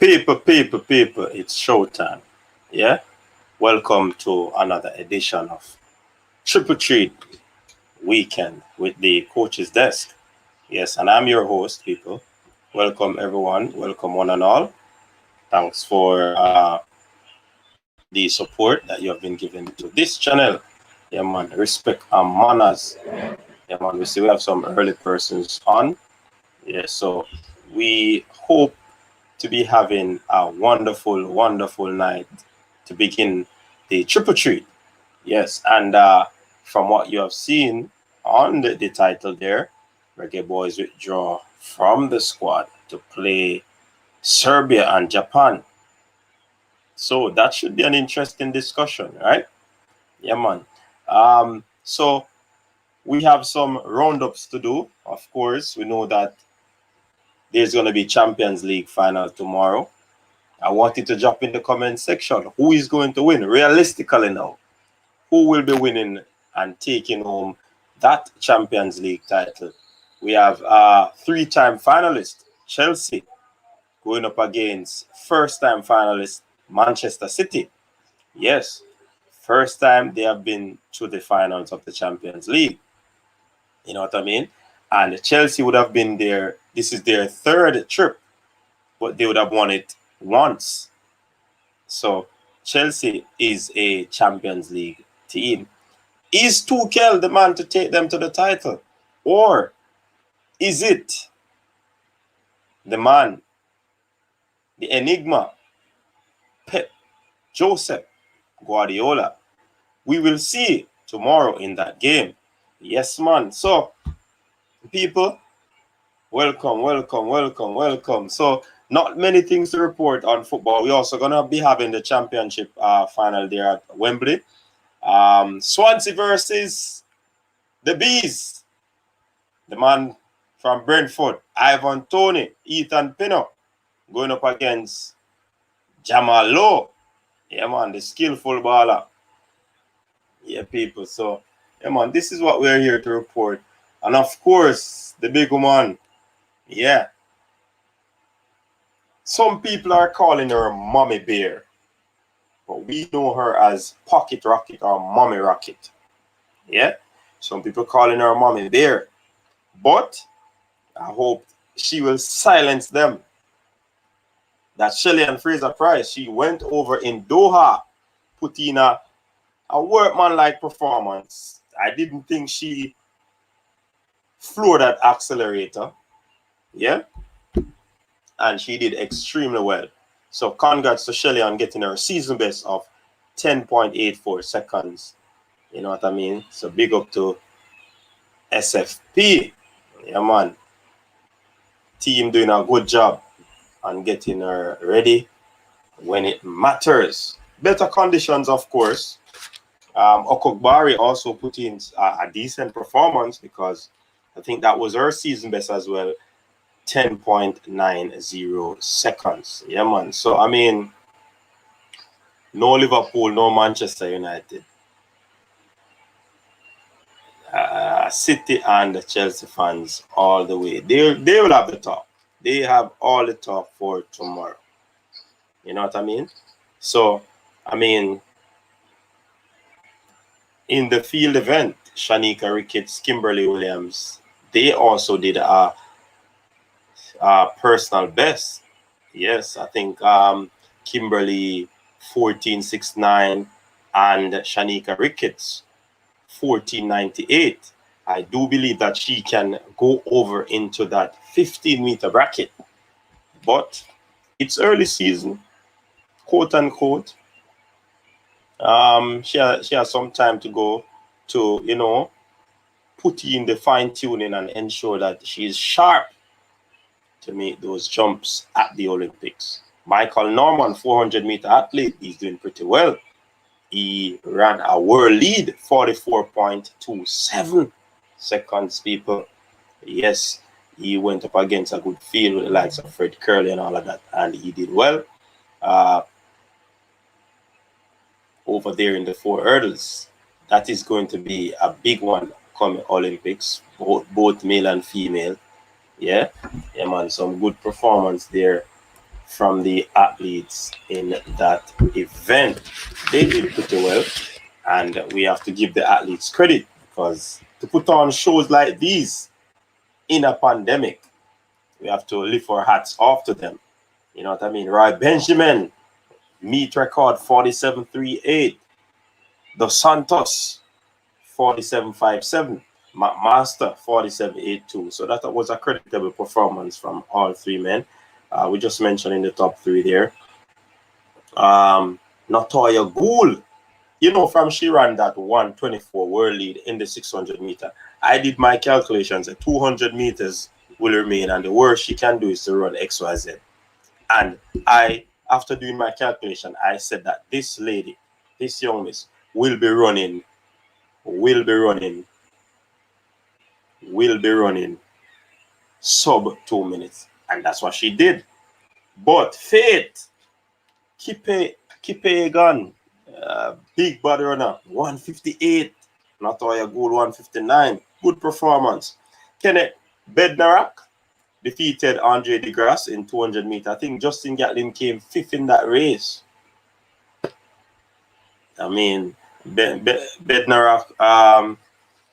People, it's showtime. Yeah? Welcome to another edition of Triple Treat Weekend with the Coach's Desk. Yes, and I'm your host, people. Welcome, everyone. Welcome, one and all. Thanks for the support that you have been giving to this channel. Yeah, man. Respect and manners. Yeah, man. We see we have some early persons on. Yeah, so we hope to be having a wonderful night to begin the triple treat. Yes, and from what you have seen on the title there, Reggae Boyz withdraw from the squad to play Serbia and Japan. So that should be an interesting discussion, right? Yeah, man. So we have some roundups to do. Of course, we know that there's going to be Champions League final tomorrow. I want you to drop in the comment section. Who is going to win? Realistically now, who will be winning and taking home that Champions League title? We have three-time finalist Chelsea going up against first-time finalist Manchester City. Yes, first time they have been to the finals of the Champions League. You know what I mean? And Chelsea would have been there. This is their third trip, but they would have won it once. So Chelsea is a Champions League team. Is Tuchel the man to take them to the title? Or is it the man, the enigma, Pep, Joseph Guardiola? We will see tomorrow in that game. Yes, man. So, people, welcome. So, not many things to report on football. We're also going to be having the championship final there at Wembley. Swansea versus the Bees. The man from Brentford, Ivan Toney, Ethan Pinnock, going up against Jamal Lowe. Yeah, man, the skillful baller. Yeah, people. So, yeah, man, this is what we're here to report. And of course, the big woman. Yeah. Some people are calling her Mommy Bear, but we know her as Pocket Rocket or Mommy Rocket. Yeah. Some people calling her Mommy Bear, but I hope she will silence them. That Shelly and Fraser Price, she went over in Doha, put in a workman-like performance. I didn't think she floored that accelerator. Yeah. And she did extremely well. So congrats to Shelly on getting her season best of 10.84 seconds. You know what I mean? So big up to SFP. Yeah, man. Team doing a good job on getting her ready when it matters. Better conditions, of course. Okokbari also put in a decent performance because I think that was her season best as well. 10.90 seconds. Yeah, man. So, I mean, no Liverpool, no Manchester United. City and Chelsea fans all the way. They will have the talk. They have all the talk for tomorrow. You know what I mean? So, I mean, in the field event, Shanika Ricketts, Kimberly Williams, they also did a personal best. Yes, I think Kimberly 14.69 and Shanika Ricketts 14.98. I do believe that she can go over into that 15-meter bracket. But it's early season, quote unquote. She has some time to go to, you know, put in the fine tuning and ensure that she's sharp to make those jumps at the Olympics. Michael Norman, 400-meter athlete, he's doing pretty well. He ran a world lead, 44.27 seconds, people. Yes, he went up against a good field with the likes of Fred Curley and all of that, and he did well. Over there in the 4 hurdles, that is going to be a big one coming Olympics, both male and female. Yeah, man, some good performance there from the athletes in that event. They did pretty well, and we have to give the athletes credit because to put on shows like these in a pandemic, we have to lift our hats off to them. You know what I mean? Roy Benjamin, meet record 47.38. Dos Santos, 47.57. Master 47.82. So that was a creditable performance from all three men. We just mentioned in the top three there. Natoya Gould, you know, from she ran that 124 world lead in the 600 meter. I did my calculations at 200 meters will remain, and the worst she can do is to run XYZ. And after doing my calculation, I said that this lady, this young miss, will be running sub 2 minutes. And that's what she did. But Faith, Kipegan, big body runner, 158. Natoya Gould, 159. Good performance. Kenneth Bednarak defeated Andre DeGrasse in 200 meters. I think Justin Gatlin came fifth in that race. I mean, Bednarak,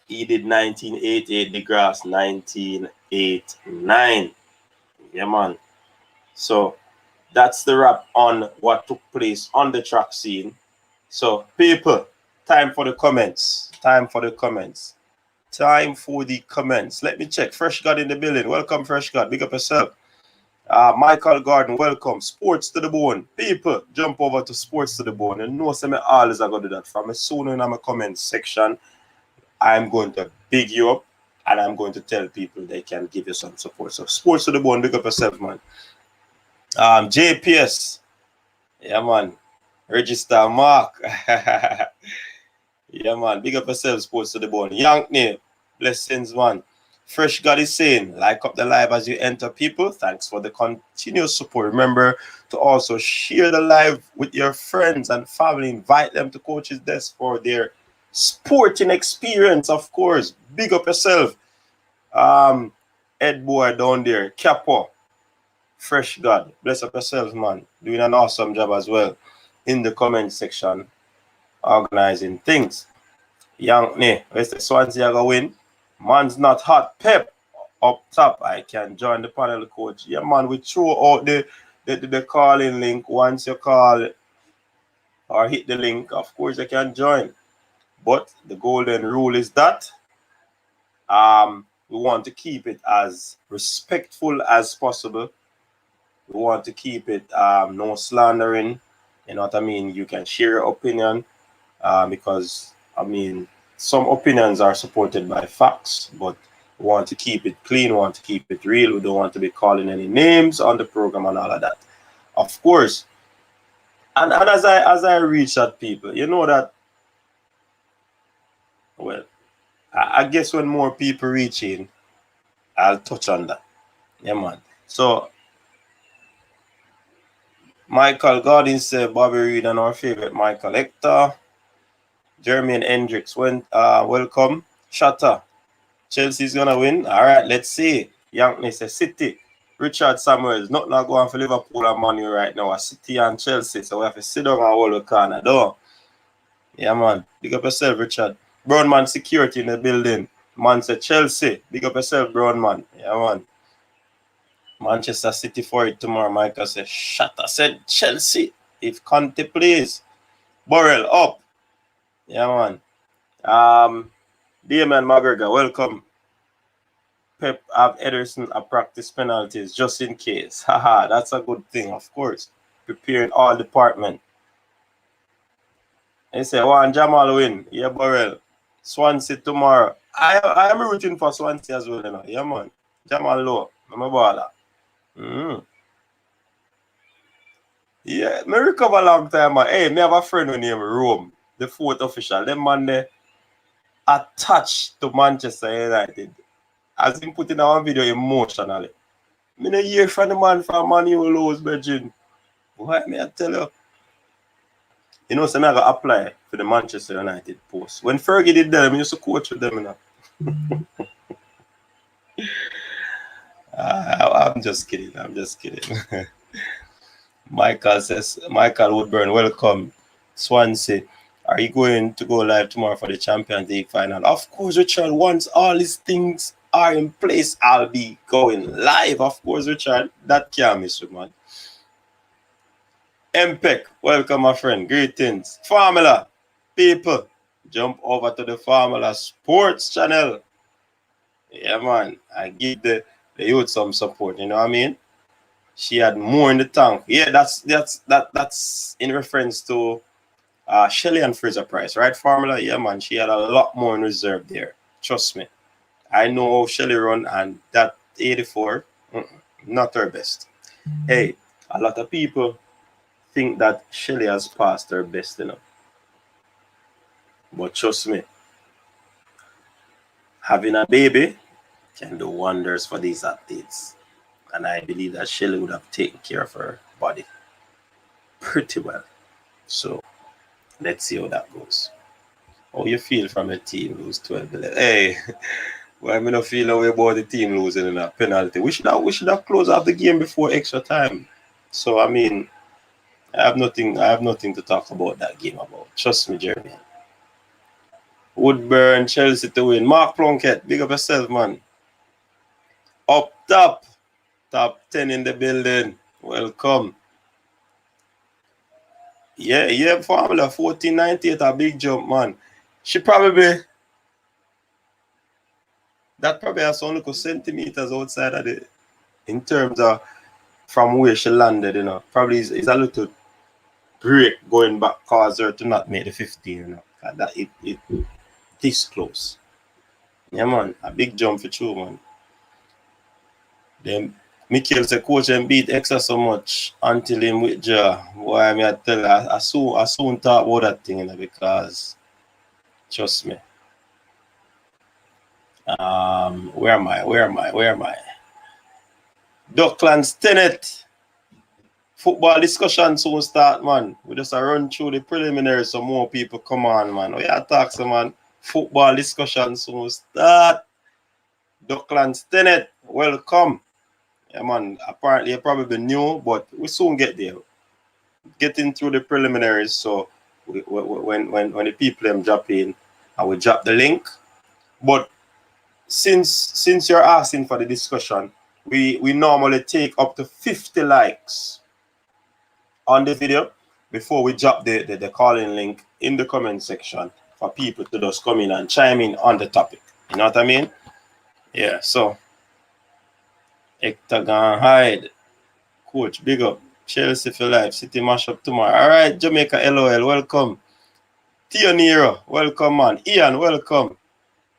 he did 19.88, DeGrasse 19.89. Yeah, man. So that's the wrap on what took place on the track scene. So, people, time for the comments. Let me check. Fresh God in the building. Welcome, Fresh God. Big up yourself. Michael Gordon, welcome. Sports to the bone. People, jump over to Sports to the Bone. And know some always are going to do that. From as soon in my comment section, I'm going to big you up and I'm going to tell people they can give you some support. So, Sports to the Bone, big up yourself, man. JPS. Yeah, man. Register Mark. Yeah, man. Big up yourself, Sports to the Bone. Yankney. Blessings, man. Fresh God is saying, like up the live as you enter, people. Thanks for the continuous support. Remember to also share the live with your friends and family. Invite them to Coach's Desk for their sporting experience, of course. Big up yourself. Ed Boy down there. Capo. Fresh God. Bless up yourself, man. Doing an awesome job as well in the comment section. Organizing things. Yankney. Where's the Swansea going to win? Man's not hot. Pep up top. I can join the panel, coach. Yeah, man, we throw out the calling link. Once you call or hit the link, of course you can join. But the golden rule is that we want to keep it as respectful as possible. We want to keep it no slandering. You know what I mean? You can share your opinion because, I mean, some opinions are supported by facts, but we want to keep it clean, we want to keep it real. We don't want to be calling any names on the program and all of that. Of course. And as I reach out people, you know that, well, I guess when more people reach in, I'll touch on that. Yeah, man. So, Michael Godin said Bobby Reed and our favorite Michael Hector. Jeremy and Hendricks went welcome. Shatter. Chelsea's gonna win. All right, let's see. Yankney says City. Richard Samuels. Not going for Liverpool and Man U right now. A City and Chelsea. So we have to sit down and hold the corner door. Yeah, man. Big up yourself, Richard. Brownman security in the building. Man said Chelsea. Big up yourself, Brownman. Yeah, man. Manchester City for it tomorrow. Michael said Shatter said Chelsea. If Conte plays. Burrell up. Yeah, man. Damon McGregor, welcome. Pep have Ederson a practice penalties just in case. Haha, that's a good thing, of course. Preparing all department. They say, one Jamal win. Yeah, Burrell. Swansea tomorrow. I am rooting for Swansea as well, you know. Yeah, man. Jamal Low. I'm a baller. Yeah, me recover a long time, man. Hey, me have a friend named Rome, the fourth official. Them man there attached to Manchester United. As him put in our video emotionally. Me no hear from the man from Man U lose, Virgin. Why me I tell you? You know, so I got apply for the Manchester United post. When Fergie did that, I used to coach with them, you know. I'm just kidding. Michael says, Michael Woodburn, welcome. Swansea, are you going to go live tomorrow for the Champions League final? Of course, Richard. Once all these things are in place, I'll be going live. Of course, Richard. That can't miss you, man. MPEC, welcome, my friend. Greetings. Formula, people, jump over to the Formula Sports channel. Yeah, man. I give the youth some support, you know what I mean? She had more in the tank. Yeah, that's in reference to Shelly and Fraser Price, right? Formula, yeah, man. She had a lot more in reserve there. Trust me. I know how Shelly run, and that 84, not her best. Hey, a lot of people think that Shelly has passed her best, you know. But trust me, having a baby can do wonders for these athletes. And I believe that Shelly would have taken care of her body pretty well. So let's see how that goes. How you feel from a team lose 12 -11? Hey, why am I not feel away about the team losing in a penalty? We should have closed off the game before extra time. So I mean, I have nothing to talk about that game about. Trust me, Jeremy. Woodburn, Chelsea to win. Mark Plunkett, big up yourself, man. Up top. Top 10 in the building. Welcome. Yeah, Formula 1498, a big jump, man. She probably, that probably has only centimeters outside of the, in terms of from where she landed, you know. Probably is a little break going back, cause her to not make the 15, you know. That it this close. Yeah, man, a big jump for true, man. Then Mikel said, coach and beat Extra so much until him withdraw. Why me I tell her, I soon talk about that thing, you know, because trust me. Where am I? Docklands Tenet. Football discussion soon start, man. We just run through the preliminaries so more people come on, man. We are talking, man. Football discussion soon start. Docklands Tenet, welcome. Yeah, man. Apparently you're probably new, but we soon get there. Getting through the preliminaries, so when the people drop in, I will drop the link. But since you're asking for the discussion, we normally take up to 50 likes on the video before we drop the calling link in the comment section for people to just come in and chime in on the topic. You know what I mean? Yeah, so Hector gone hide. Coach, big up. Chelsea for life. City mash up tomorrow. All right, Jamaica LOL, welcome. Tio Nero, welcome, man. Ian, welcome.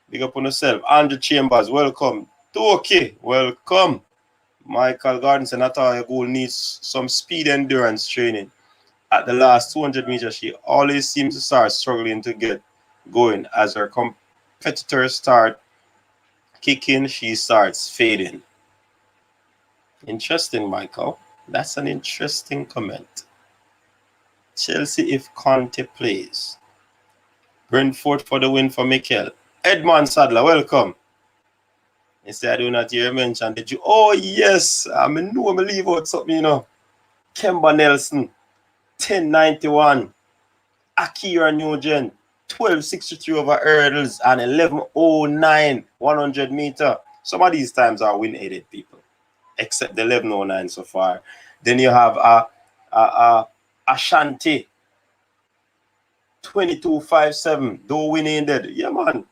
Big up on yourself. Andrew Chambers, welcome. Toki, welcome. Michael Gardner, I thought your goal needs some speed endurance training. At the last 200 meters, she always seems to start struggling to get going. As her competitors start kicking, she starts fading. Interesting, Michael. That's an interesting comment. Chelsea if Conte plays. Brentford for the win for Mikel. Edmond Sadler, welcome. He said, I do not hear mention. Did you? Oh, yes. I know I'm leave out something, you know. Kemba Nelson, 1091. Akira Nugent, 1263 over hurdles and 1109, 100 meter. Some of these times are win-aided, people, except the 1109 so far. Then you have Ashanti, 2257, though win-aided. Yeah, man.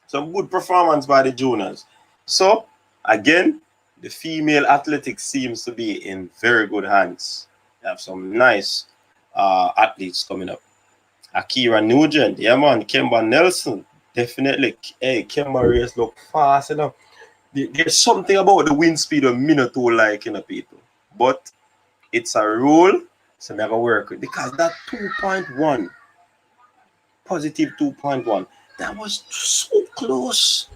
Some good performance by the juniors. So, again, the female athletics seems to be in very good hands. You have some nice athletes coming up. Akira Nugent, yeah, man. Kemba Nelson, definitely. Hey, Kemba race look fast enough. There's something about the wind speed of Minotaur like, you know, people. But it's a rule, so never work with. Because that 2.1, positive 2.1, that was so close.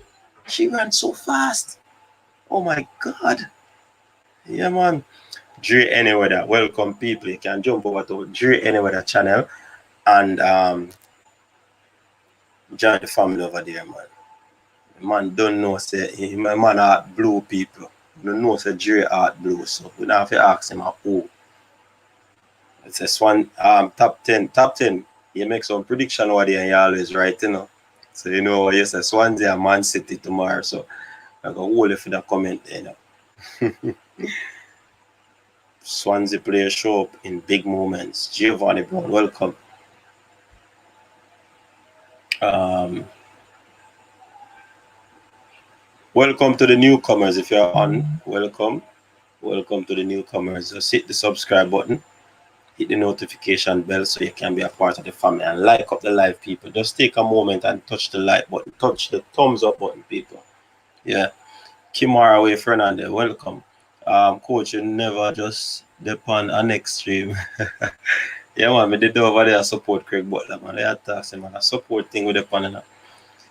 She ran so fast. Oh my God. Yeah, man. Dre Anyweather, welcome people. You can jump over to Dre Anyweather channel and join the family over there, man. The man don't know, say, my man art blue people. You don't know, say Dre art blue, so we don't have to ask him who. It's a Swan top 10. Top 10. You make some prediction over there and you always right, you know. So you know, yes, Swansea and Man City tomorrow. So I go hold it for the comment, you know. Swansea players show up in big moments. Giovanni Brown, welcome. Welcome to the newcomers. If you're on, welcome. Welcome to the newcomers. Just hit the subscribe button, hit the notification bell so you can be a part of the family, and like up the live, people. Just take a moment and touch the like button, touch the thumbs up button, people. Yeah. Kimara Way Fernandez, welcome. Coach, you never just depend on extreme. Yeah, man, me did over there support Craig Butler, man. They attack him, man. A support thing with the pan.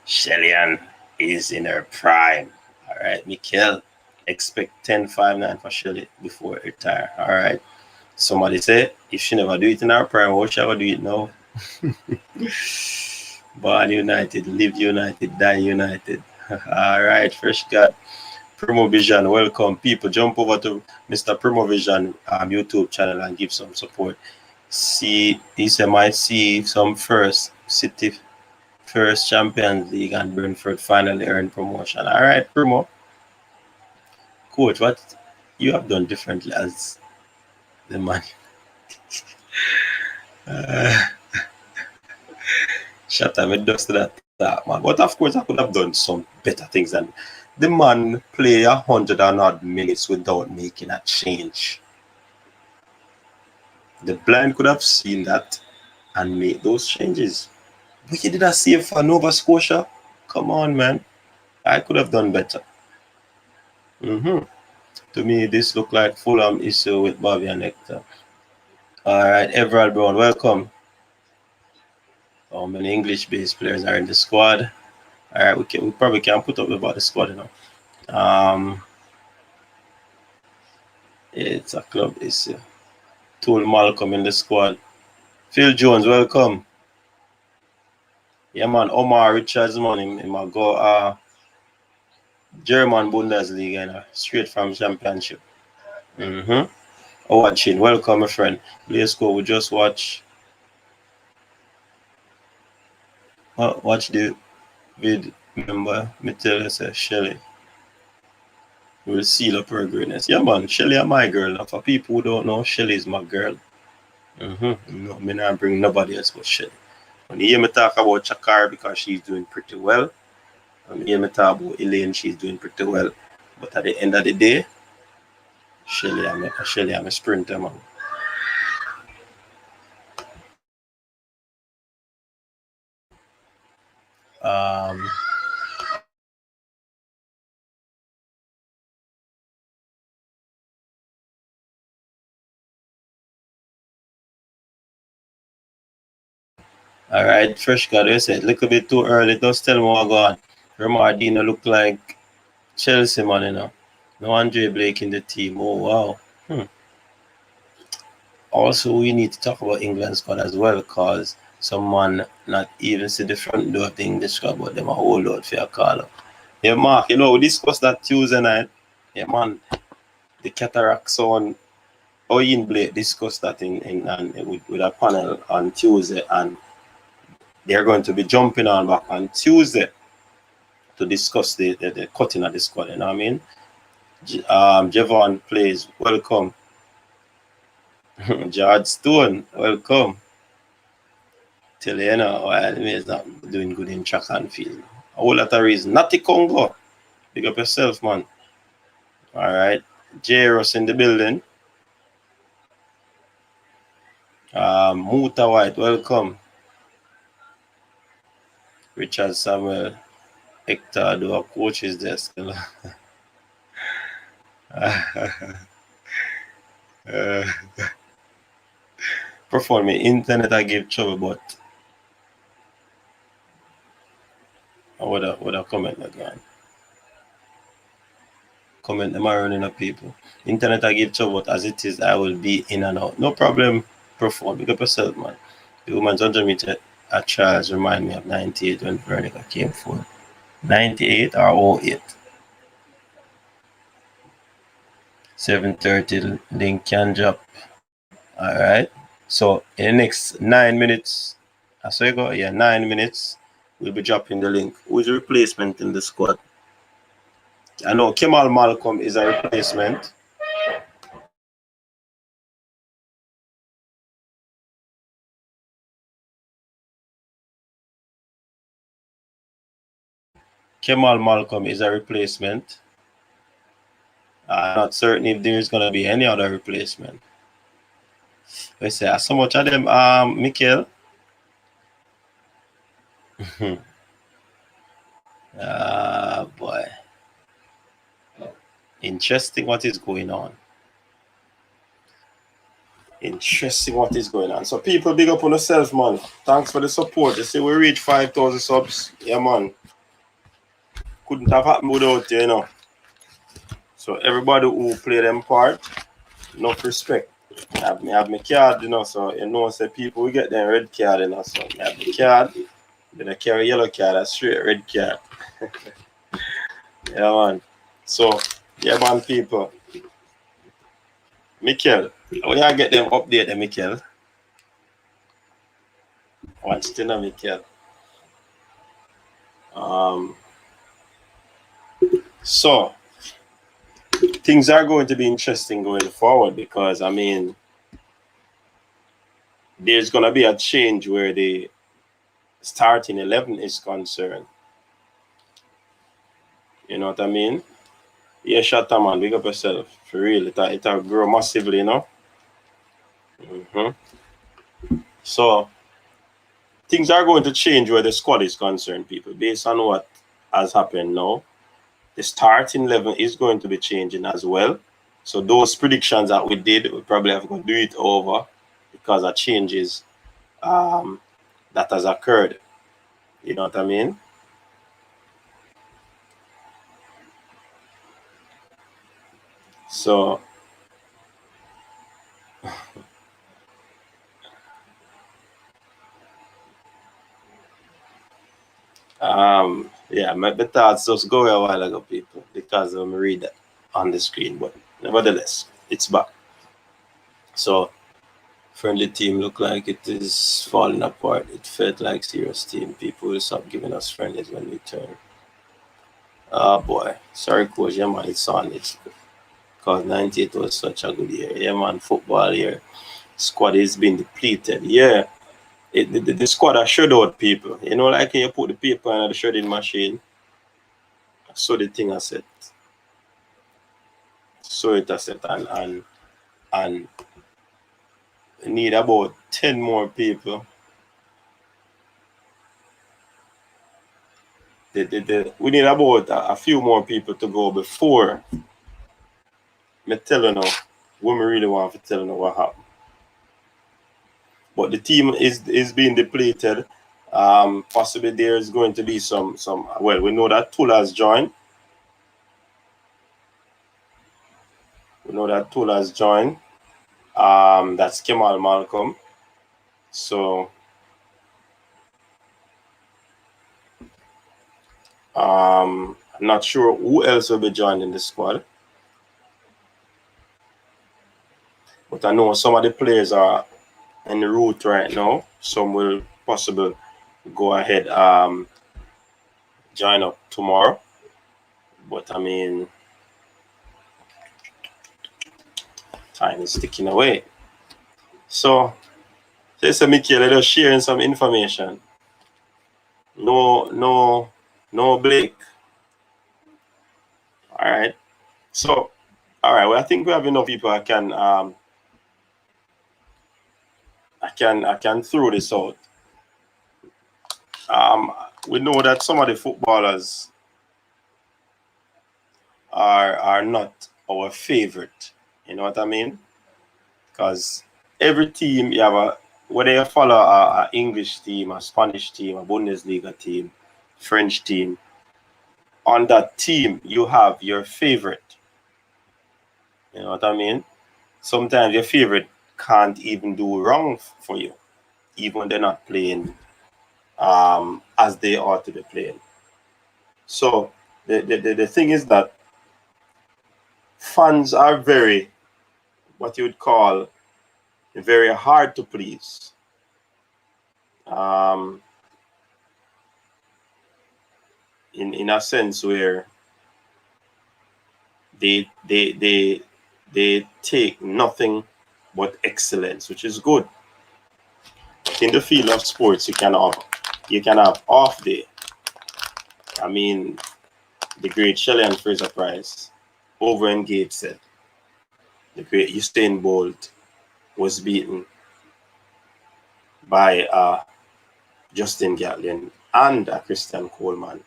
Shellyan is in her prime. All right, Mikel, expect 10.59 for Shelly before it retire. All right. Somebody say, if she never do it in her prime, what shall we do it now? Born United, live United, die United. All right, fresh God. Primo Vision, welcome. People, jump over to Mr. Primo Vision YouTube channel and give some support. See, he might see some first City first Champions League and Brentford finally earned promotion. All right, Primo. Coach, what you have done differently as the man? Shut up, it does that, man. But of course, I could have done some better things than the man play 100 and odd minutes without making a change. The blind could have seen that and made those changes. But you did a save for Nova Scotia? Come on, man. I could have done better. To me, this looked like Fulham issue with Bobby and Hector. All right, Everald Brown, welcome. How many English-based players are in the squad? All right, we probably can put up about the squad, you know. It's a club issue. Tool Malcolm in the squad. Phil Jones, welcome. Yeah, man. Omar Richards, man, he might go German Bundesliga, you know, straight from Championship. Watching, welcome, my friend. Let's go. We just watch the vid. Remember, me tell you, say Shelly will seal up her greatness. Yeah, man. Shelly is my girl. Now, for people who don't know, Shelly is my girl. No, me not bring nobody else but Shelly. When you hear me talk about Chakar because she's doing pretty well, when you hear me talk about Elaine, she's doing pretty well. But at the end of the day, Shelly, I'm a sprinter, man. All right, fresh guy, you said, little bit too early. Just tell me what go on. Romardino look like Chelsea, man, you know. No Andre Blake in the team. Oh, wow. Also, we need to talk about England squad as well, because someone not even see the front door of the English squad, but them a hold out for a call up. Yeah, Mark, you know, we discussed that Tuesday night. Yeah, man, the cataract zone. Ian Blake discussed that with a panel on Tuesday, and they're going to be jumping on back on Tuesday to discuss the cutting of the squad. You know what I mean? Javon plays, welcome. George Stone, welcome. Tell you, you know, is not doing good in track and field. A whole lot of reason. Natty Congo, big up yourself, man. All right. Jairus in the building. Muta White, welcome. Richard Samuel, Hector, do a coach's desk. Perform me internet I give trouble, but what a comment again. Comment them are running up people. Internet I give trouble, but as it is, I will be in and out. No problem, perform. Big up yourself, man. The woman's 100 meter at Charles remind me of 98 when Veronica came for 98 or 08. 7:30 link can drop. Alright. So in the next 9 minutes, I saw you go, yeah, 9 minutes, we'll be dropping the link. Who's the replacement in the squad? I know Kemal Malcolm is a replacement. Kemal Malcolm is a replacement. I'm not certain if there's going to be any other replacement. Let's say, so much of them, Mikel. Boy. Interesting what is going on. Interesting what is going on. So people, big up on yourself, man. Thanks for the support. You see, we reach 5,000 subs. Yeah, man. Couldn't have happened without you, you know. So everybody who play them part, enough respect. I have my card, you know, so you know, say people we get them red card, you know, so I have the card, then I carry yellow card, a straight red card. Yeah, man. So, yeah, man, people. Mikel, when you get them update, Mikel. Watch the Mikel. So things are going to be interesting going forward because I mean there's gonna be a change where the starting 11 is concerned. You know what I mean? Yeah, shut up, man. Big up yourself. For real, it'll grow massively, you know? So things are going to change where the squad is concerned, people, based on what has happened now. The starting level is going to be changing as well. So those predictions that we did, we probably have to do it over because of changes that has occurred. You know what I mean? So yeah, my thoughts just go a while ago, people, because I'm read that on the screen, but nevertheless, it's back. So friendly team look like it is falling apart. It felt like serious team. People will stop giving us friendlies when we turn. Oh boy. Sorry, coach. Yeah, man, it's on. It's because 98 was such a good year. Yeah, man, football here. Squad is being depleted. Yeah. The squad are shut out people. You know, like you put the paper in the shredding machine. So the thing I said. So it has set and need about 10 more people. We need about a few more people to go before me tell you now when we really want to tell you what happened. But the team is being depleted. Possibly there is going to be some well, we know that Tula has joined. We know that Tula has joined. That's Kemal Malcolm. So I'm not sure who else will be joining the squad. But I know some of the players are en route right now. Some will possibly go ahead join up tomorrow. But I mean, time is ticking away. So, there's a Michael just sharing some information. No Blake. All right. So, all right. Well, I think we have enough people. I can throw this out. We know that some of the footballers are not our favorite. You know what I mean? Because every team you have whether you follow a English team, a Spanish team, a Bundesliga team, French team, on that team you have your favorite. You know what I mean? Sometimes your favorite can't even do wrong for you, even when they're not playing as they ought to be playing. So the thing is that fans are very what you would call very hard to please. In a sense where they take nothing but excellence, which is good. But in the field of sports, you can have off day. I mean, the great Shelley and Fraser Price over engaged said the great Usain Bolt was beaten by Justin Gatlin and Christian Coleman.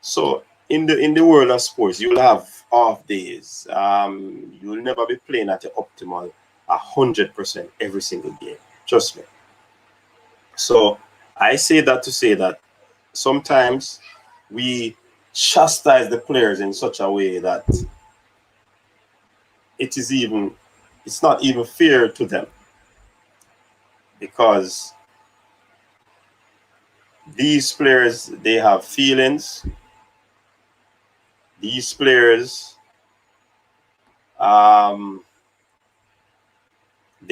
So in the world of sports, you'll have off days. You'll never be playing at the optimal 100% every single game. Trust me. So I say that to say that sometimes we chastise the players in such a way that it's not even fair to them, because these players, they have feelings. These players, they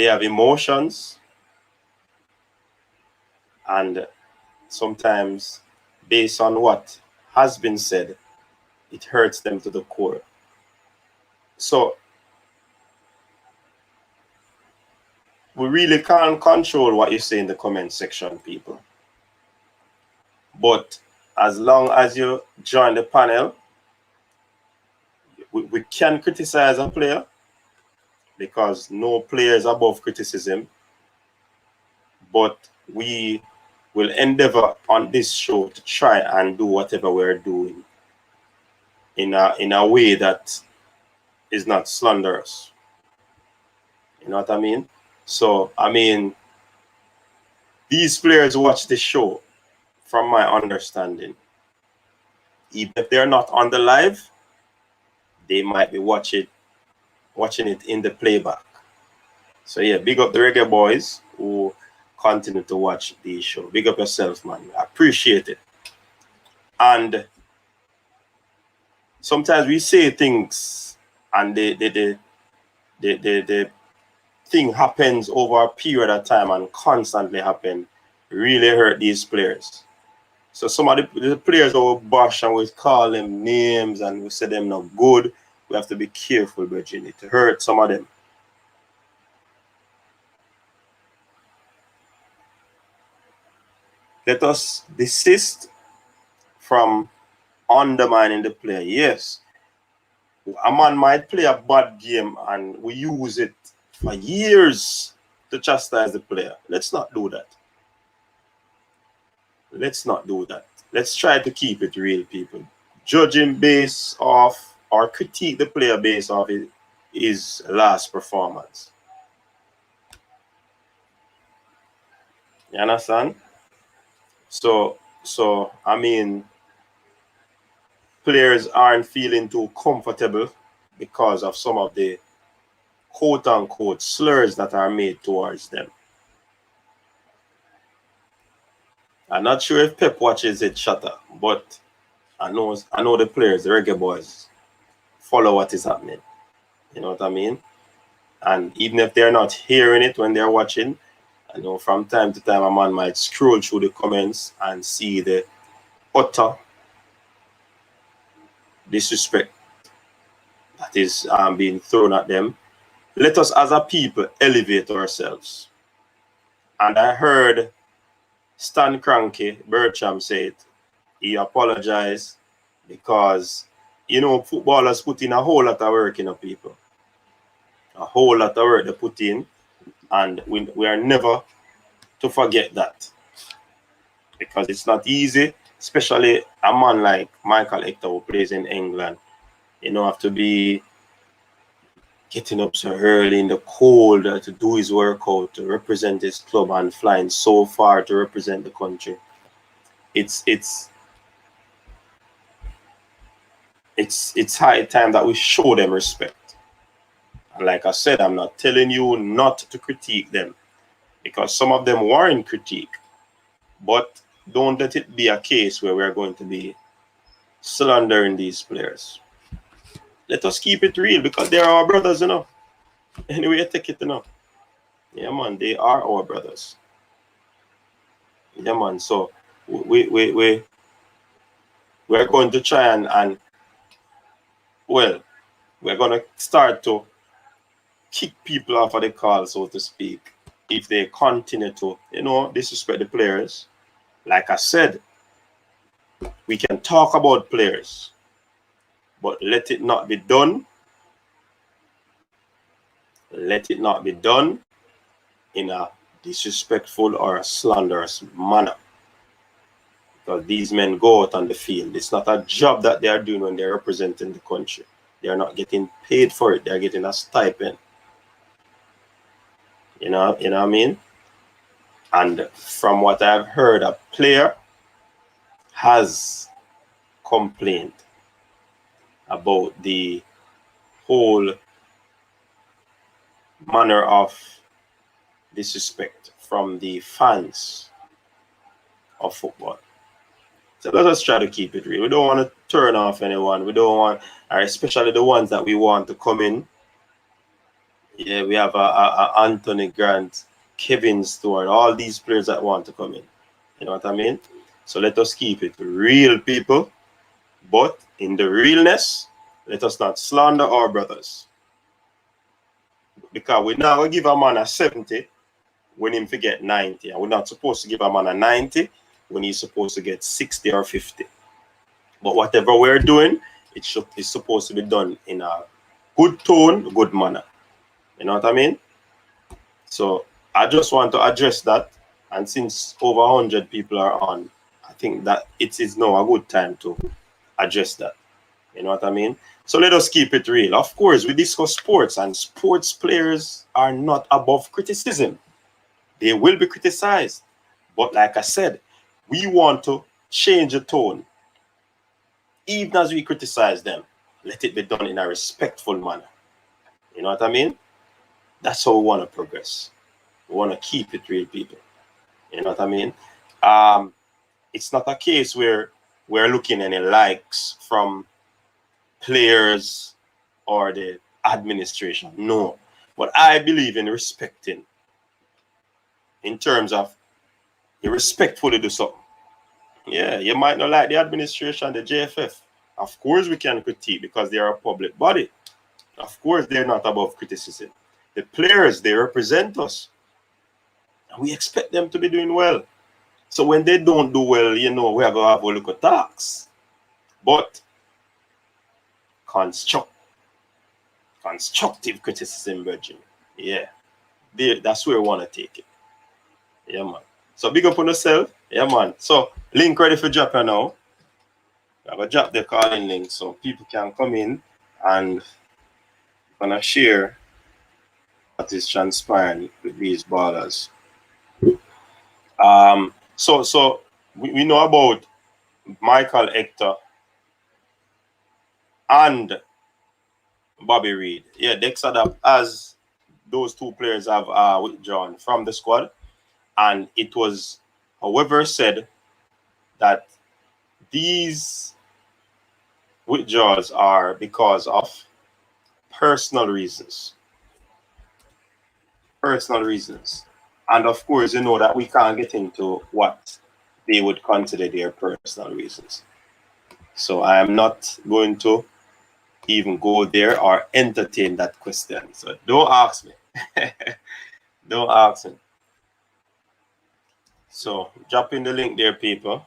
have emotions, and sometimes, based on what has been said, it hurts them to the core. So we really can't control what you say in the comment section, people. But as long as you join the panel, we can criticize a player, because no player is above criticism. But we will endeavor on this show to try and do whatever we're doing in a way that is not slanderous. You know what I mean? So, I mean, these players watch the show, from my understanding. Even if they're not on the live, they might be watching it in the playback. So yeah, big up the Reggae Boyz who continue to watch the show. Big up yourself, man. I appreciate it. And sometimes we say things and the thing happens over a period of time and constantly happen, really hurt these players. So some of the players will bash and we call them names and we say them not good. We have to be careful, Virgin. It hurt some of them. Let us desist from undermining the player. Yes, a man might play a bad game and we use it for years to chastise the player. Let's not do that. Let's not do that. Let's try to keep it real, people. Judging based off or critique the player based off his last performance. You understand? So I mean, players aren't feeling too comfortable because of some of the quote-unquote slurs that are made towards them. I'm not sure if Pep watches it, Shatter, but I know the players, the Reggae Boyz, follow what is happening. You know what I mean? And even if they're not hearing it when they're watching, I know from time to time a man might scroll through the comments and see the utter disrespect that is being thrown at them. Let us as a people elevate ourselves. And I heard Stan Cranky Bertram say it. He apologized because, you know, footballers put in a whole lot of work, people. A whole lot of work they put in, and we are never to forget that, because it's not easy, especially a man like Michael Hector who plays in England. You know, have to be getting up so early in the cold to do his workout, to represent his club, and flying so far to represent the country. It's high time that we show them respect. And like I said, I'm not telling you not to critique them, because some of them warrant critique. But don't let it be a case where we're going to be slandering these players. Let us keep it real, because they're our brothers, Anyway, take it, Yeah, man, they are our brothers. Yeah, man. So we're going to try and well, we're going to start to kick people off of the call, so to speak, if they continue to, disrespect the players. Like I said, we can talk about players, but let it not be done. Let it not be done in a disrespectful or a slanderous manner. Because these men go out on the field. It's not a job that they are doing when they're representing the country. They are not getting paid for it. They're getting a stipend. You know what I mean? And from what I've heard, a player has complained about the whole manner of disrespect from the fans of football. So let us try to keep it real. We don't want to turn off anyone. We don't want, or especially the ones that we want to come in. Yeah, we have a Anthony Grant, Kevin Stewart, all these players that want to come in. You know what I mean? So let us keep it real, people. But in the realness, let us not slander our brothers. Because we're not going to give a man a 70 when him forget 90. And we're not supposed to give a man a 90 when he's supposed to get 60 or 50. But whatever we're doing, it's supposed to be done in a good tone, good manner. You know what I mean? So I just want to address that. And since over 100 people are on, I think that it is now a good time to address that. You know what I mean? So let us keep it real. Of course, we discuss sports, and sports players are not above criticism. They will be criticized. But like I said, we want to change the tone. Even as we criticize them, let it be done in a respectful manner. You know what I mean? That's how we want to progress. We want to keep it real, people. You know what I mean? It's not a case where we're looking any likes from players or the administration. No. But I believe in respecting, in terms of you respectfully do something. Yeah, you might not like the administration, the JFF. Of course, we can critique because they are a public body. Of course, they're not above criticism. The players, they represent us. And we expect them to be doing well. So when they don't do well, we are going to have a look at talks. But constructive criticism, Virgin. Yeah. That's where we want to take it. Yeah, man. So big up on yourself. Yeah, man. So link ready for dropping now. I'm going to drop the calling link so people can come in and gonna share what is transpiring with these ballers. So we know about Michael Hector and Bobby Reed. Yeah, Dexter as those two players have withdrawn from the squad, and it was, however, said that these withdrawals are because of personal reasons. Personal reasons. And of course, you know that we can't get into what they would consider their personal reasons. So I am not going to even go there or entertain that question. So don't ask me. Don't ask me. So drop in the link there, people.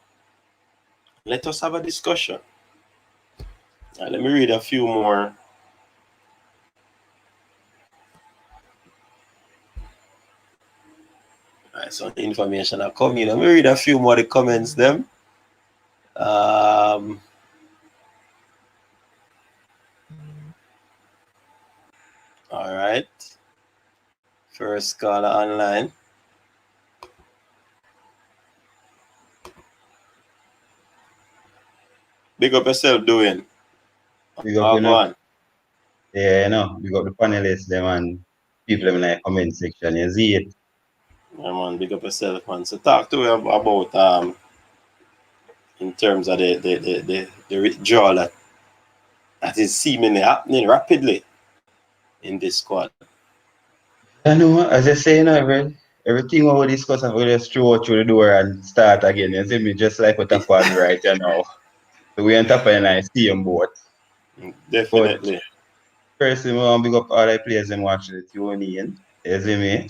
Let us have a discussion. Let me read a few more. So the information are coming. Let me read a few more of the comments them. All right. First caller online. Big up yourself, doing. Big up, Yeah, big up the panelists, them, and people in the comment section. You see it. Yeah, man, big up yourself, man. So talk to me about in terms of the withdrawal that is seemingly happening rapidly in this squad. I know, as I say, everything we discuss, we just throw it through the door and start again. You see me, just like what Tapan right now. So we end up in a same boat. But Definitely. first, we want to big up all the players and watch the tune in. You see me?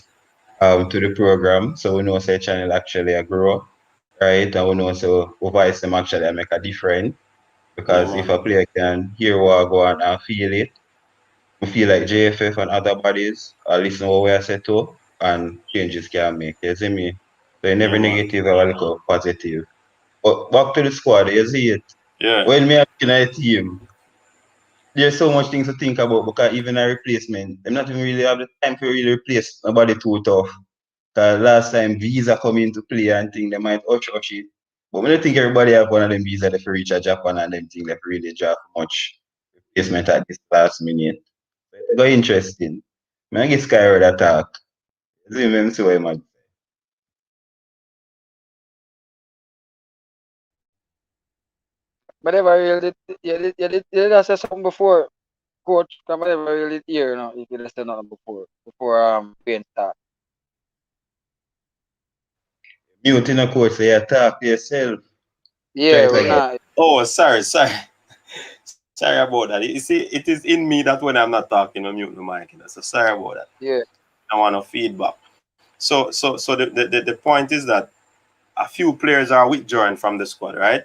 To the program. So we know say channel actually a grow, right? And we know so we voice them actually make a difference. Yeah, Because if man. a player can hear what go on and feel it, we feel like JFF and other bodies are listening what we are said to and changes can make. You see me? So in Yeah, every man. negative I look at positive. But back to the squad, you see it. Yeah. When me looking at a team, there's so much things to think about because even a replacement, them not even really have the time to really replace nobody too tough. Cause last time visa come into play and think they might hush it. But when I think everybody have one of them visa they reach a Japan and them think they really draft much replacement at this last minute. So it's very interesting. I get Skyroad attack. See me so much. But never really, you did say something before, coach. Come never really hear, you know, if you listen nothing before pain start. Mute in a course, so you attack yourself. Try Yeah, it we're again. not. Oh, sorry. Sorry about that. You see, it is in me that when I'm not talking, I mute the mic. So sorry about that. Yeah, I want no feedback. So the point is that a few players are withdrawing from the squad, right?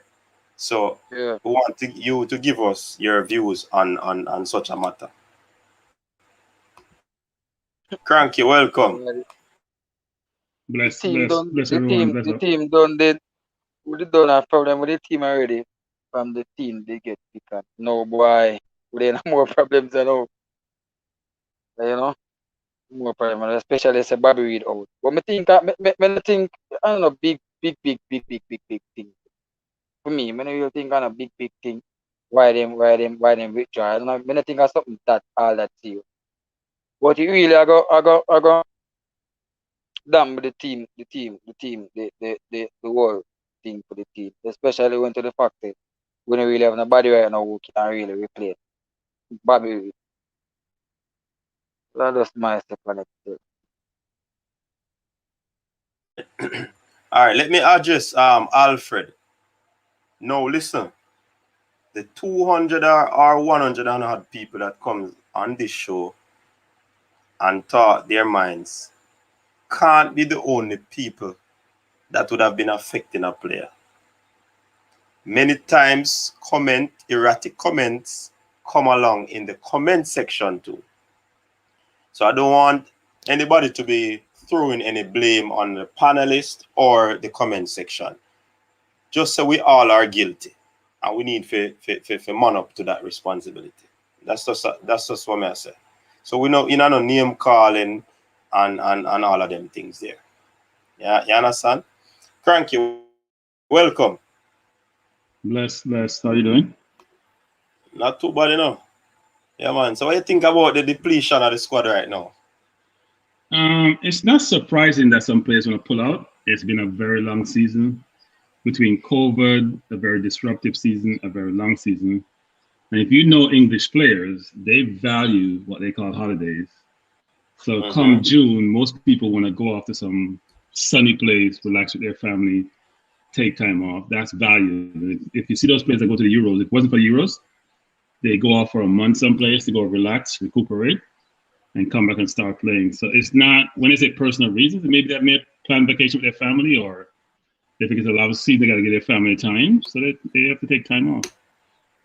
So yeah. we want you to give us your views on such a matter. Cranky, welcome. Yeah, the Bless, team bless, done. bless everyone. Bless The up. team done. We done have problem with the team already. From the team they get picked. No boy, we ain't more problems than now. You know, more problems, especially as a Bobby Reed out. But me think, me think, I don't know, big thing. For me, when you think on a big thing, why them withdraw? I don't know. When I think of something that all that serious. But you really, I go damn with the whole thing for the team, especially when to the fact that we don't really have nobody right now who can really replace Bobby. That's my step on it. All right, let me address Alfred. No, listen. The 200 or 100 and odd people that comes on this show and thought their minds can't be the only people that would have been affecting a player. Many times erratic comments come along in the comment section too. So I don't want anybody to be throwing any blame on the panelist or the comment section. Just so we all are guilty. And we need to man up to that responsibility. That's just what I say. So we know no name calling and all of them things there. Yeah, you understand? Cranky, welcome. Bless, bless. How you doing? Not too bad enough. Yeah, man. So what do you think about the depletion of the squad right now? It's not surprising that some players want to pull out. It's been a very long season between COVID, a very disruptive season, a very long season. And if you know English players, they value what they call holidays. So come June, most people want to go off to some sunny place, relax with their family, take time off. That's value. If you see those players that go to the Euros, if it wasn't for the Euros, they go off for a month someplace to go relax, recuperate, and come back and start playing. So it's not, when it's a personal reasons, maybe they may plan vacation with their family, or they think it's a lot of season, they got to give their family time, so they have to take time off.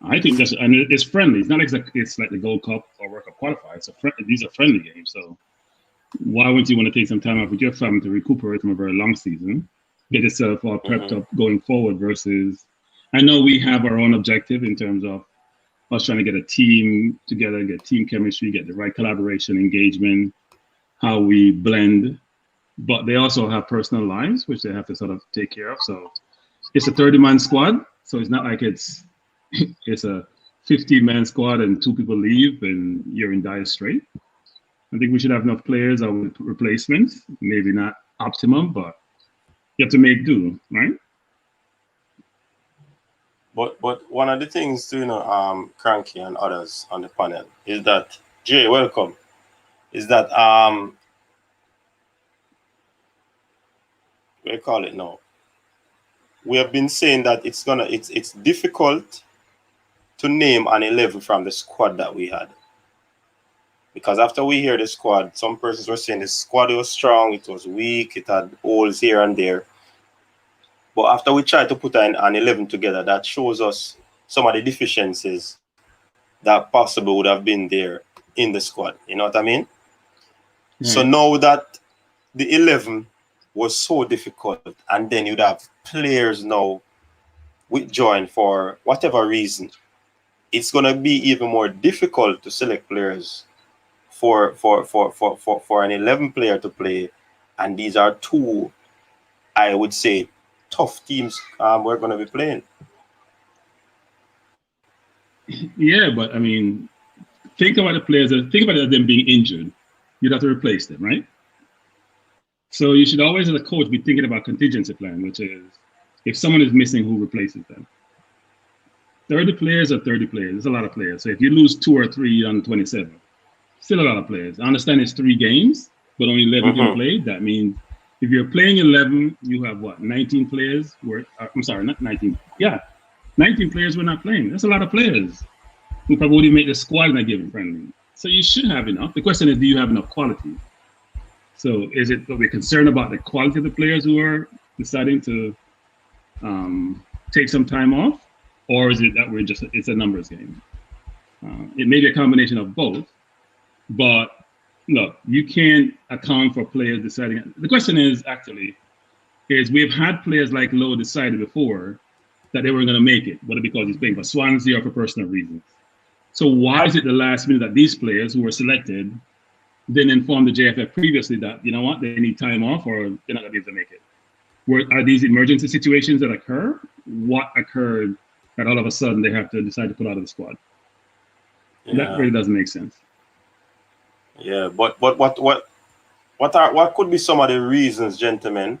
I think that's, and it's friendly. It's not exactly, it's like the Gold Cup or World Cup qualifier. These are friendly games. So why wouldn't you want to take some time off with your family to recuperate from a very long season, get yourself all prepped up going forward versus, I know we have our own objective in terms of us trying to get a team together, get team chemistry, get the right collaboration, engagement, how we blend. But they also have personal lives, which they have to sort of take care of. So it's a 30-man squad. So it's not like it's a 15-man squad and 2 people leave and you're in dire strait. I think we should have enough players or replacements. Maybe not optimum, but you have to make do, right? But one of the things to Cranky and others on the panel is that Jay, welcome. Is that they call it now. We have been saying that it's difficult to name an 11 from the squad that we had. Because after we hear the squad, some persons were saying the squad was strong, it was weak, it had holes here and there. But after we tried to put an 11 together, that shows us some of the deficiencies that possibly would have been there in the squad. You know what I mean? Right. So now that the 11 was so difficult, and then you'd have players now withdrawing for whatever reason, it's going to be even more difficult to select players for an 11 player to play. And these are two, I would say, tough teams we're going to be playing. Yeah, but I mean, think about the players. Think about them being injured. You'd have to replace them, right? So you should always, as a coach, be thinking about contingency plan, which is if someone is missing, who replaces them? 30 players or 30 players. There's a lot of players. So if you lose 2 or 3 on 27, still a lot of players. I understand it's 3 games, but only 11 can play. That means if you're playing 11, you have what, 19 players? I'm sorry, not 19. Yeah, 19 players were not playing. That's a lot of players who probably wouldn't make the squad in a given friendly. So you should have enough. The question is, do you have enough quality? So is it that we're concerned about the quality of the players who are deciding to take some time off? Or is it that it's a numbers game? It may be a combination of both, but look, you can't account for players deciding. The question is we've had players like Lowe decided before that they weren't going to make it, whether because he's playing for Swansea or for personal reasons. So why is it the last minute that these players who were selected didn't inform the JFF previously that, you know what, they need time off or they're not going to be able to make it? Are these emergency situations that occur? What occurred that all of a sudden they have to decide to put out of the squad? Yeah. That really doesn't make sense. Yeah, but what could be some of the reasons, gentlemen,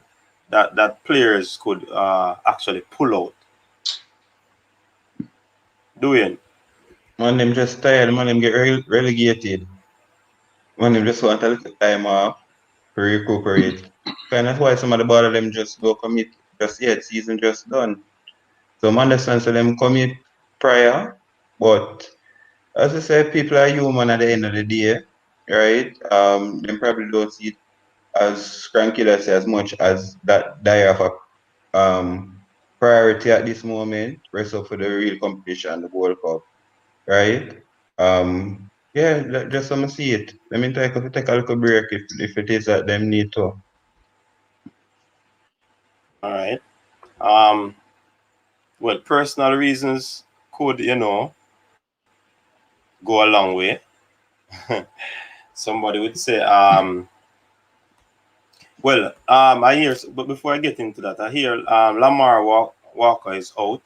that players could actually pull out? Doing? Man, them just tired. Man, them get relegated. Man, them just want a little time off to recuperate. And that's why some of the ball of them just go commit just yet. Season just done. So I understand so them commit prior, but as I said, people are human at the end of the day, right? Them probably don't see it as cranky as much as that die of a priority at this moment, rest up for the real competition, the World Cup, right? Yeah, just some see it. Let me take a little break if it is that them need to. All right. Well, personal reasons could, go a long way. Somebody would say, I hear, but before I get into that, I hear Lamar Walker is out.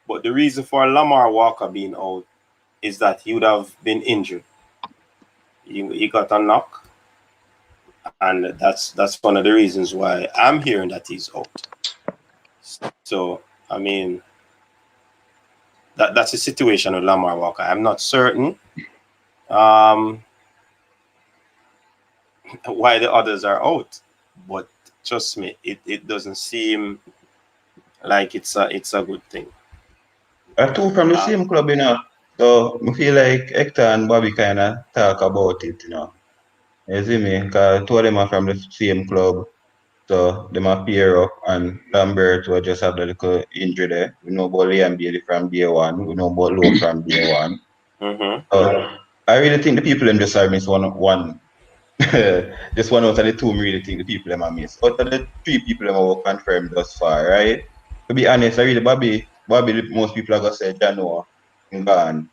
But the reason for Lamar Walker being out is that he would have been injured. He got a knock. And that's one of the reasons why I'm hearing that he's out. So, I mean, that's the situation with Lamar Walker. I'm not certain why the others are out, but trust me, it doesn't seem like it's a good thing. Two from the same club, So I feel like Hector and Bobby kind of talk about it, You see me? Because 2 of them are from the same club. So they might pair up, and Lambert will just have the little injury there. We know about Liam Bailey from day one. We know about Lowe from day one. So I really think the people them just are miss one. Just one out of the 2, I really think the people them are miss. Out of the 3 people them are confirmed thus far, right? To be honest, I really Bobby, most people are gonna say Janoa gone.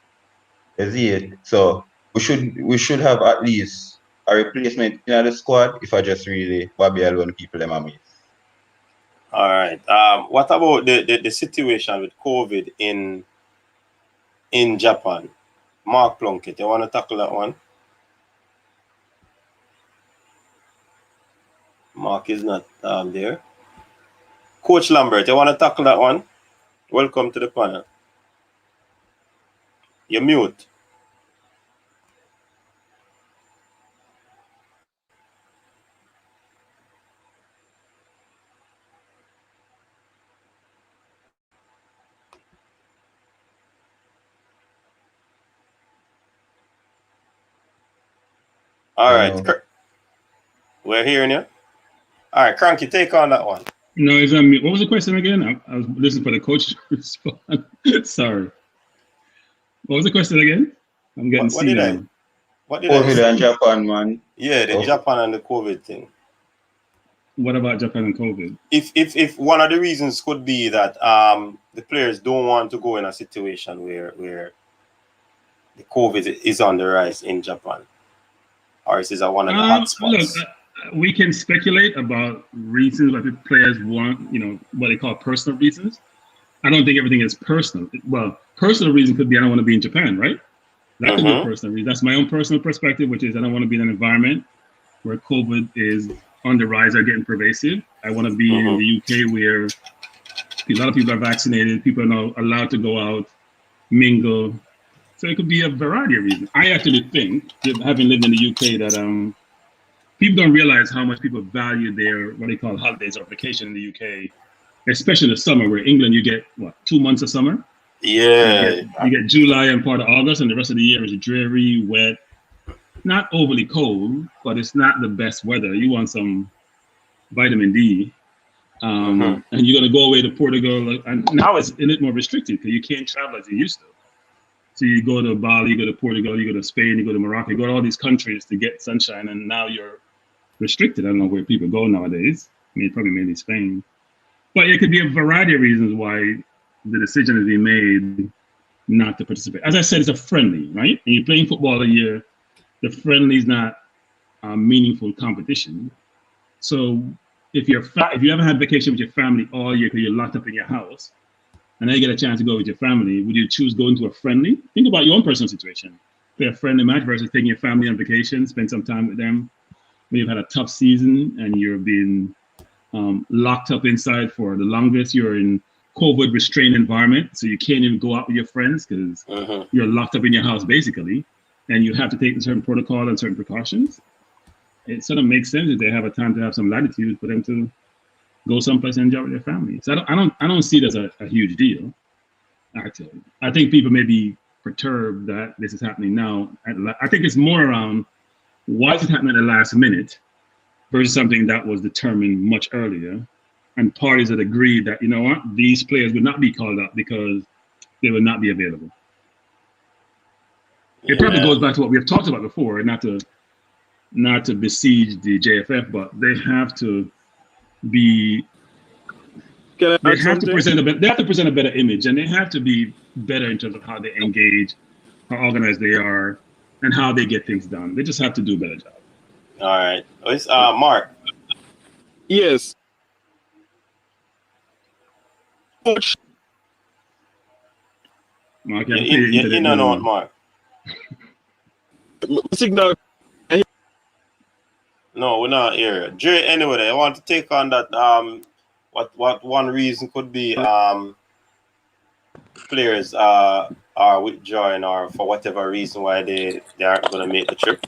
Is it? So we should have at least a replacement in the squad if I just really Bobby alone people them are miss. All right. What about the situation with COVID in Japan? Mark Plunkett, you want to tackle that one? Mark is not there. Coach Lambert, you want to tackle that one? Welcome to the panel. You're mute. All You right. know. We're hearing you. All right, Cranky, take on that one. No, it's on me. What was the question again? I was listening for the coach to respond. Sorry. What was the question again? I'm getting What did I? now. What did I COVID say? and Japan, man. Yeah, the Oh. Japan and the COVID thing. What about Japan and COVID? If one of the reasons could be that the players don't want to go in a situation where the COVID is on the rise in Japan, or is it one of the hot spots? Look, we can speculate about reasons why the players want, what they call personal reasons. I don't think everything is personal. Well, personal reason could be I don't want to be in Japan, right? That could be a personal reason. That's my own personal perspective, which is I don't want to be in an environment where COVID is on the rise or getting pervasive. I want to be in the UK where a lot of people are vaccinated, people are now allowed to go out, mingle. So it could be a variety of reasons. I actually think, having lived in the UK, that people don't realize how much people value their, what they call holidays or vacation in the UK, especially in the summer, where England, you get, 2 months of summer? Yeah. You get July and part of August, and the rest of the year is dreary, wet, not overly cold, but it's not the best weather. You want some vitamin D. And you're going to go away to Portugal. And now it's a little more restricted because you can't travel as you used to. So you go to Bali, you go to Portugal, you go to Spain, you go to Morocco, you go to all these countries to get sunshine. And now you're restricted. I don't know where people go nowadays. I mean, probably mainly Spain. But it could be a variety of reasons why the decision has been made not to participate. As I said, it's a friendly, right? And you're playing football a year. The friendly is not a meaningful competition. So if you haven't had vacation with your family all year because you're locked up in your house, and then you get a chance to go with your family, would you choose going to a friendly? Think about your own personal situation. Play a friendly match versus taking your family on vacation, spend some time with them. When you've had a tough season and you're being locked up inside for the longest, you're in COVID restrained environment, so you can't even go out with your friends because you're locked up in your house basically, and you have to take a certain protocol and certain precautions. It sort of makes sense that they have a time to have some latitude for them to go someplace and enjoy with their family. So I don't see it as a huge deal. Actually, I think people may be perturbed that this is happening now. I think it's more around why is it happening at the last minute versus something that was determined much earlier, and parties that agreed that, you know what, these players would not be called up because they would not be available. It probably goes back to what we have talked about before, not to besiege the JFF, but they have to be. They have to present a better image, and they have to be better in terms of how they engage, how organized they are, and how they get things done. They just have to do a better job. All right. It's Mark. Yes. Mark, you know, Mark. Signal. No, we're not here. Jay, anyway, I want to take on that. What one reason could be players are withdrawing, or for whatever reason why they aren't going to make the trip.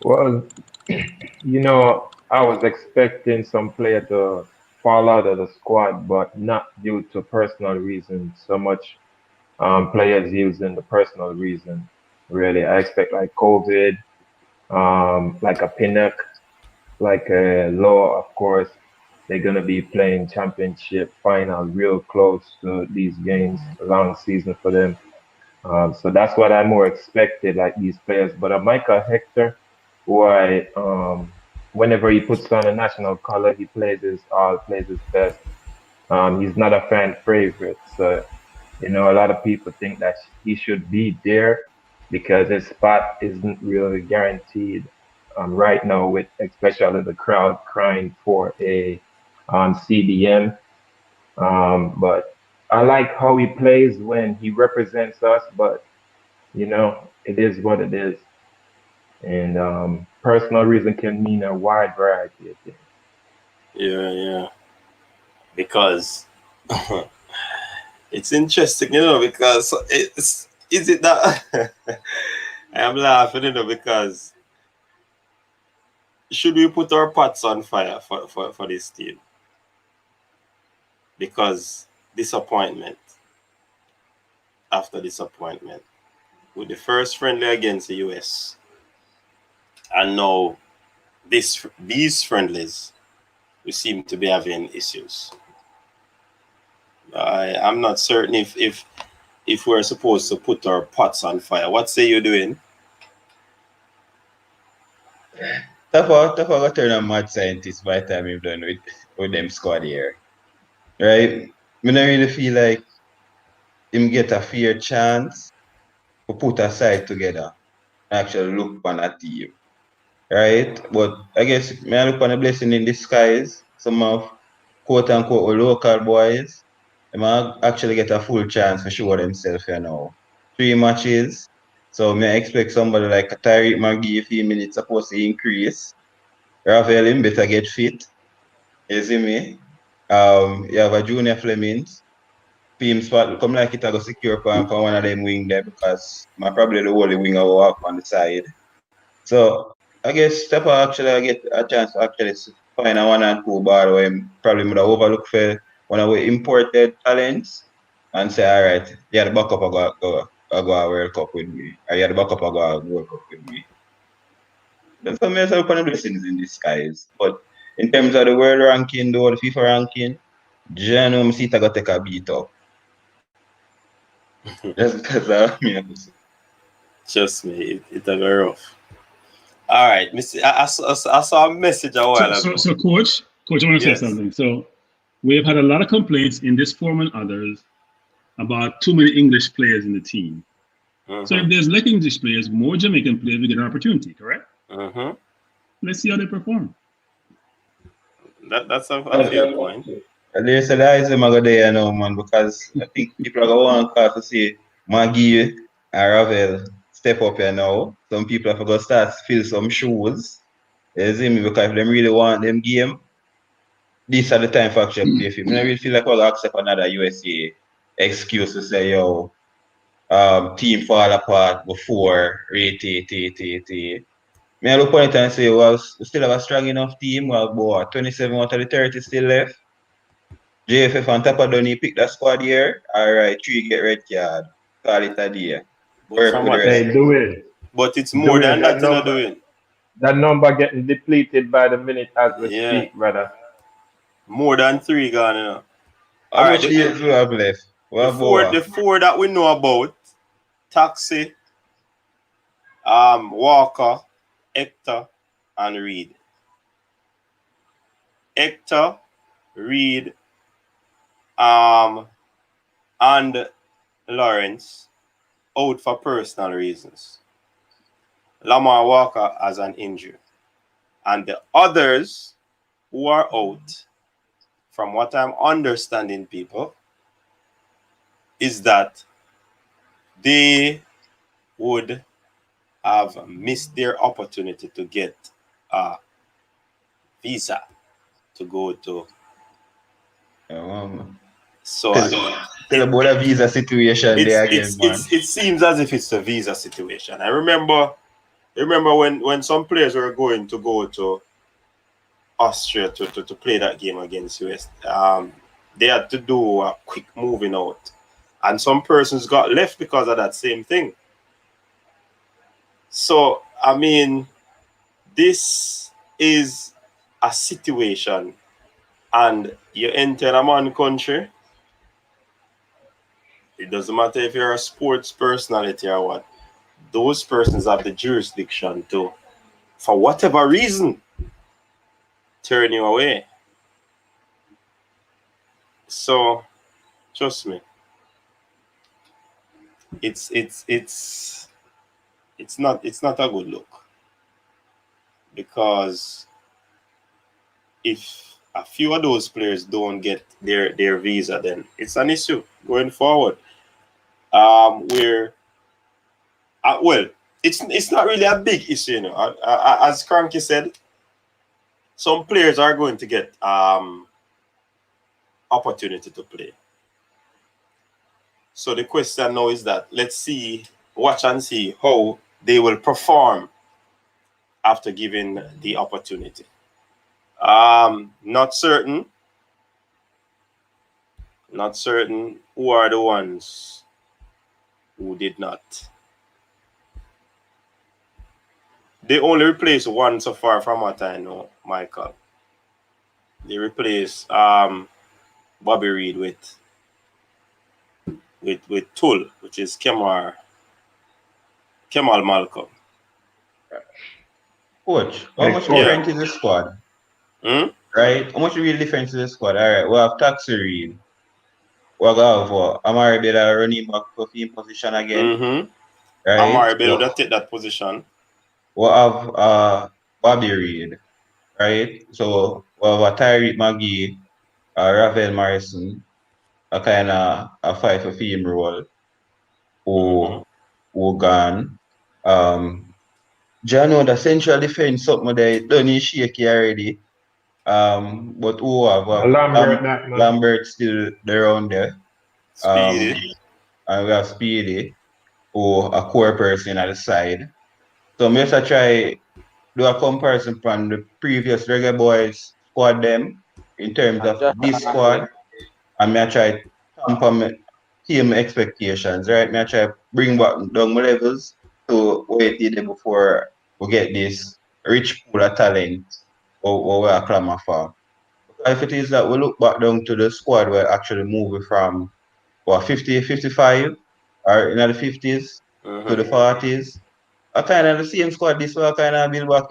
Well, I was expecting some player to fall out of the squad, but not due to personal reasons so much. Players using the personal reason. Really, I expect like COVID, like a Pinnock, like a Law, of course. They're gonna be playing championship final real close to these games, a long season for them. So that's what I more expected, like these players. But Michael Hector, who whenever he puts on a national color, he plays his best. He's not a fan favorite, so a lot of people think that he should be there because his spot isn't really guaranteed right now, with especially the crowd crying for a CDM. But I like how he plays when he represents us, but it is what it is. And personal reason can mean a wide variety of things. Yeah. Because it's interesting, because is it that I'm laughing, because should we put our pots on fire for this team? Because disappointment after disappointment with the first friendly against the US, And now these friendlies, we seem to be having issues. I'm not certain if we're supposed to put our pots on fire. What say you doing? Tafa got turn a mad scientist by the time we've done with them squad here. Right? I don't really feel like him get a fair chance to put a side together and actually look on a team. Right? But I guess I look on a blessing in disguise. Some of quote unquote local boys, they might actually get a full chance to show themselves, 3 matches. So I expect somebody like a Tyreek McGee, a few minutes supposed to increase. Rafael him better get fit. You see me? You have a Junior Flemings. Team spot come like it I go secure for one of them wing there because my probably the only wing I will up on the side. So I guess Stepper actually I get a chance to actually find a 1 and 2 ball where him probably would have overlooked for one of our imported talents and say, all right, yeah, the backup I go a World Cup with me. Or yeah, the backup I go a World Cup with me. That's for me as kind of blessings in disguise. But in terms of the world ranking though, the FIFA ranking, Jano Msita got take a beat up. Just because I mean, Trust me, it's a go rough. All right, Mr. I saw a message a while ago. So coach, I want to Yes. say something. So we have had a lot of complaints in this forum and others about too many English players in the team. So if there's less English players, more Jamaican players will get an opportunity, correct? Let's see how they perform. That's a fair point. There's a lot of go there now, man, because I think people are going to see Maggie and Ravel step up here now. Some people have to start to fill some shoes. You see me? Because if they really want them game, this are the time for actually play film. I really feel like we'll accept another USA excuse to say, yo, team fall apart before I look on it and say, well, we still have a strong enough team. Well, boy, 27 out of the 30 still left. JFF on top of Donny pick that squad here. All right, 3 get red card. Call it a day. Work with the rest. They do it. But it's more than that you're doing. That number getting depleted by the minute as we Yeah. speak, brother. More than 3 gone, How All much right, years do we have left? Well, the four that we know about: Taxi, Walker, Hector, and Reed. Hector, Reed, and Lawrence out for personal reasons. Lamar Walker has an injury. And the others who are out, from what I'm understanding, people, is that they would have missed their opportunity to get a visa to go to. So tell about a visa situation there again, man. It seems as if it's a visa situation. I remember when some players were going to go to Austria to play that game against US. They had to do a quick moving out, and some persons got left because of that same thing. So I mean, this is a situation, and you enter a man country. It doesn't matter if you're a sports personality or what. Those persons have the jurisdiction to, for whatever reason, turn you away. So, trust me, it's not a good look, because if a few of those players don't get their visa, then it's an issue going forward. Where well, it's not really a big issue, as Cranky said, some players are going to get opportunity to play. So the question now is that let's watch and see how they will perform after given the opportunity. Not certain who are the ones who did not They only replace one so far from what I know, Michael. They replace Bobby Reed with Tull, which is Kemal Malcolm. Coach, how Hey, much coach. different is the squad? Hmm? Right? How much real difference is the squad? All right, we have Taxi Reed. We have Amari Bella running back for team position again. Mm-hmm. Right? Amari Bello that take that position. We have Bobby Reed. Right? So we have a Tyreek McGee, Rafael Morrison, a kind of a fight for team role who gone. Jano, the central defense something they done is shaky already. But who have Lambert, that man. Lambert still around there. Speedy. And we have Speedy, who a core person at the side. So I'm just try do a comparison from the previous Reggae Boyz squad them in terms And of Josh this Hernandez. squad. And I try tamper my team expectations, right? I try bring back down my levels to what it did before we get this rich pool of talent what we are clamoring for. If it is that we look back down to the squad we're actually moving from 50, 55 or in the 50s to the 40s. I kind of the same squad this way I kind of build back,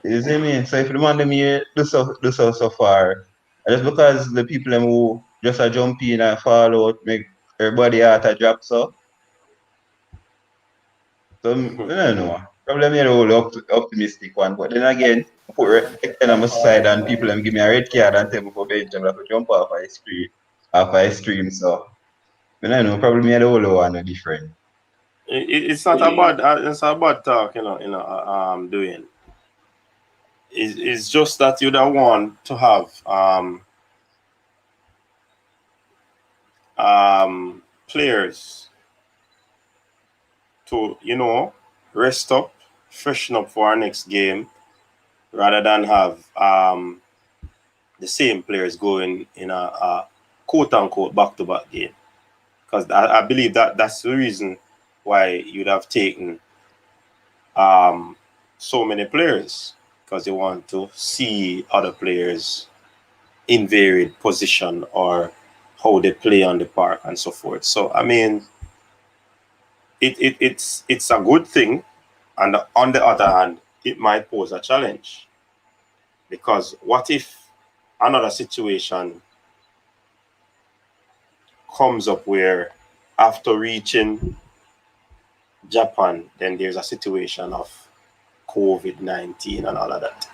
You see me? So if the man them here do so far, and just because the people them who just a jump in and fall out make everybody heart a drop so I don't know. Probably me the whole optimistic one, but then again, put Hector on my side and people them give me a red card and tell me for bench them like to jump off a stream. So I don't know. Probably me the whole one are different. It's not a bad talk, doing. It's just that you don't want to have players to rest up, freshen up for our next game, rather than have the same players going in a quote unquote back to back game. Because I believe that's the reason why you'd have taken so many players, because you want to see other players in varied position or how they play on the park and so forth. So I mean, it's a good thing, and on the other hand, it might pose a challenge, because what if another situation comes up where after reaching Japan, then there's a situation of COVID-19 and all of that,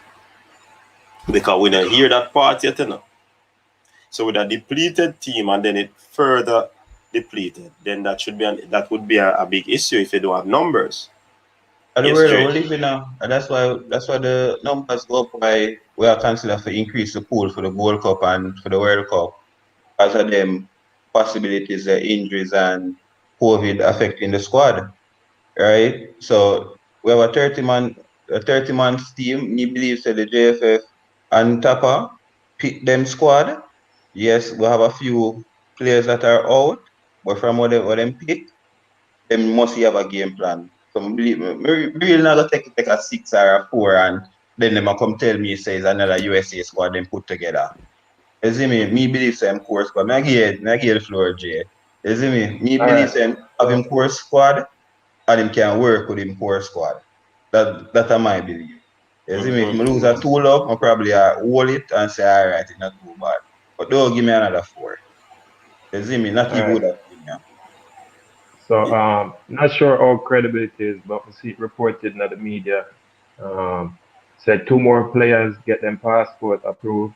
because we don't hear that part yet, So with a depleted team and then it further depleted, then that would be a big issue if you don't have numbers. And the Yes, world Jay. we live in now, and that's why the numbers go up why we are considering to increase the pool for the Gold Cup and for the World Cup because of them possibilities of injuries and COVID affecting the squad, right? So we have a 30-man team. Me believe that the JFF and Tapa pick them squad. Yes, we have a few players that are out, but from what them pick, them must have a game plan. So me really not gonna take a 6 or a 4 and then them a come tell me say it's another USA squad them put together. You see me? Me believe same core squad. Me give the floor, Jay. You see me? Me All believe right. same have him core squad and him can work with him core squad. That my belief. You see me? If I lose a 2 up, I probably hold it and say, all right, it's not too bad. But don't give me another 4. You see me? Not All even right. with that thing, So not sure how credible it is, but we see it reported in the media. Said two more players get them passport approved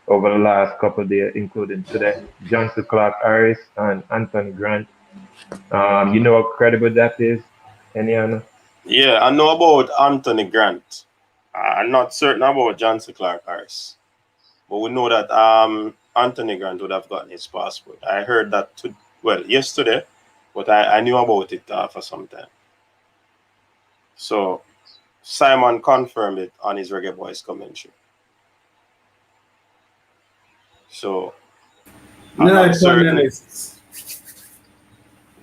over the last couple of days, including today. Johnson Clark Harris and Anthony Grant. You know how credible that is, Anyana? Yeah, I know about Anthony Grant. I'm not certain about Johnson Clark Harris, but we know that Anthony Grant would have gotten his passport. I heard that yesterday, but I knew about it for some time. So Simon confirmed it on his Reggae Boyz commentary. So I'm No, not it's on the certain. list.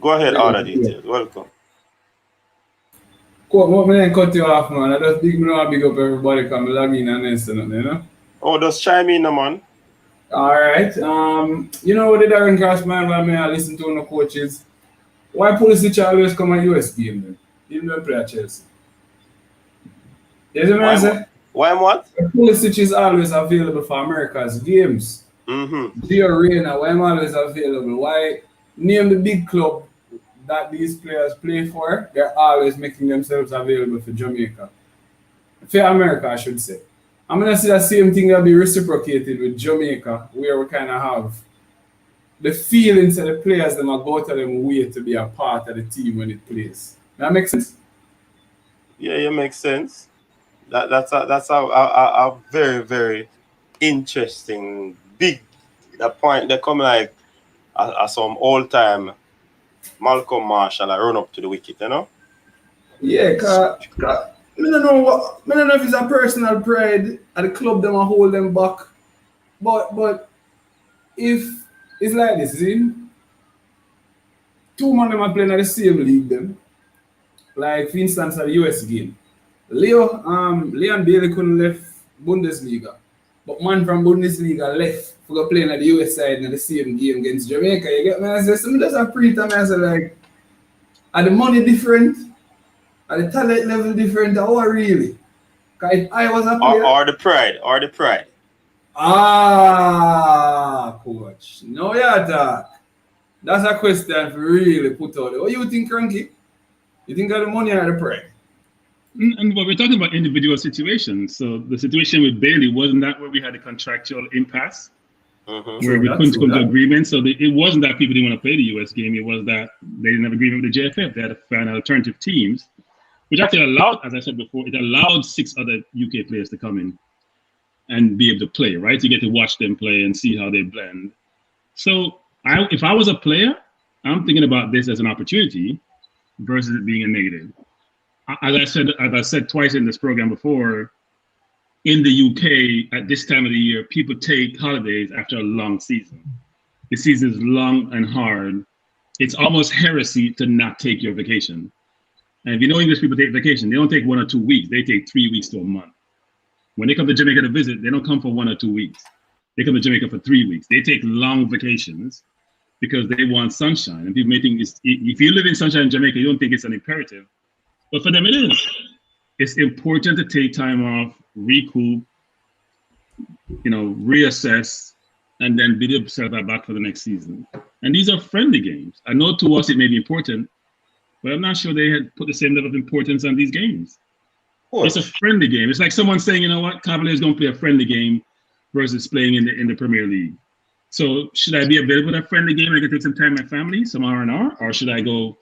Go ahead, all the details. Welcome. What me then cut you off, man? I just big up everybody come log in and this and you know. Oh, just chime in, man. Alright. You know what the Darren Cross man when I listen to no coaches. Why Pulisic always come at US game then? Even when play at Chelsea. Yes, man say? Why what? Pulisic is always available for America's games. Gio Reyna, why am always available? Why name the big club that these players play for? They're always making themselves available for Jamaica. For America, I should say. I'm gonna see the same thing that be reciprocated with Jamaica, where we kind of have the feelings of the players them are go to them way to be a part of the team when it plays. That makes sense? Yeah, it makes sense. That's a very, very interesting big point. They come like some old time Malcolm Marshall I run up to the wicket, you know? Yeah, cause I don't know if it's a personal pride at the club them and hold them back. But if it's like this, see? Two men them are playing at the same league them. Like for instance at the US game. Leon Bailey couldn't left Bundesliga. But man from Bundesliga left for go playing at the US side in the same game against Jamaica. You get me? I say some just a pre-time I say like are the money different? Are the talent level different or really? Cause if I was a player or the pride. Ah, coach. No, yeah, talk. That's a question for really put out there. What you think, Cranky? You think of the money or the pride? And but we're talking about individual situations. So the situation with Bailey wasn't that where we had a contractual impasse, where we couldn't come to agreement. So it wasn't that people didn't want to play the US game. It was that they didn't have agreement with the JFF. They had to find alternative teams, which actually allowed, as I said before, it allowed 6 other UK players to come in and be able to play, right? You get to watch them play and see how they blend. So if I was a player, I'm thinking about this as an opportunity versus it being a negative. As I said twice in this program before, in the UK at this time of the year, people take holidays after a long season. The season is long and hard. It's almost heresy to not take your vacation. And if you know English people take vacation, they don't take 1 or 2 weeks. They take 3 weeks to a month. When they come to Jamaica to visit, they don't come for 1 or 2 weeks. They come to Jamaica for 3 weeks. They take long vacations because they want sunshine. And people may think if you live in sunshine in Jamaica, you don't think it's an imperative. But for them, it is. It's important to take time off, recoup, reassess, and then build yourself back for the next season. And these are friendly games. I know to us it may be important, but I'm not sure they had put the same level of importance on these games. It's a friendly game. It's like someone saying, you know what, Cavaliers don't play a friendly game versus playing in the Premier League. So should I be available for that friendly game? I can take some time with my family, some R&R, or should I go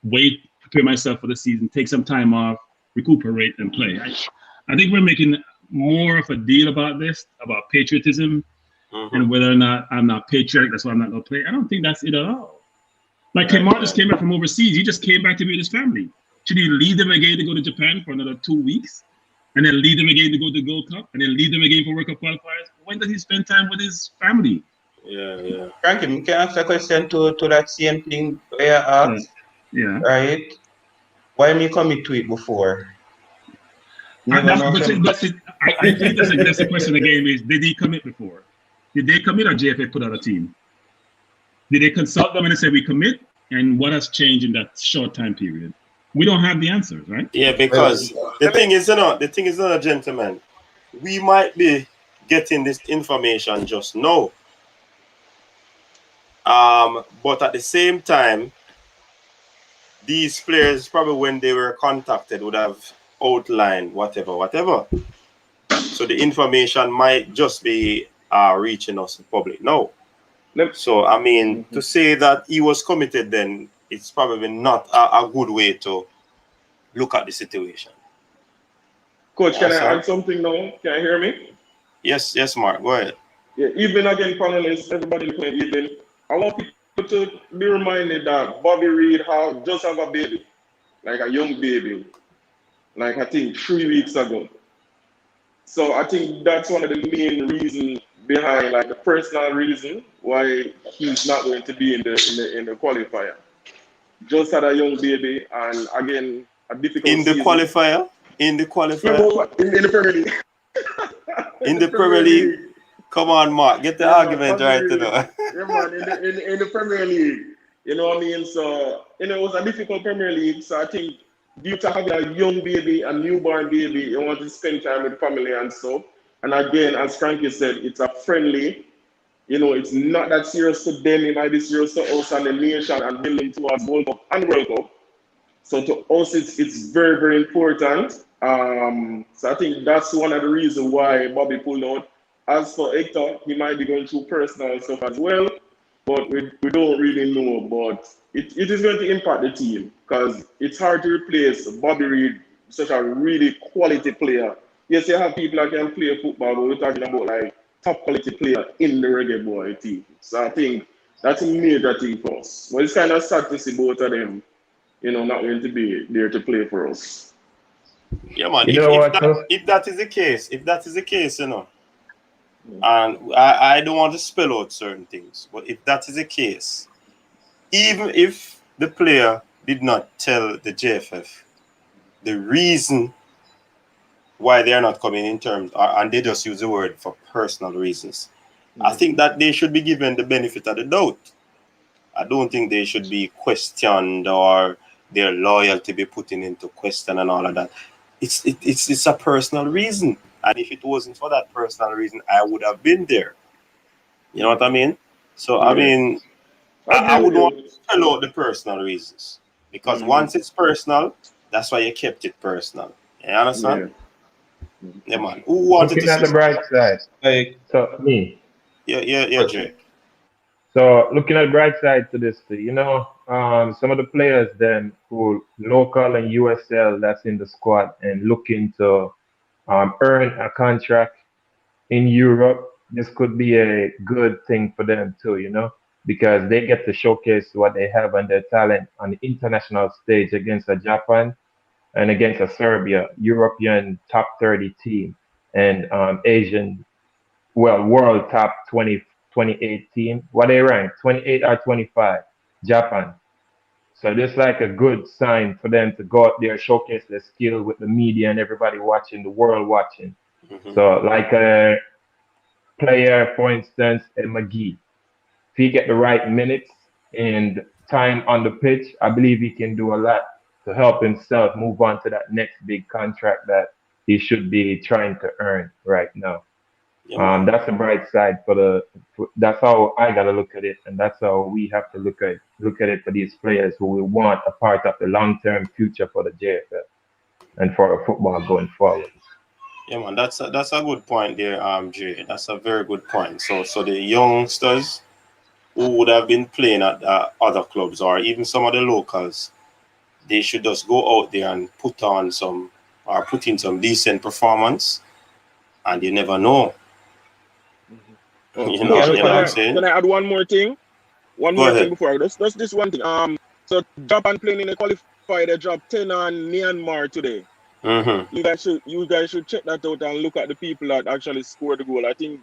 wait, prepare myself for the season, take some time off, recuperate, and play? I think we're making more of a deal about this, about patriotism, and whether or not I'm not patriotic, that's why I'm not going to play. I don't think that's it at all. Like Kemar just came back from overseas. He just came back to be with his family. Should he leave them again to go to Japan for another 2 weeks? And then leave them again to go to the Gold Cup? And then leave them again for World Cup qualifiers? When does he spend time with his family? Yeah. Frankie, can I ask a question to that same thing where I asked? Yeah. Right? Why me commit to it before? I think that's the question again is, did he commit before? Did they commit or JFA put out a team? Did they consult them and they say we commit? And what has changed in that short time period? We don't have the answers, right? Yeah, because the thing is, gentlemen, we might be getting this information just now. But at the same time, these players probably when they were contacted would have outlined whatever. So the information might just be reaching us in public now. So I mean, to say that he was committed, then it's probably not a good way to look at the situation. Coach, can I add something now? Can you hear me? Yes, Mark. Go ahead. Yeah, even again, panelists, everybody playing even. I want people to be reminded that Bobby Reid just have a baby, like a young baby, like I think 3 weeks ago. So I think that's one of the main reasons behind, like the personal reason why he's not going to be in the qualifier. Just had a young baby, and again, a difficult in the season. qualifier. In the Yeah, qualifier. but in the Premier League. In the Premier League. Come on, Mark. Get the Yeah, man, argument Premier right League. now. Yeah, man, in the Premier League. You know what I mean? So, you know, it was a difficult Premier League. So I think due to having a young baby, a newborn baby, you want to spend time with the family and stuff. And again, as Frankie said, it's a friendly. You know, it's not that serious to them. It might be serious to us and the nation and building towards World Cup and World Cup. So to us, it's very, very important. So I think that's one of the reasons why Bobby pulled out. As for Hector, he might be going through personal stuff as well, but we don't really know. But it is going to impact the team because it's hard to replace Bobby Reid, such a really quality player. Yes, you have people that can play football, but we're talking about like top quality player in the Reggae Boy team. So I think that's a major thing for us. But it's kind of sad to see both of them, you know, not going to be there to play for us. Yeah, man. You know what? If that is the case, you know, and I don't want to spell out certain things, but if that is the case, even if the player did not tell the JFF the reason why they are not coming in terms, and they just use the word for personal reasons, I think that they should be given the benefit of the doubt. I don't think they should be questioned or their loyalty be put into question and all of that. It's a personal reason. And if it wasn't for that personal reason, I would have been there. You know what I mean? So, I mean, I would want to spell out the personal reasons. Because once it's personal, that's why you kept it personal. You understand? Yeah, man. Who wanted Looking to at the bright side. Like, So, me. Yeah, Jay. So looking at the bright side to this, you know, some of the players then who local and USL that's in the squad and looking to earn a contract in Europe, this could be a good thing for them too, you know, because they get to showcase what they have and their talent on the international stage against a Japan and against a Serbia, European top 30 team and Asian, well, world top 20, 28 team. What they rank? 28 or 25? Japan. So this like a good sign for them to go out there, showcase their skill with the media and everybody watching, the world watching. So like a player, for instance, a McGee. If he get the right minutes and time on the pitch, I believe he can do a lot to help himself move on to that next big contract that he should be trying to earn right now. That's the bright side that's how I gotta look at it, and that's how we have to look at it for these players who we want a part of the long-term future for the JFL and for football going forward. Yeah, man, that's a good point there, Jay. That's a very good point. So the youngsters who would have been playing at other clubs or even some of the locals, they should just go out there and put in some decent performance, and you never know. You know what I'm saying? Can I add one more thing? One Go more ahead. thing before I just this one thing. So Japan playing in the qualifier, they dropped 10 on Myanmar today. You guys should check that out and look at the people that actually scored the goal. I think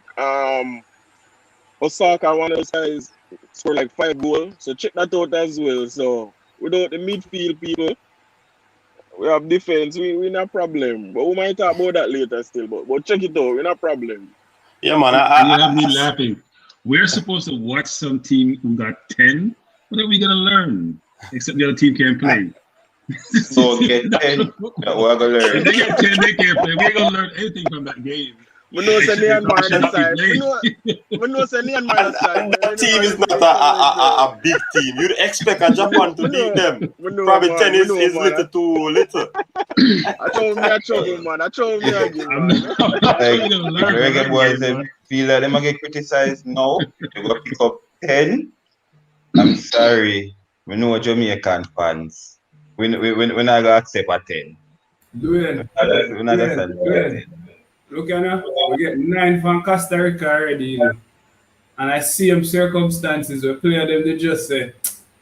Osaka, one of those guys, scored like 5 goals. So check that out as well. So without the midfield people, we have defense. We're not a problem. But we might talk about that later still. But check it out. We're not a problem. Yeah, man. You have me laughing. We're supposed to watch some team who got 10. What are we gonna learn? Except the other team can't play. So get 10. We're gonna learn. If they get 10, they can't play. We're gonna learn anything from that game. We know it's Myanmar side. We know it's Myanmar side. That team is not a big team. You'd expect a Japan to beat them. Probably 10 is little too little. I told me I trouble, man. I told me again, man. Reggae Boyz, they feel like they get criticized now. They go pick up 10. I'm sorry. We know Jamaican fans. We're not going to accept a 10. We're not going to accept a 10. Look at now, we get 9 from Costa Rica already, you know. And I see them circumstances where player them they just say,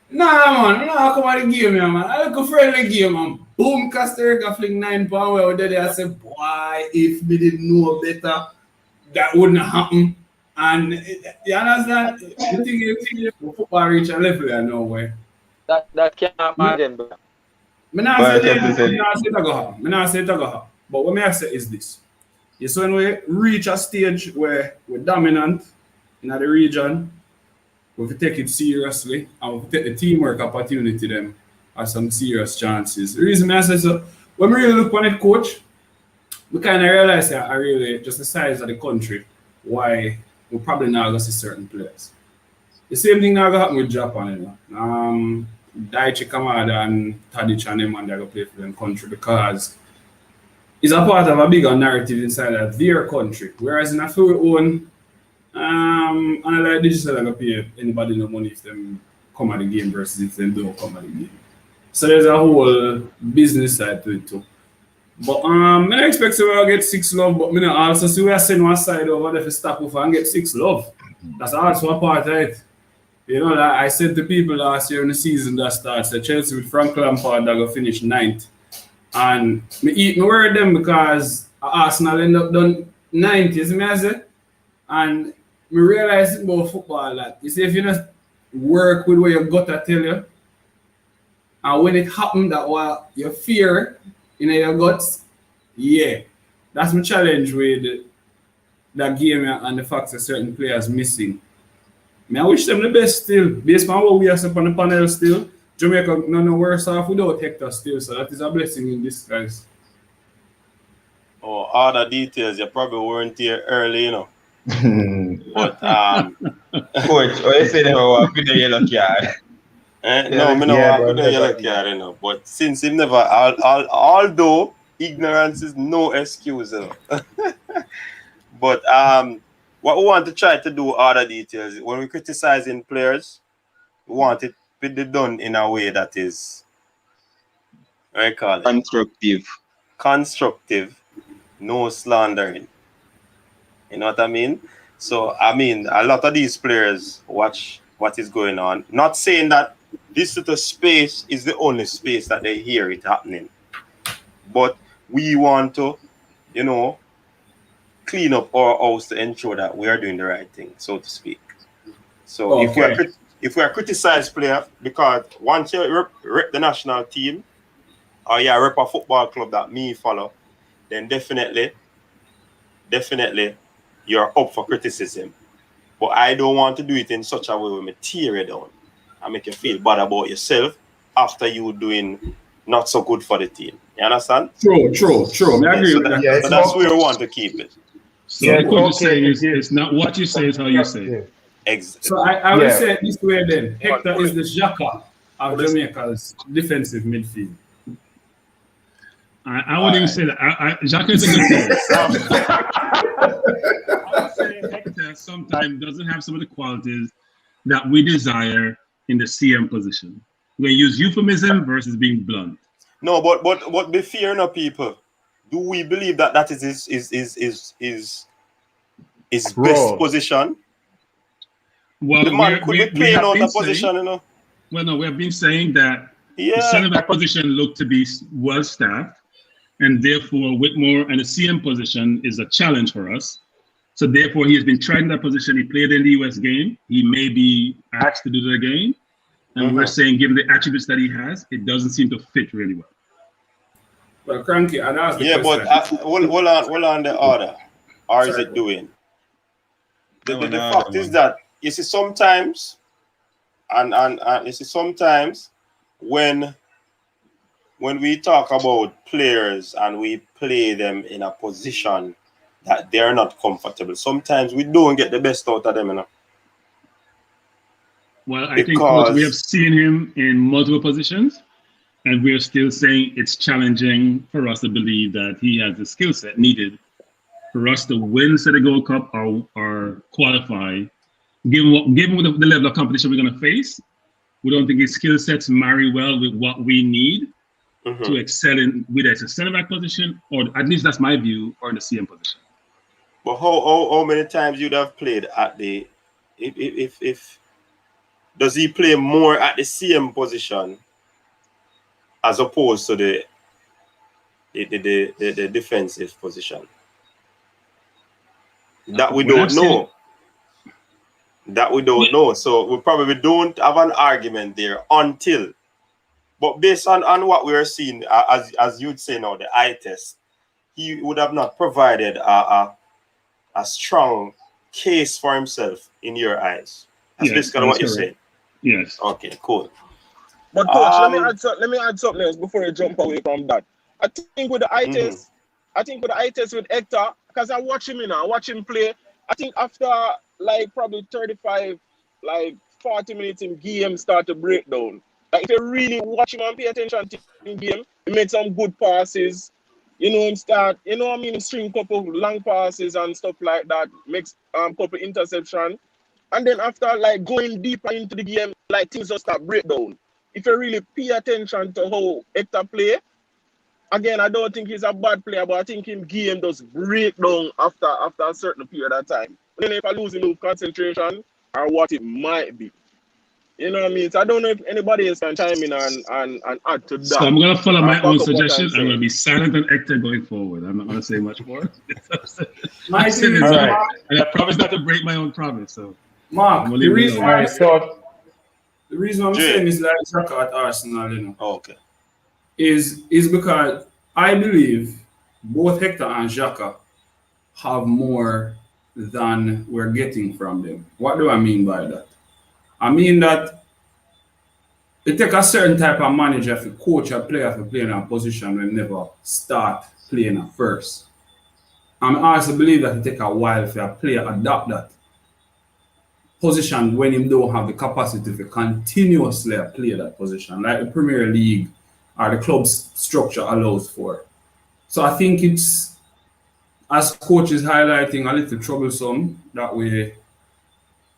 nah man, come on the game, man. I look a friendly game, man. Boom, Costa Rica fling 9 pounds where there I say, boy, if we didn't know better, that wouldn't happen. And you understand? The thing is, football reach a level there nowhere. That can't happen again, bro. Me not Well, say Captain said, me not say it a go happen. Me not say it a go happen. But what me I say is this. Yes, when we reach a stage where we're dominant in the region, we have to take it seriously and we have to take the teamwork opportunity them as some serious chances. The reason I say so, when we really look on it, coach, we kind of realize that I really just the size of the country why we probably not going to see certain players. The same thing now going to happen with Japan, you know. Daichi Kamada and Tadic and them and they're going to play for them country because it's a part of a bigger narrative inside of their country. Whereas in a few own, and like digital, I'm going to pay anybody no money if them come at the game versus if they don't come at the game. So there's a whole business side to it too. But I don't expect to get 6 love, but I also see we are sending one side over there to stop off and get 6 love. That's also a part of it. You know, like I said to people last year in the season that starts that Chelsea with Frank Lampard that go finish 9th. And me eat my word them because Arsenal end up done 9th, you see me I say? And me realize about football that you see if you not work with what you got to tell you, and when it happened that what you fear in your guts, yeah. That's my challenge with that game and the fact that certain players missing. I wish them the best still. Based on what we are on the panel still, Jamaica no worse off without Hector still, so that is a blessing in disguise. Oh, all the details, you probably weren't here early, you know. But Coach, what you say now with the yellow card? no, me no want to the yellow card, you know. But since him never, although ignorance is no excuse, you know. But what we want to try to do, all the details, when we criticizing players, we want it to be done in a way that is, what I call it? Constructive, no slandering. You know what I mean? So, I mean, a lot of these players watch what is going on. Not saying that this little space is the only space that they hear it happening. But we want to, you know, clean up our house to ensure that we are doing the right thing, so to speak. So if we are criticized player, because once you rep the national team or you rep a football club that me follow, then definitely you're up for criticism. But I don't want to do it in such a way where me tear you down and make you feel bad about yourself after you doing not so good for the team. You understand? True. I agree with that. So that's where we want to keep it. So yeah, what you say is it's not what you say, it's how you say it. Exactly. So I will say it this way then. Hector is the Xhaka of Jamaica's defensive midfield. I wouldn't even say that. Xhaka is a good player. I would say Hector sometimes doesn't have some of the qualities that we desire in the CM position. We use euphemism versus being blunt. No, but be fair enough, people. Do we believe that is his best position? Well, the man could be playing out the position, you know. Well, no, we have been saying that the centre-back position looked to be well staffed, and therefore Whitmore and the CM position is a challenge for us. So therefore, he has been tried in that position. He played in the US game. He may be asked to do it again. And we're saying, given the attributes that he has, it doesn't seem to fit really well. Well, Cranky, I'd ask the question. But hold on the order. Or is it doing? The fact is that you see sometimes, and you see sometimes when we talk about players and we play them in a position that they're not comfortable, sometimes we don't get the best out of them, you know. Well, I think, Coach, we have seen him in multiple positions, and we're still saying it's challenging for us to believe that he has the skill set needed for us to win the Gold Cup or qualify. Given the level of competition we're going to face, we don't think his skill sets marry well with what we need to excel in, whether it's a centre-back position, or at least that's my view, or in the CM position. But how many times you'd have played at the if does he play more at the CM position as opposed to the defensive position? That we don't know. That we don't know. So we probably don't have an argument there until But based on what we are seeing, as you'd say now, the eye test, he would have not provided a strong case for himself in your eyes. That's basically what you're saying. Yes. Okay, cool. But coach, let me add something else before you jump away from that. I think with the eye test, with Hector, because I watch him, I watch him play. I think after like probably 35, like 40 minutes in game start to break down. Like if you really watch him and pay attention to in game, he makes some good passes. Him start, string couple long passes and stuff like that, makes couple interception. And then after like going deeper into the game, like things just start break down. If you really pay attention to how Hector play, again, I don't think he's a bad player, but I think his game does break down after a certain period of time. Then if I lose him concentration or what it might be. You know what I mean? So I don't know if anybody else can chime in and add to that. So I'm going to follow my own suggestion. I'm going to be silent on Hector going forward. I'm not going to say much more. My thing is, and I promise not to break my own promise. So Mark, the reason I'm saying is like Xhaka at Arsenal, okay. is because I believe both Hector and Xhaka have more than we're getting from them. What do I mean by that? I mean that it takes a certain type of manager to coach a player to play in a position when never start playing at first. And I also believe that it takes a while for a player adapt that position when him don't have the capacity to continuously play that position, like the Premier League or the club's structure allows for. So I think it's, as coach is highlighting, a little troublesome that we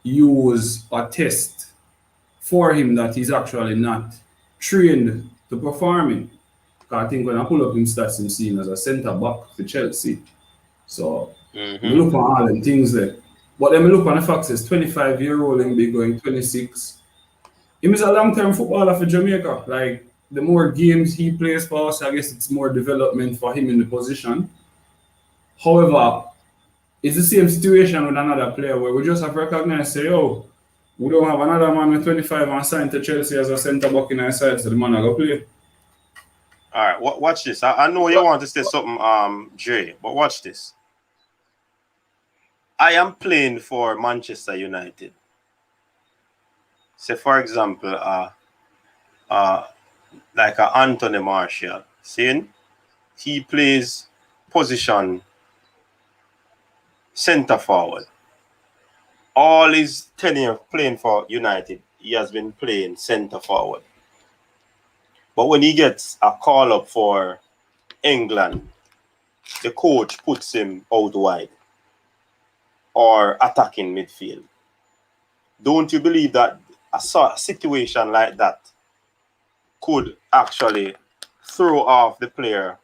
use a test for him that he's actually not trained to perform in. Because I think when I pull up him stats, I'm seeing as a centre back for Chelsea. So we look at all them things there. But then we look on the facts, 25-year-old and be going 26. Him is a long-term footballer for Jamaica. Like, the more games he plays for us, I guess it's more development for him in the position. However, it's the same situation with another player where we just have recognized, say, oh, we don't have another man with 25 and signed to Chelsea as a centre-back in our side, so the man will go play. All right, watch this. I know you want to say something, Jay, but watch this. I am playing for Manchester United. Say, for example, like Anthony Martial. Seeing he plays position centre forward. All his tenure playing for United, he has been playing centre forward. But when he gets a call up for England, the coach puts him out wide or attacking midfield. Don't you believe that a situation like that could actually throw off the player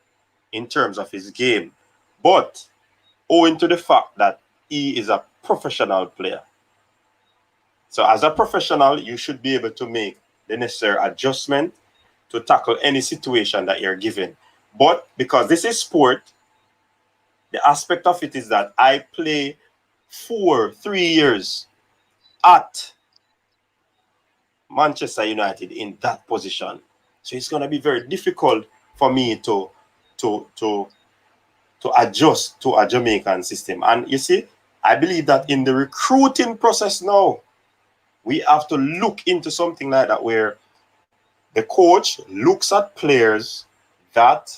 in terms of his game? But owing to the fact that he is a professional player. So as a professional, you should be able to make the necessary adjustment to tackle any situation that you're given. But because this is sport, the aspect of it is that I play 3 years at Manchester United in that position. So it's going to be very difficult for me to adjust to a Jamaican system. And you see, I believe that in the recruiting process now, we have to look into something like that where the coach looks at players that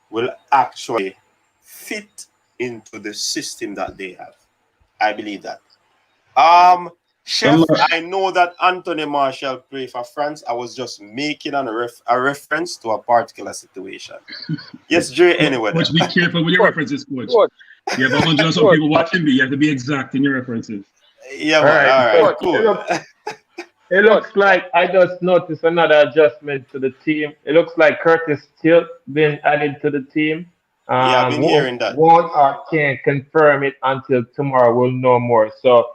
will actually fit into the system that they have. I believe that. Chef, I know that Anthony Martial played for France. I was just making a reference to a particular situation. Yes, Jay, anyway. Coach, be careful with your references, Coach. You have 100 some people watching me. You have to be exact in your references. Yeah, all right, cool. It looks like I just noticed another adjustment to the team. It looks like Curtis still been added to the team. Yeah, I've been hearing that. Won't or can't confirm it until tomorrow. We'll know more. So,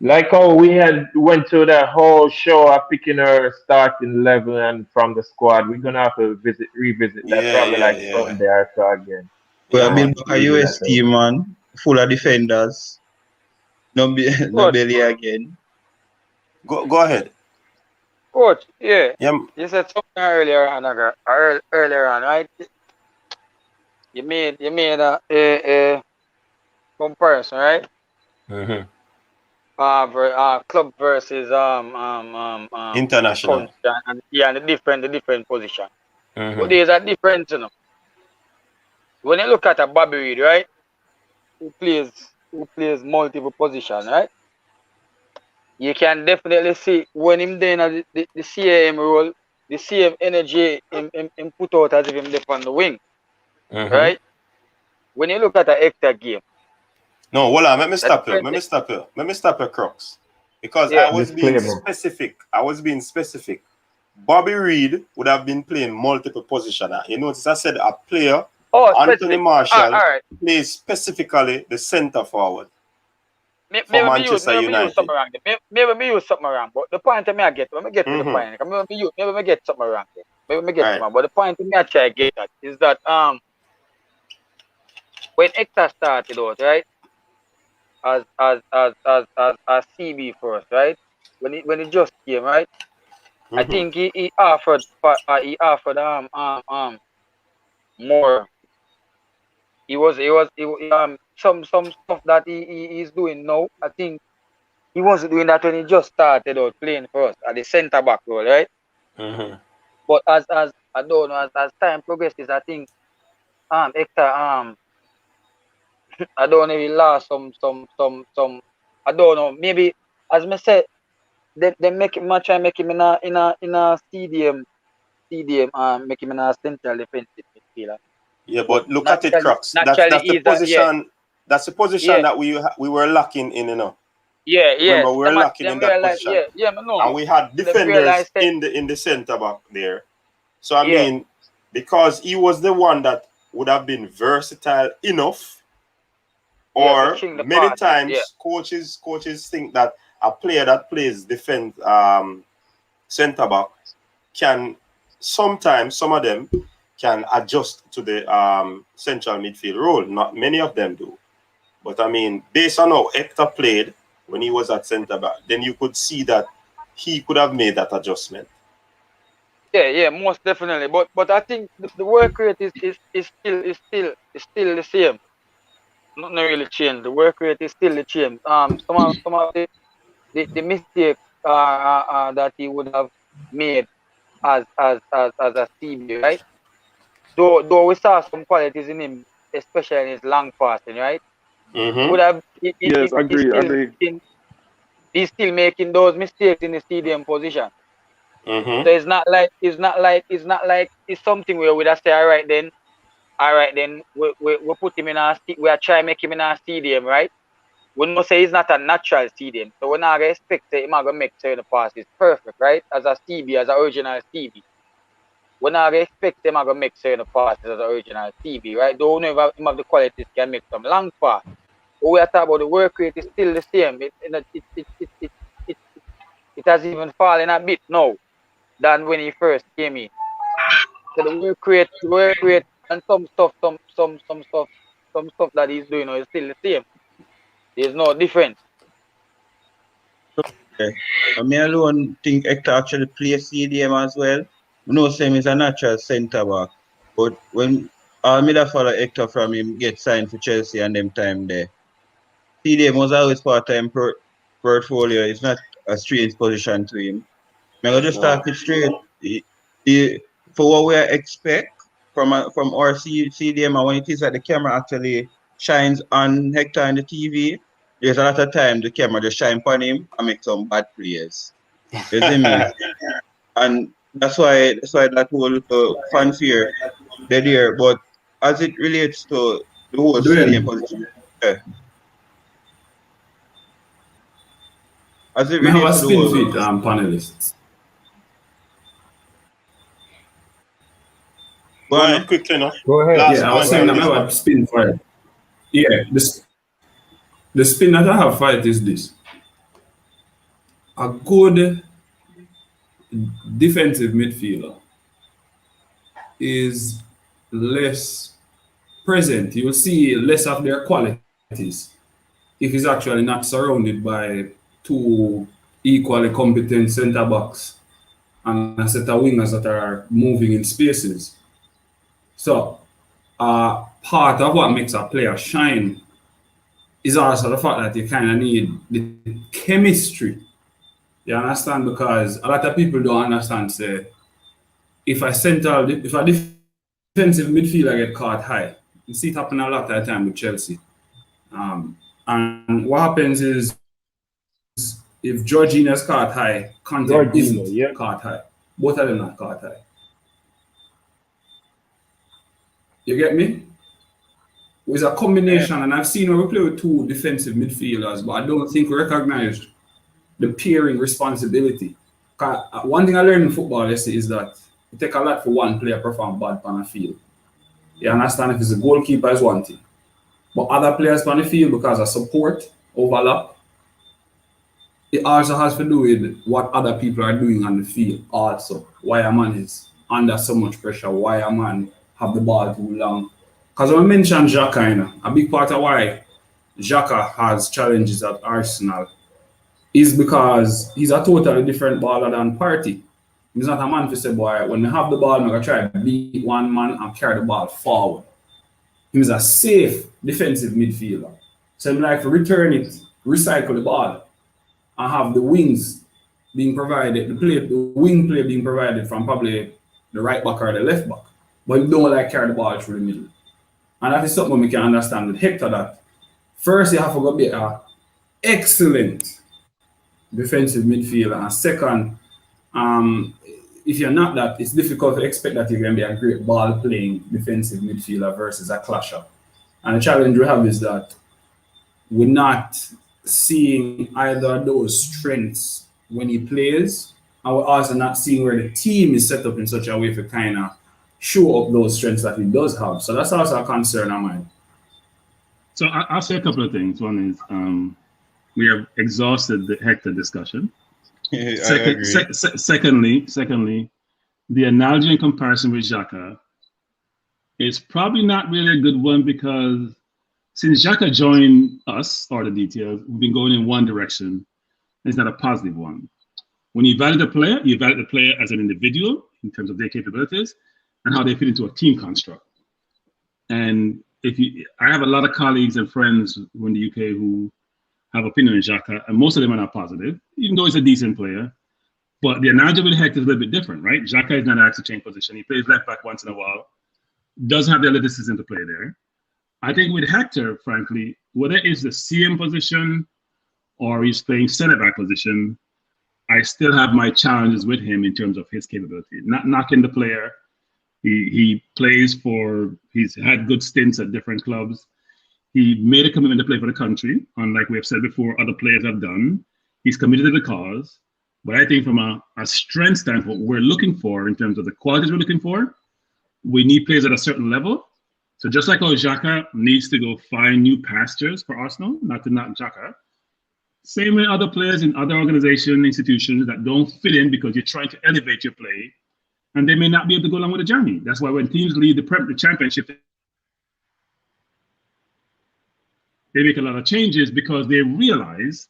like how we went through that whole show of picking our starting 11 and from the squad, we're gonna have to revisit that Sunday or so again. We have been back a US team, man, full of defenders. No belly again. Go ahead. Coach, yeah. Yeah. You said something earlier on, earlier on, right? You made a comparison, right? Mm-hmm. Club versus International. country and yeah, the different position. Mm-hmm. But there's a difference, you know. When you look at a Bobby Reid, right? Who plays multiple position, right? You can definitely see when him doing the CAM role, the same energy him put out as if him left on the wing, Mm-hmm. right? When you look at a Hector game, No, hold on. Let me that stop you. different Let me stop you. Let me stop you, Crux. Because yeah. I was being Disclaimer. specific. Bobby Reid would have been playing multiple positions. You notice I said a player, Oh, Anthony specific. Marshall, All right. plays specifically the center forward for Maybe Manchester me use something United. wrong there. Maybe me use something wrong. But the point that me I get, when me get to the Mm-hmm. point, maybe me get something wrong there. Maybe me get Right. something wrong. But the point that me I try to get at is that when Hector started out, right? As CB first, right? When he just came, right? I Mm-hmm. think he offered more. Some stuff that he's doing now. I think he wasn't doing that when he just started out playing for us at the centre back role, right? Mm-hmm. But as I don't know, as time progresses, I think Hector I don't know, he lost some I don't know, maybe as me said they make him try make him in a stadium make him in a central defensive midfielder. Yeah, But but look at it, Crux. That's the he's yeah. position. That's the position Yeah, that we were lacking in. yeah. Remember, we were lacking in Them that realize, position, yeah, I know. and we had Them defenders realize that, in the center back there. So I yeah, mean, because he was the one that would have been versatile enough, to or string the many passes, yeah. times coaches think that a player that plays defense center back can sometimes some of them can adjust to the central midfield role. Not many of them do. But I mean, based on how Hector played when he was at centre back, then you could see that he could have made that adjustment. Yeah, most definitely. But I think the work rate is still the same. Not really changed. The work rate is still the same. Some of the mistakes that he would have made as a CB, right? Though we saw some qualities in him, especially in his long passing, right? Mm-hmm. Would have Yes, agree. he's still making those mistakes in the stadium position. Mm-hmm. So it's not like it's something where we just say, all right then we put him in we are trying to make him in a stadium, right? We know say he's not a natural stadium, so we're not gonna expect say him gonna make certain passes perfect, right? As a CB, as an original CB. We're not gonna expect him gonna make certain passes as an original CB, right? Don't know if him have the qualities can make some long pass. But we are talking about the work rate is still the same. It has even fallen a bit now than when he first came in. So the work rate, and some stuff that he's doing now is still the same. There's no difference. Okay. I mean, alone think Hector actually plays CDM as well. We know Sam is a natural centre back. But when me that follow Hector from him get signed for Chelsea and them time there. CDM was always part of him portfolio. It's not a strange position to him. I'm gonna just No. talk it straight. For what we expect from our CDM, and when it is that the camera actually shines on Hector on the TV, there's a lot of time the camera just shine upon him and make some bad plays. You see me? And that's why that whole fanfare they're there. But as it relates to the whole CDM Dwayne, position, yeah, as it I have a relates to the spin whole, for it, panelists. go Go on, ahead quickly, no. Go ahead. Last Yeah, I was point saying on that I this have one. a spin for it. Yeah, the spin that I have for it is this. A good defensive midfielder is less present. You will see less of their qualities if he's actually not surrounded by two equally competent centre backs and a set of wingers that are moving in spaces. So, part of what makes a player shine is also the fact that you kind of need the chemistry. You understand? Because a lot of people don't understand, say, if a defensive midfielder get caught high, you see it happen a lot of the time with Chelsea. And what happens is, if Jorginho's caught high, Conte isn't caught high. Both of them are caught high. You get me? It's a combination, and I've seen where we play with two defensive midfielders, but I don't think we recognize the pairing responsibility. One thing I learned in football, is that it takes a lot for one player to perform bad on the field. You understand? If it's a goalkeeper, is one thing. But other players on the field, because of support, overlap, it also has to do with what other people are doing on the field also. Why a man is under so much pressure, why a man have the ball too long. Because when we mentioned Xhaka, a big part of why Xhaka has challenges at Arsenal is because he's a totally different baller than Partey. He's not a man to say, boy, when we have the ball, I'm going to try to beat one man and carry the ball forward. He's a safe defensive midfielder. So I'm like to return it, recycle the ball, and have the wings being provided, the wing play being provided from probably the right back or the left back. But you don't like carry the ball through the middle. And that is something we can understand with Hector, that first you have to go be an excellent defensive midfielder, and second, if you're not that, it's difficult to expect that you're going to be a great ball-playing defensive midfielder versus a clasher. And the challenge we have is that we're not seeing either of those strengths when he plays, and we're also not seeing where the team is set up in such a way to kind of show up those strengths that he does have. So that's also a concern of mine. So I'll say a couple of things. One is we have exhausted the Hector discussion. Secondly, the analogy and comparison with Xhaka is probably not really a good one, because since Xhaka joined us, or the details, we've been going in one direction, and it's not a positive one. When you evaluate the player, you evaluate the player as an individual in terms of their capabilities and how they fit into a team construct. And I have a lot of colleagues and friends in the UK who have opinion on Xhaka, and most of them are not positive, even though he's a decent player. But the analogy with Hector is a little bit different, right? Xhaka is not asked to change position. He plays left back once in a while, doesn't have the athleticism to play there. I think with Hector, frankly, whether it's the CM position or he's playing center back position, I still have my challenges with him in terms of his capability. Not knocking the player. He plays he's had good stints at different clubs. He made a commitment to play for the country, unlike we have said before, other players have done. He's committed to the cause. But I think from a strength standpoint, what we're looking for in terms of the qualities we're looking for, we need players at a certain level. So just like how Xhaka needs to go find new pastures for Arsenal, not to knock Xhaka, same way other players in other organizations, institutions that don't fit in because you're trying to elevate your play, and they may not be able to go along with the journey. That's why when teams lead the championship, they make a lot of changes because they realize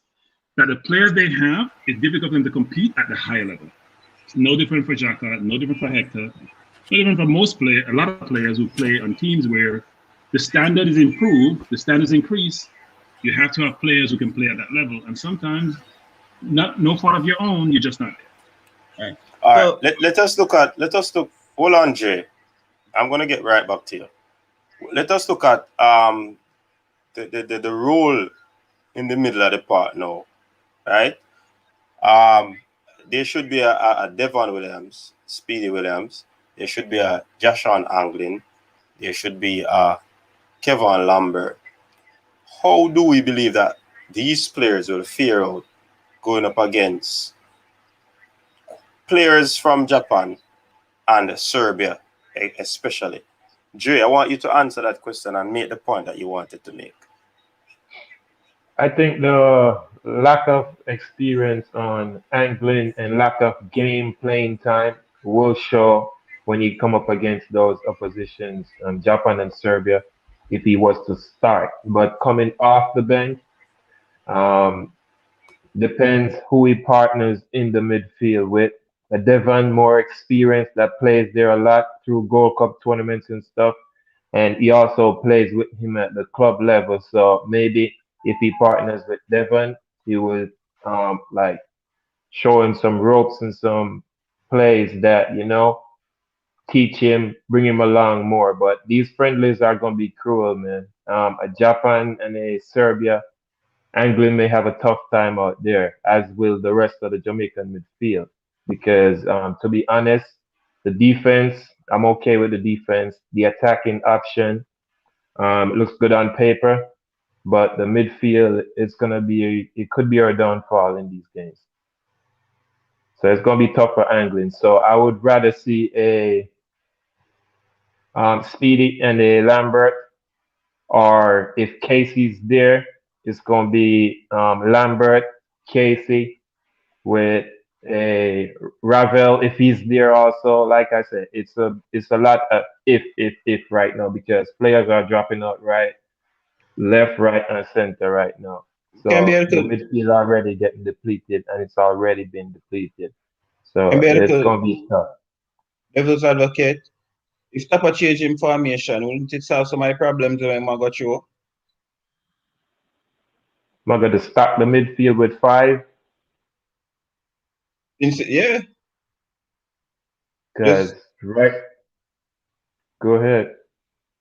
that the players they have, it's difficult for them to compete at the higher level. It's no different for Xhaka, no different for Hector, no different for most players, a lot of players who play on teams where the standard is improved, the standards increase. You have to have players who can play at that level. And sometimes, no fault of your own, you're just not there. All right. Let us look. Hold on, Jay. I'm going to get right back to you. Let us look at the role in the middle of the park now, right? There should be a Devon Williams, Speedy Williams. There should be a Jashon Anglin. There should be a Kevin Lambert. How do we believe that these players will fare out going up against players from Japan and Serbia, especially? Jay, I want you to answer that question and make the point that you wanted to make. I think the lack of experience on angling and lack of game playing time will show when you come up against those oppositions, Japan and Serbia, if he was to start. But coming off the bench, depends who he partners in the midfield with. a Devon more experienced that plays there a lot through Gold Cup tournaments and stuff. And he also plays with him at the club level. So maybe if he partners with Devon, he would like show him some ropes and some plays that, teach him, bring him along more. But these friendlies are going to be cruel, man. A Japan and a Serbia, England may have a tough time out there, as will the rest of the Jamaican midfield. Because to be honest, the defense, I'm okay with the defense. The attacking option, it looks good on paper, but the midfield is gonna be it could be our downfall in these games. So it's gonna be tough for England. So I would rather see a Speedy and a Lambert, or if Casey's there, it's gonna be Lambert, Casey, with a Ravel if he's there also. Like I said, it's a lot of if right now, because players are dropping out left, right, and center right now. So Can be a the little, midfield already getting depleted, and it's already been depleted. So can be a it's little gonna be tough. devil's advocate. If Tapa change information, wouldn't it solve some of my problems when I go through? I'm gonna stack the midfield with 5, Yeah, because just right. Go ahead.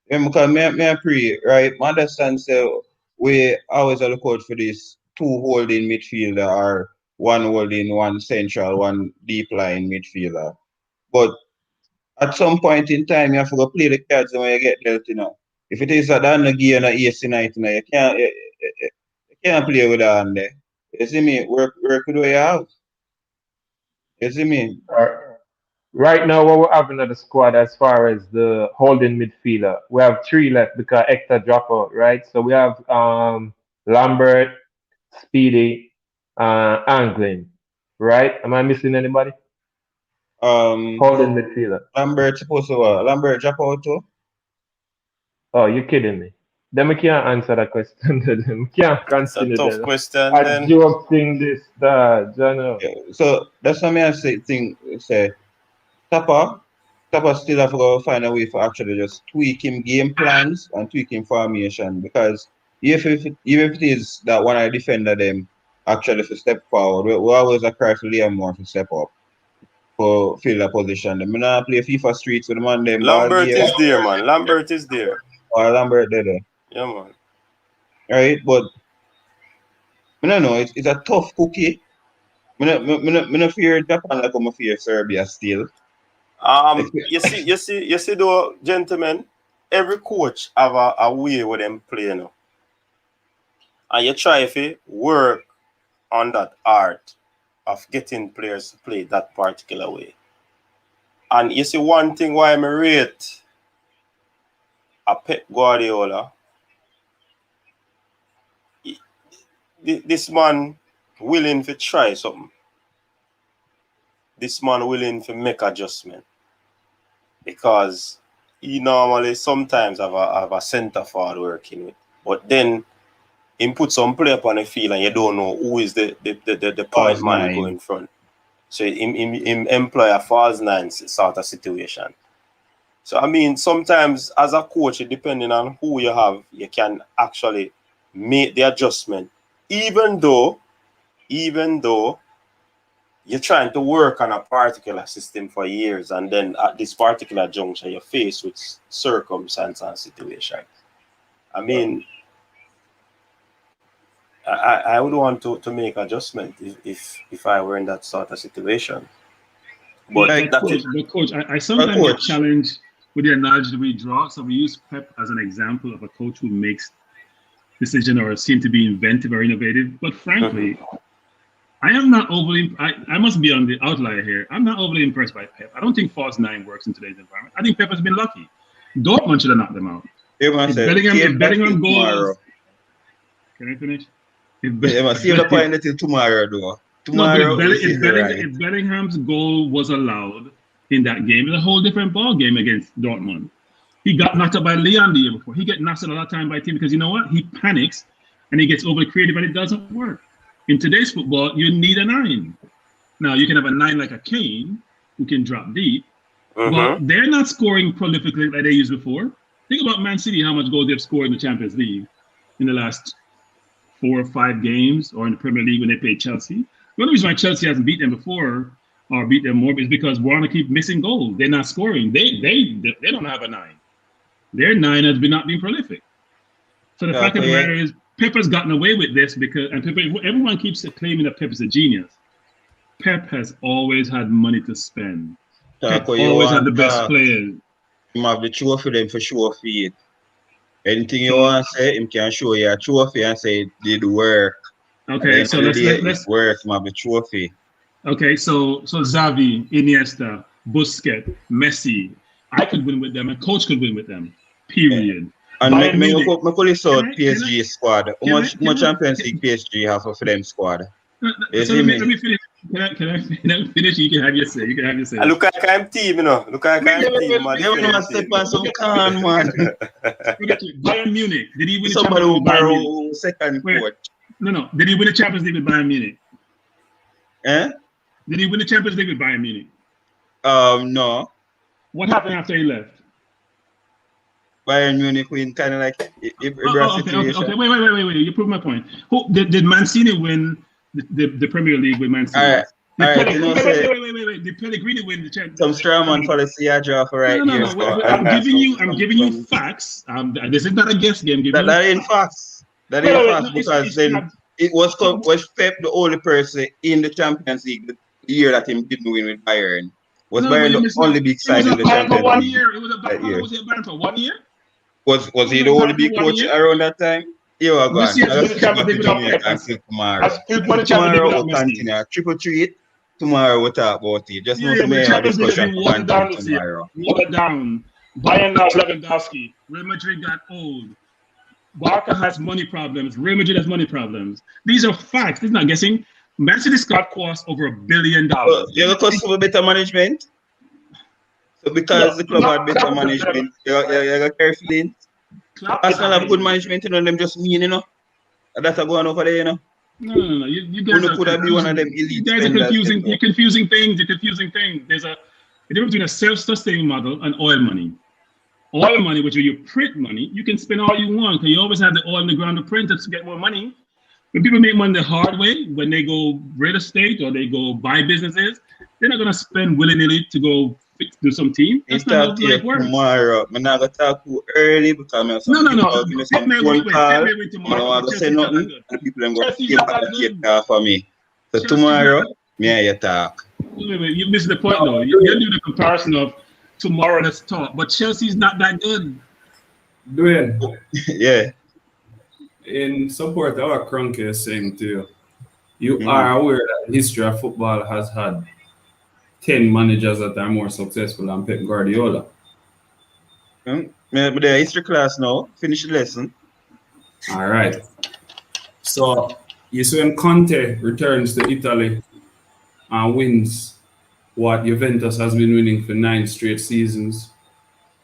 because me pray, right? I understand so we always look out for this 2 holding midfielder or 1 holding, 1 central, 1 deep line midfielder. But at some point in time, you have to go play the cards when you get dealt, If it is that I'm gear and AC night, you can't play with that on there. You see me? Work with what you have. You see me? Right now, what we're having at the squad as far as the holding midfielder, we have 3 left because Hector dropped out, right? So we have Lambert, Speedy, Anglin, right? Am I missing anybody? Holding midfielder. Lambert supposed to Lambert drop out too? Oh, you're kidding me. Then we can't answer that question to them. We can't It's a consider tough them. question I then. joke thing this, that, Jono. Yeah. So that's what I say. Tapa still have to go find a way for actually just tweaking game plans and tweaking formation, because even if it is that one I defender them actually to step forward, we always cry for Liam more to step up for field a position. Them not play FIFA streets with the man them ball Lambert game. is there, man. Lambert is there. Or Lambert there. Yeah, man. Right? But I don't know, it's a tough cookie. I don't fear Japan like I fear Serbia still. You see though, gentlemen, every coach have a way with them play, And you try to work on that art of getting players to play that particular way. And you see one thing why I rate a Pep Guardiola, this man willing to try something. This man willing to make adjustment. Because he normally sometimes have a center forward working with. But then he put some player up on the field and you don't know who is the point man going front. So he employ a false 9 sort of situation. So I mean, sometimes as a coach, depending on who you have, you can actually make the adjustment. Even though you're trying to work on a particular system for years, and then at this particular juncture, you're faced with circumstance and situation. I mean, I would want to make adjustment if I were in that sort of situation. But coach, I sometimes get challenged with the analogy we draw. So we use Pep as an example of a coach who makes decision or seem to be inventive or innovative. But frankly, I am not overly. I must be on the outlier here. I'm not overly impressed by Pep. I don't think false 9 works in today's environment. I think Pep has been lucky. Dortmund should have knocked them out. If Bellingham goals. Can I finish? See the point until tomorrow, though. Tomorrow, if Bellingham's goal was allowed in that game, it's a whole different ball game against Dortmund. He got knocked out by Leon the year before. He gets knocked out a lot of time by team because you know what? He panics and he gets overly creative and it doesn't work. In today's football, you need a 9. Now you can have a 9 like a Kane who can drop deep, but they're not scoring prolifically like they used before. Think about Man City, how much goals they've scored in the Champions League in the last 4 or 5 games, or in the Premier League when they played Chelsea. The only reason why Chelsea hasn't beat them before or beat them more is because Warner keep missing goals. They're not scoring. They don't have a 9. Their 9 has been not being prolific. So the fact of the matter is, Pep has gotten away with this because, and Pep, everyone keeps claiming that Pep is a genius. Pep has always had money to spend. Pep always had the best players. You have the trophy them for sure feed. Anything you want to say, him can show you a trophy and say it did work. Okay, so let's work. You have the trophy. Okay, so Xavi, Iniesta, Busquets, Messi, I could win with them, and coach could win with them. Period. And me police out PSG squad. How much Champions League PSG have for them squad? So let me finish. Can I finish? You can have your say. Look at I'm team, you know. Look at I'm team, man. They want to step on some can, man. Bayern Munich. Did he win? Somebody who borrow second coach. No. Did he win the Champions League with Bayern Munich? Did he win the Champions League with Bayern Munich? No. What happened after he left? Bayern Munich win kind of like Okay. Wait. You proved my point. Who did Mancini win the Premier League with Man City? All right. Wait. Did Pellegrini win the Champions? Some Strawman policy I draw for right here. No. I'm giving you facts. This is not a guess game. That ain't facts. That ain't facts because then it was Pep the only person in the Champions League the year that he didn't win with Bayern. Was Bayern the only big side in the Champions League? It was a Bayern for 1 year. Was he the only big coach around that time? Yeah, go on. Tomorrow we'll continue. Triple treat. Tomorrow we'll talk about it. Just know to make a discussion tomorrow. Water down. Bayern now Lewandowski. Real Madrid got old. Barca has money problems. Real Madrid has money problems. These are facts. This is not guessing. Man City squad cost over $1 billion. You have a cost for better management. So because the club had better management, you got careful in. Arsenal have good management, you know, them just mean, you know. That's a going over there, you know. No. You guys could have been one of them elite. You guys are confusing. You're confusing things. There's a difference between a self-sustaining model and oil money. Oil money, which is your print money, you can spend all you want because you always have the oil in the ground to print to get more money. When people make money the hard way, when they go real estate or they go buy businesses, they're not gonna spend willy-nilly to go do some team. That's not how life works. Tomorrow, I'm not gonna talk too early because no. Say nothing, and people are gonna get for me. So tomorrow, you talk. Wait, you missed the point though. You're doing a comparison of tomorrow. Let's talk, but Chelsea's not that good. Dwayne. Yeah. In support of what Cronky is saying to you, you are aware that the history of football has had 10 managers that are more successful than Pep Guardiola. But the history class now, finish the lesson. All right. So, you see when Conte returns to Italy and wins what Juventus has been winning for 9 straight seasons,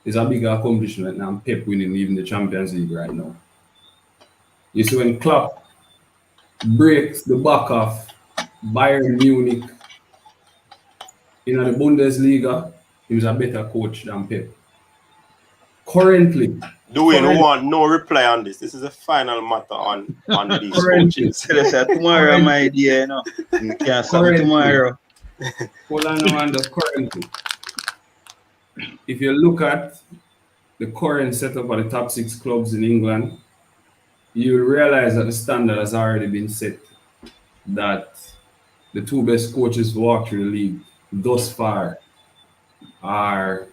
is a bigger accomplishment than Pep winning even the Champions League right now. You see when Klopp breaks the back of Bayern Munich in the Bundesliga, he was a better coach than Pep. Currently, want no reply on this. This is a final matter on these coaches. Tomorrow, my idea, you know. You can't stop tomorrow. Hold on, currently. If you look at the current setup of the top 6 clubs in England, you will realize that the standard has already been set, that the 2 best coaches to walk through the league thus far are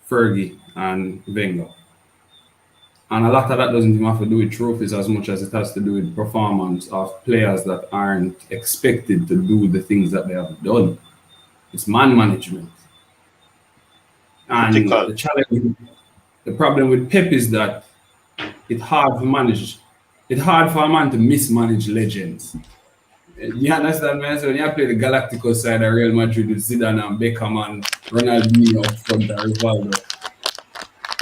Fergie and Wenger. And a lot of that doesn't even have to do with trophies as much as it has to do with performance of players that aren't expected to do the things that they have done. It's man management. And the challenge, the problem with Pep is that it's hard for a man to mismanage legends. You understand, man? So when you play the Galacticos side of Real Madrid with Zidane and Beckham and Ronaldinho up front and Rivaldo,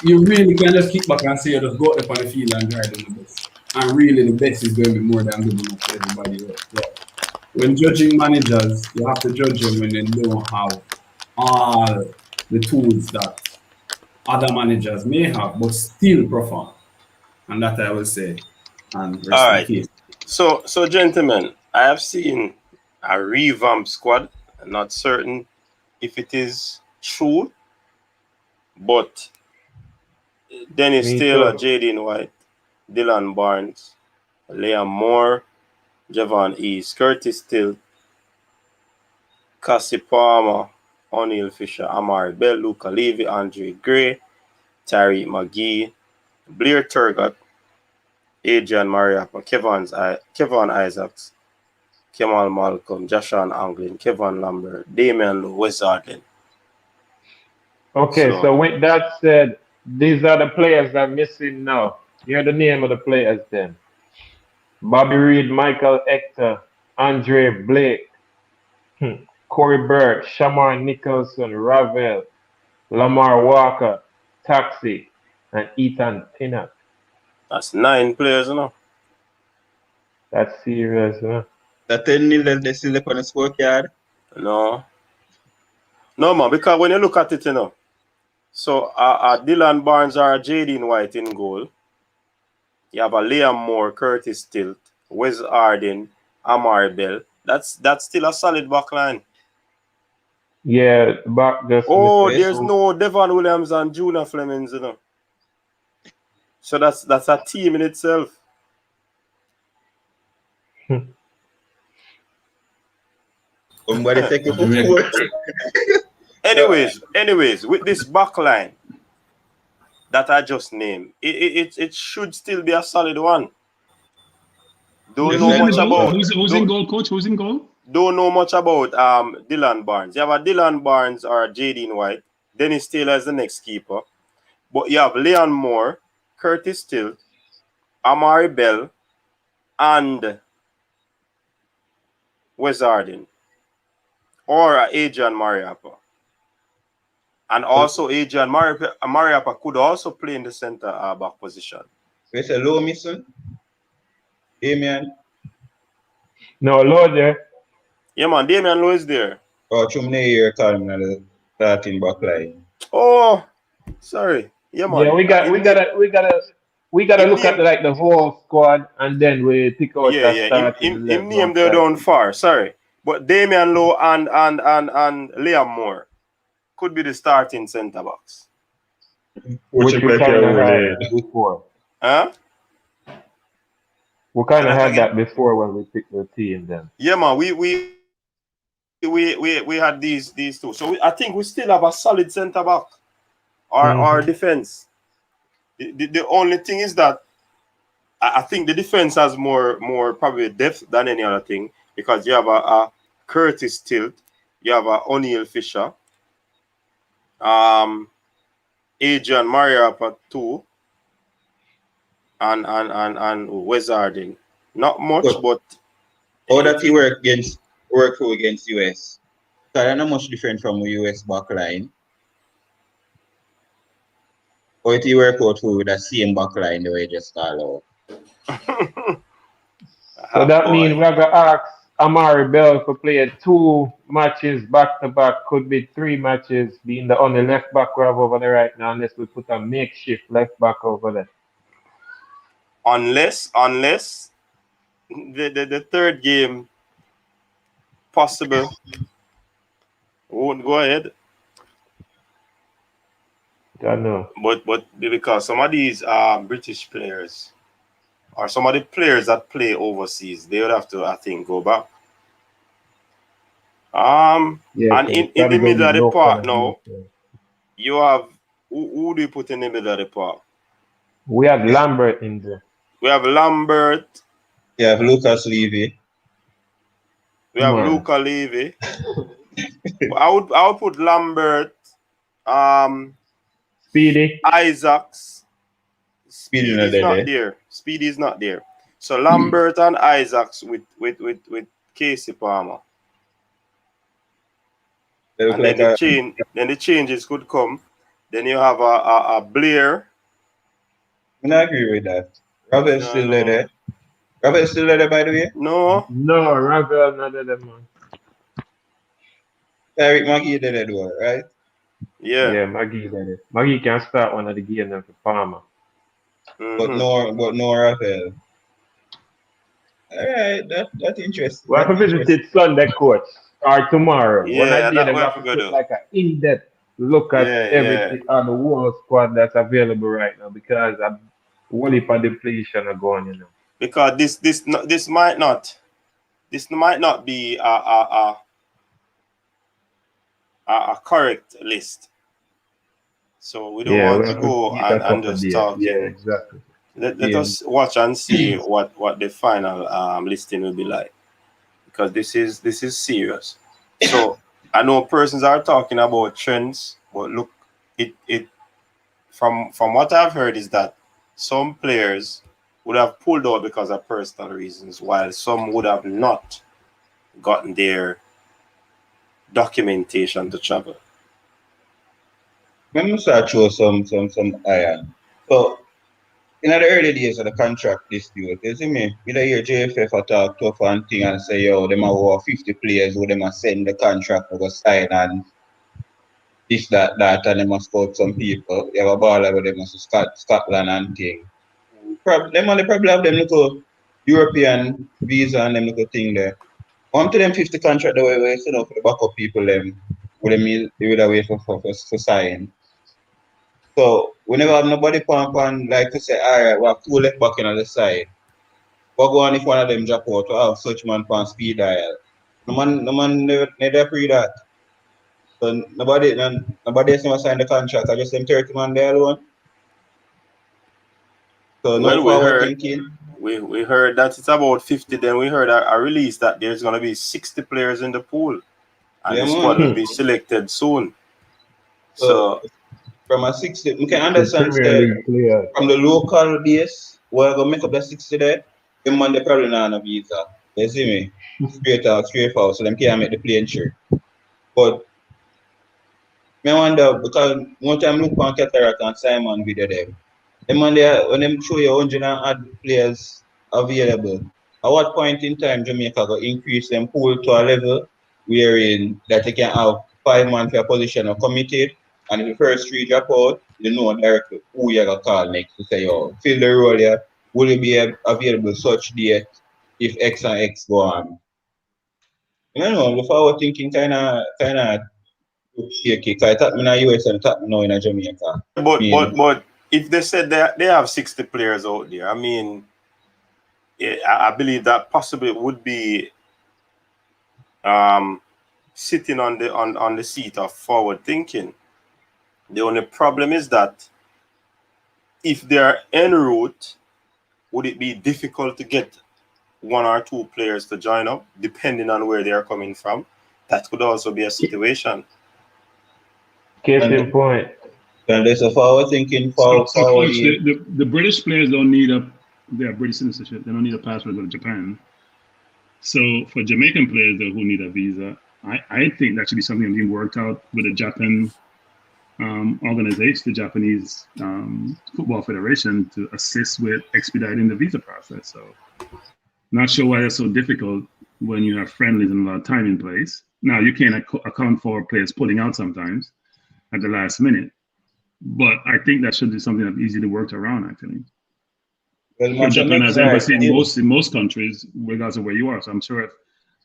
you really can just kick back and say, just go up on the field and drive them the best. And really, the best is going to be more than good enough for everybody else. when judging managers, you have to judge them when they don't have all the tools that other managers may have, but still perform. And that I will say, and All rest my right. case. So gentlemen, I have seen a revamped squad. I'm not certain if it is true, but Dennis Me Taylor, too. Jaden White, Dylan Barnes, Liam Moore, Javon East, Curtis Still, Cassie Palmer, O'Neal Fisher, Amari Bell, Luca Levy, Andre Gray, Tariq McGee, Blair Turgot, Adrian Mariappa, Kevon Isaacs, Kemal Malcolm, Joshan Anglin, Kevin Lambert, Damian Lowe, Wes Ardlin. Okay, so with that said, these are the players that are missing now. Hear the name of the players then. Bobby Reed, Michael Hector, Andre Blake, Corey Burke, Shamar Nicholson, Ravel, Lamar Walker, Taxi, and Ethan Pinnock. That's 9 players, you know. That's serious, huh? The 10 million they still up on the scorecard. No, man, because when you look at it, you know, so Dylan Barnes or Jaden White in goal. You have a Liam Moore, Curtis Tilt, Wes Arden, Amari Bell. That's still a solid back line. Yeah, back just Oh, missing. there's no Devon Williams and Juna Flemings, you know. So that's a team in itself. Somebody take it for Anyways, with this back line that I just named, it should still be a solid one. Don't know much about who's in goal, coach? Who's in goal? Don't know much about Dylan Barnes. You have a Dylan Barnes or a Jaden White. Dennis Taylor is the next keeper. But you have Leon Moore, Curtis Still, Amari Bell, and Wes Arden. Or Adrian Mariappa. And also Adrian Mariappa could also play in the center back position. It's a low mission. Damian. No, Lord there. Yeah, man, Damian Lowe is there. Oh, Chumney here calling the starting back line. Oh, sorry. Yeah, man. Yeah, we gotta look at the whole squad and then we pick out that starting. Him name they're down far. Sorry, but Damian Lowe and Liam Moore could be the starting centre backs. Which we kind of had before. Huh? We kind of had that before when we picked the team then. Yeah, man. We had these two. So I think we still have a solid centre back. Our defense. The only thing is that I think the defense has more probably depth than any other thing because you have a Curtis Tilt, you have a O'Neal Fisher, Adrian Mariappa too, and Wes Arden. Not much, but how that he work through against US? Because they're not much different from the US back line. Or if you work out through the same back line the way you just call out. So that means we're gonna ask Amari Bell to play 2 matches back to back, could be 3 matches, being the only left back we have over there right now, unless we put a makeshift left back over there. Unless the third game possible won't go ahead. I know. But because some of these British players or some of the players that play overseas, they would have to, I think, go back. And in the middle of the park now, you have who do you put in the middle of the park? We have Lambert in there. We have Lambert. You have Lucas Levy. We have Luca Levy. I would put Lambert, Speedy, Isaacs. Speedy is not there. So Lambert and Isaacs with Casey Palmer. And then the changes could come. Then you have a Blair. I agree with that. Ravel's still there. Rafael still there, by the way? No. No, Ravel, none of them, man. Eric Maggie there, though, right? Yeah. Yeah, Maggie did it. Maggie can start one of the games for Palmer. But no Rafael. Alright, that's interesting. We have to visit it Sunday, coach, or tomorrow. When I Yeah, did, that them we have have to to go take do. like an in-depth look at Yeah, everything on the whole squad that's available right now because I'm one heap of depletion are going, you know. Because this might not be a correct list. So we don't Yeah, want we to have to go give it a and couple just days. talk Yeah, in. exactly. Let us watch and see what the final listing will be like, because this is serious. So I know persons are talking about trends, but look, it from what I've heard is that some players would have pulled out because of personal reasons, while some would have not gotten their documentation to travel. Let me start show some iron. So in the early days of the contract dispute, you see me, you know, hear JFF talk tough and thing and say, yo, them are over 50 players who them a send the contract over sign and this, that, and they must scout some people. You have a baller with them must Scotland and thing. Them only probably have them little European visa and them little thing there. Come to them 50 contract the way we set up for the backup people them with them they would wait for sign. So we never have nobody pan like to say, alright, we have two left back in on the side. What go on if one of them drop out to have such man pan speed dial? No man never pre that. So nobody else never signed the contract, I just them 30 man there alone. So no Well, we forward heard thinking. we heard that it's about 50. Then we heard a release that there's going to be 60 players in the pool, and Yeah, the squad man. will be selected soon. So So from a 60, we can 60 understand Premier say, League players. from the local base, we're gonna make up the 60 there, them man they probably not on a visa. You see me? Straight out, straight forward, so them can't make the plane trip. But I wonder because one time look on Cataract and Simon video them. Them man there when them show you 100 and odd players available. At what point in time Jamaica go increase them pool to a level wherein that they can have 5 man for a position of committed, and if the first three drop out, you know directly who you gonna call next to say, oh, fill the role here, will you be available such date if X and X go on? You know, the forward thinking kinda shaky. Cause I thought me in the US and I thought me now in Jamaica. but if they said they have 60 players out there, I mean, yeah, I believe that possibly would be sitting on the seat of forward thinking. The only problem is that if they're en route, would it be difficult to get one or two players to join up, depending on where they are coming from? That could also be a situation. Case in point. And there's a forward thinking So forward. coach, the British players don't need their British citizenship. They don't need a passport to go to Japan. So for Jamaican players though, who need a visa, I think that should be something being worked out with the Japan organization, the Japanese Football Federation, to assist with expediting the visa process. So not sure why that's so difficult when you have friendlies and a lot of time in place. Now you can't account for players pulling out sometimes at the last minute, but I think that should be something that's easily worked around actually. Well, Japan has embassy in most countries, regardless of where you are. So I'm sure if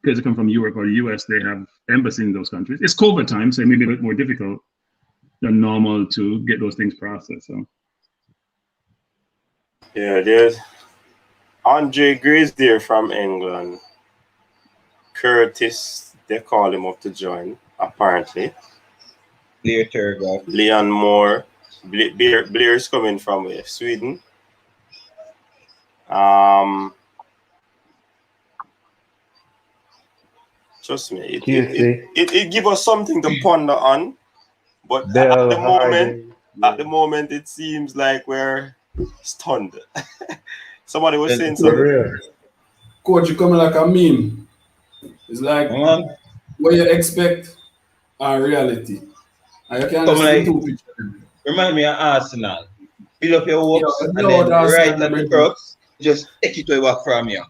players that come from Europe or the US, they have embassy in those countries. It's COVID time, so it may be a bit more difficult than normal to get those things processed. So Yeah, there's Andre Gray's there from England. Curtis, they call him up to join, apparently. Later, Leon Moore. Blair's coming from Sweden. Trust me, it give us something to ponder on. But at the moment, it seems like we're stunned. Somebody was saying something. Coach, you coming like a meme. It's like what you expect and reality. And you can see two pictures. Remind me of Arsenal. Fill up your hopes and then Arsenal, right at the crux, just take it away back from you.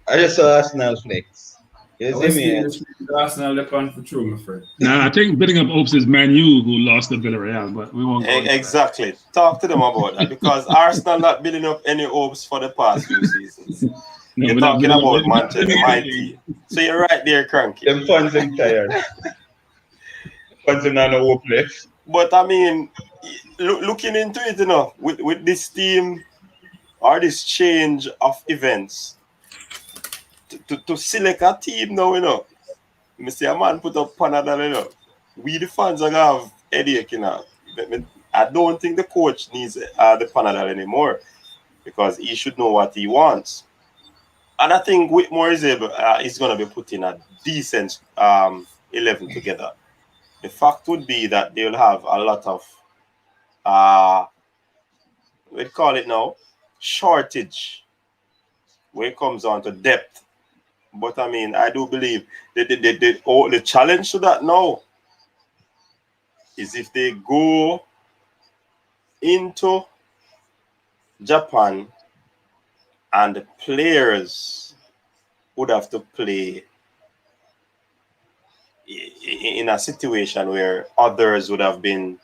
I just saw Arsenal flex. You I see was me? seeing the Arsenal left on for true, my friend. Nah, I think bidding up hopes is Man U who lost to Villarreal, but we won't go into Exactly. Talk to them about that because Arsenal not building up any hopes for the past few seasons. No, You're we're not talking bidding about up Manchester, my team. So you're right there, Cranky. Them fans them tired. Fans them not no hope left. But I mean, looking into it, you know, with this team or this change of events, to select a team now, you know, me see a man put up Panadol, you know, we the fans are gonna have headache, you know. I don't think the coach needs the Panadol anymore because he should know what he wants. And I think Whitmore is going to be putting a decent 11 together. The fact would be that they'll have a lot of, we call it now, shortage when it comes on to depth. But I mean, I do believe the challenge to that now is if they go into Japan and the players would have to play in a situation where others would have been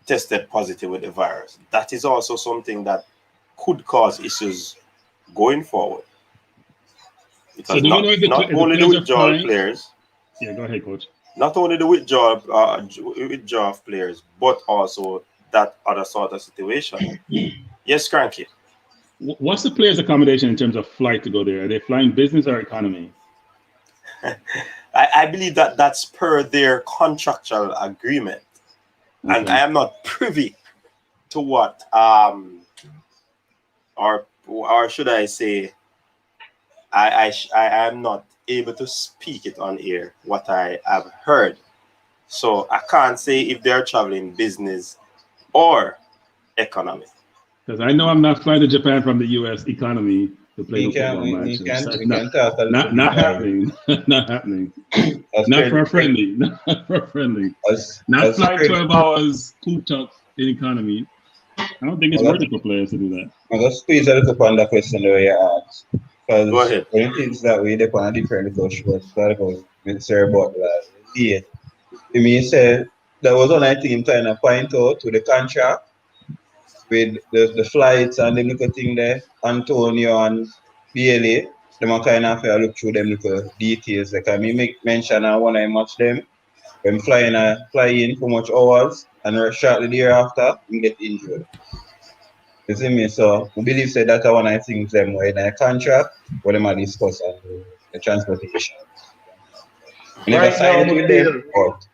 tested positive with the virus. That is also something that could cause issues going forward. Because So not only the withdrawal players. Yeah, go ahead, coach. Not only the withdrawal of players, but also that other sort of situation. Yes, Cranky. What's the players' accommodation in terms of flight to go there? Are they flying business or economy? I believe that that's per their contractual agreement. Okay. And I am not privy to what, or should I say, I am not able to speak it on air, what I have heard. So I can't say if they're traveling business or economy. Because I know I'm not flying to Japan from the U.S. economy to play football match. Not happening. Not happening. Not for a friendly. Not for a friendly. Not flying 12 hours cooped up in economy. I don't think it's worth it for players to do that. I'm going to squeeze a little on the question that you asked. Go ahead. When it is that way, they on a different little short, because with Sir Butler. Yeah. To me, say that was one I think trying to point out to the contract with the flights and them little thing there, Antonio and Bailey, them are kind of look through them little details. Like I make mention and when I match them, when fly in for much hours and shortly thereafter, you get injured. You see me? So we believe say that one I think them were in a contract where them are discussing the transportation. We never signed it with them, but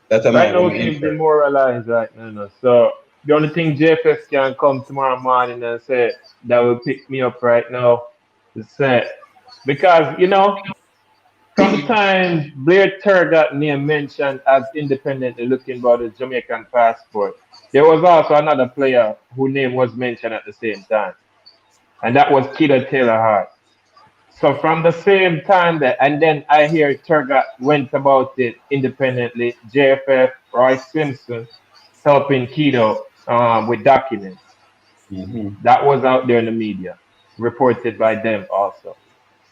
that's right now team demoralized right now. So the only thing JFS can come tomorrow morning and say that will pick me up right now is say because you know from the time Blair Turgot name mentioned as independently looking for the Jamaican passport, there was also another player whose name was mentioned at the same time. And that was Kidder Taylor Hart. So from the same time that, and then I hear Turgot went about it independently, JFF, Roy Simpson, helping Keto with documents. Mm-hmm. That was out there in the media, reported by them also.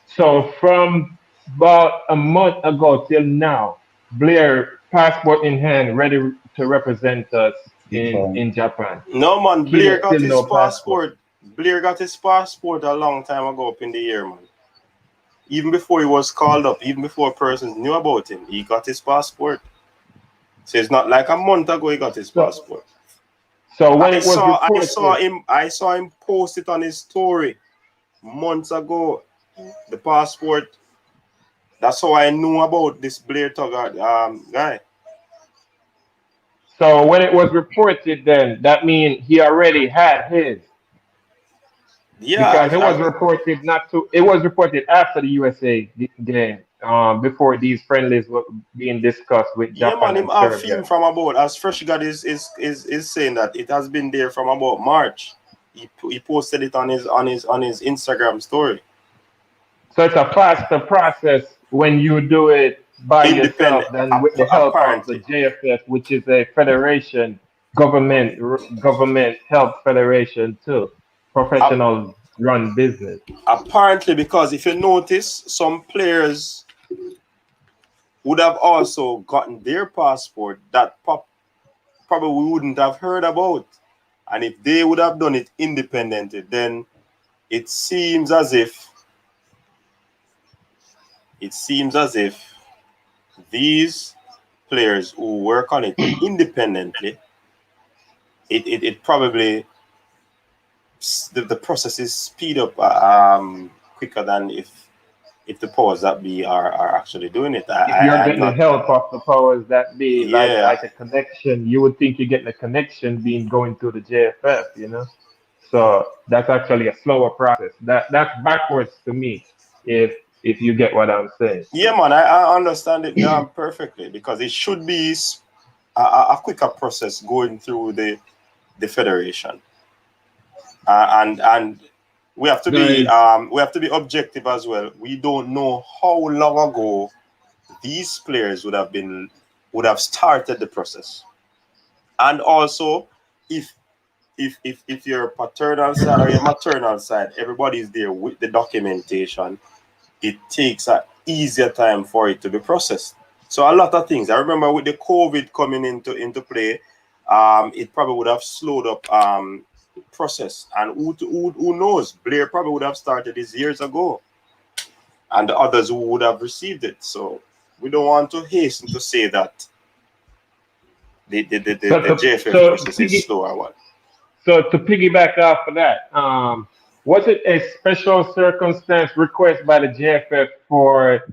So from about a month ago till now, Blair, passport in hand, ready to represent us in Japan. No man, Blair got his passport. Blair got his passport a long time ago up in the year, man. Even before he was called up, even before persons knew about him, he got his passport. So it's not like a month ago he got his passport. So when I saw him post it on his story months ago. The passport. That's how I knew about this Blair Turgot guy. So when it was reported, then that means he already had his. Yeah, because it was reported not to. It was reported after the USA game, before these friendlies were being discussed with Japan and Serbia. Film from about as Fresh God is saying that it has been there from about March. He posted it on his Instagram story. So it's a faster process when you do it by yourself than with the help of the JFF, which is a federation government help federation too. Professionals run business. Apparently, because if you notice, some players would have also gotten their passport that probably we wouldn't have heard about. And if they would have done it independently, then it seems as if these players who work on it independently, it probably the process is speed up quicker than if the powers that be are actually doing it. If you're I'm getting the not. help of the powers that be, Yeah, like a connection, you would think you're getting a connection being going through the JFF, you know. So that's actually a slower process. That's backwards to me, if you get what I'm saying. yeah, man. I understand it perfectly because it should be a quicker process going through the federation, and we have to be Guys, objective as well. We don't know how long ago these players would have started the process, and also if your paternal side or your maternal side, everybody's there with the documentation, it takes an easier time for it to be processed. So a lot of things. I remember with the COVID coming into play, it probably would have slowed up process. And who knows? Blair probably would have started this years ago, and the others who would have received it. So we don't want to hasten to say that the JFF process is slow or what. So to piggyback off of that, was it a special circumstance request by the JFF for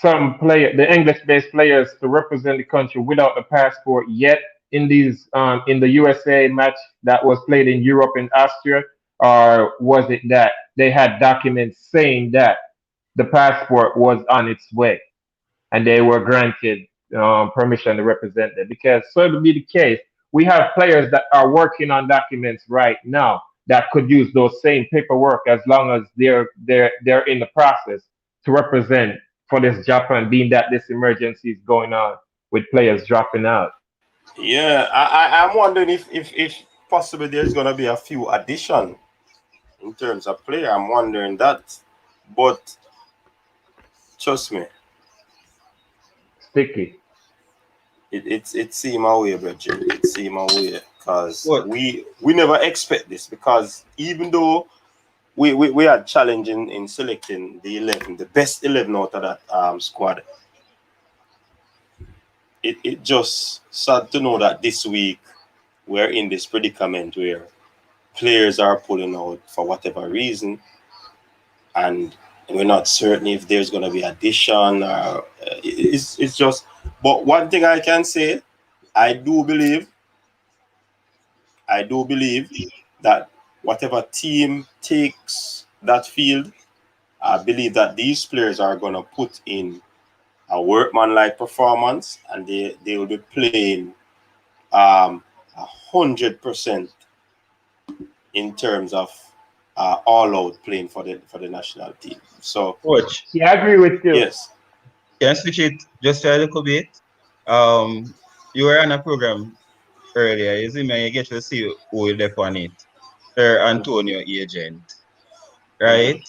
the English-based players to represent the country without the passport yet in in the USA match that was played in Europe and Austria, or was it that they had documents saying that the passport was on its way and they were granted permission to represent them? Because so to be the case, we have players that are working on documents right now that could use those same paperwork as long as they're in the process to represent for this Japan, being that this emergency is going on with players dropping out. Yeah, I'm wondering if possibly there's gonna be a few addition in terms of player. I'm wondering that, but trust me, Sticky. it seem away, Bridget. It seem away because What? we never expect this, because even though we had challenge in selecting the best 11 out of that squad, it just sad to know that this week we're in this predicament where players are pulling out for whatever reason, and we're not certain if there's going to be addition or it's just. But one thing I can say, I do believe that whatever team takes that field, I believe that these players are going to put in a workmanlike performance, and they will be playing 100% in terms of all out playing for the national team. So Coach, Yeah, I agree with you. yes, can I switch it just a little bit? You were on a program earlier, you see me, you get to see who is left on it. Sir Antonio Agent, right?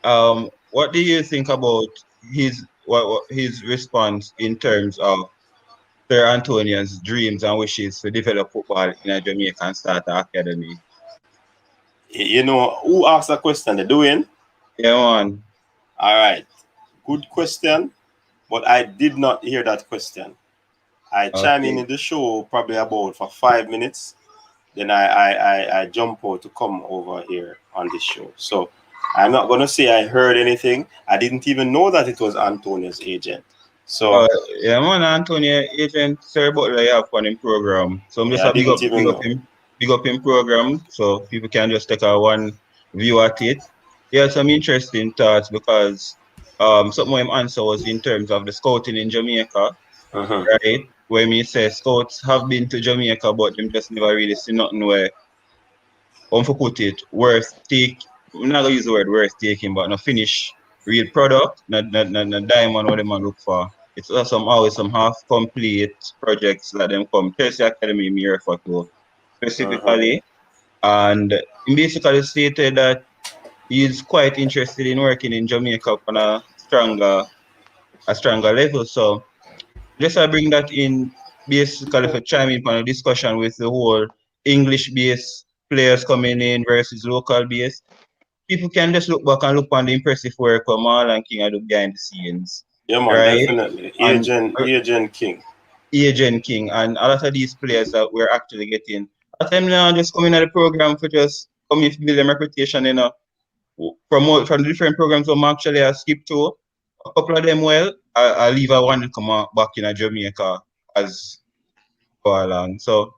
What do you think about his his response in terms of Sir Antonio's dreams and wishes to develop football in a Jamaican starter academy? you know who asked that question? The doing. Yeah, man. All right, good question, but I did not hear that question. I chime in Okay. the show probably about for 5 minutes, then I jump out to come over here on this show. So I'm not gonna say I heard anything. I didn't even know that it was Antonio's agent. So Yeah, man, Antonio Agent, Sir Butler, you have fun in program. So I'm just yeah, I a didn't even know. big up in program, so people can just take a one view at it. Yeah, some interesting thoughts because something him answer was in terms of the scouting in Jamaica, Uh-huh. right? Where me say scouts have been to Jamaica, but them just never really see nothing where, to put it, worth take. I'm not gonna use the word worth taking, but no finish real product, not diamond what them a look for. It's always some half complete projects that them come. Chelsea Academy me refer to specifically, and he basically stated that he's quite interested in working in Jamaica on a stronger level. So just I bring that in basically for chime in on a discussion with the whole English-based players coming in versus local-based. People can just look back and look on the impressive work of Marlon King are doing behind the scenes, Yeah, man, right? definitely. And Agent King. Agent King and a lot of these players that we're actually getting. At them now just coming at the program for just coming to build them reputation, promote from the different programs I'm actually I skip to. A couple of them well, I leave I want to come back in Jamaica as go along. So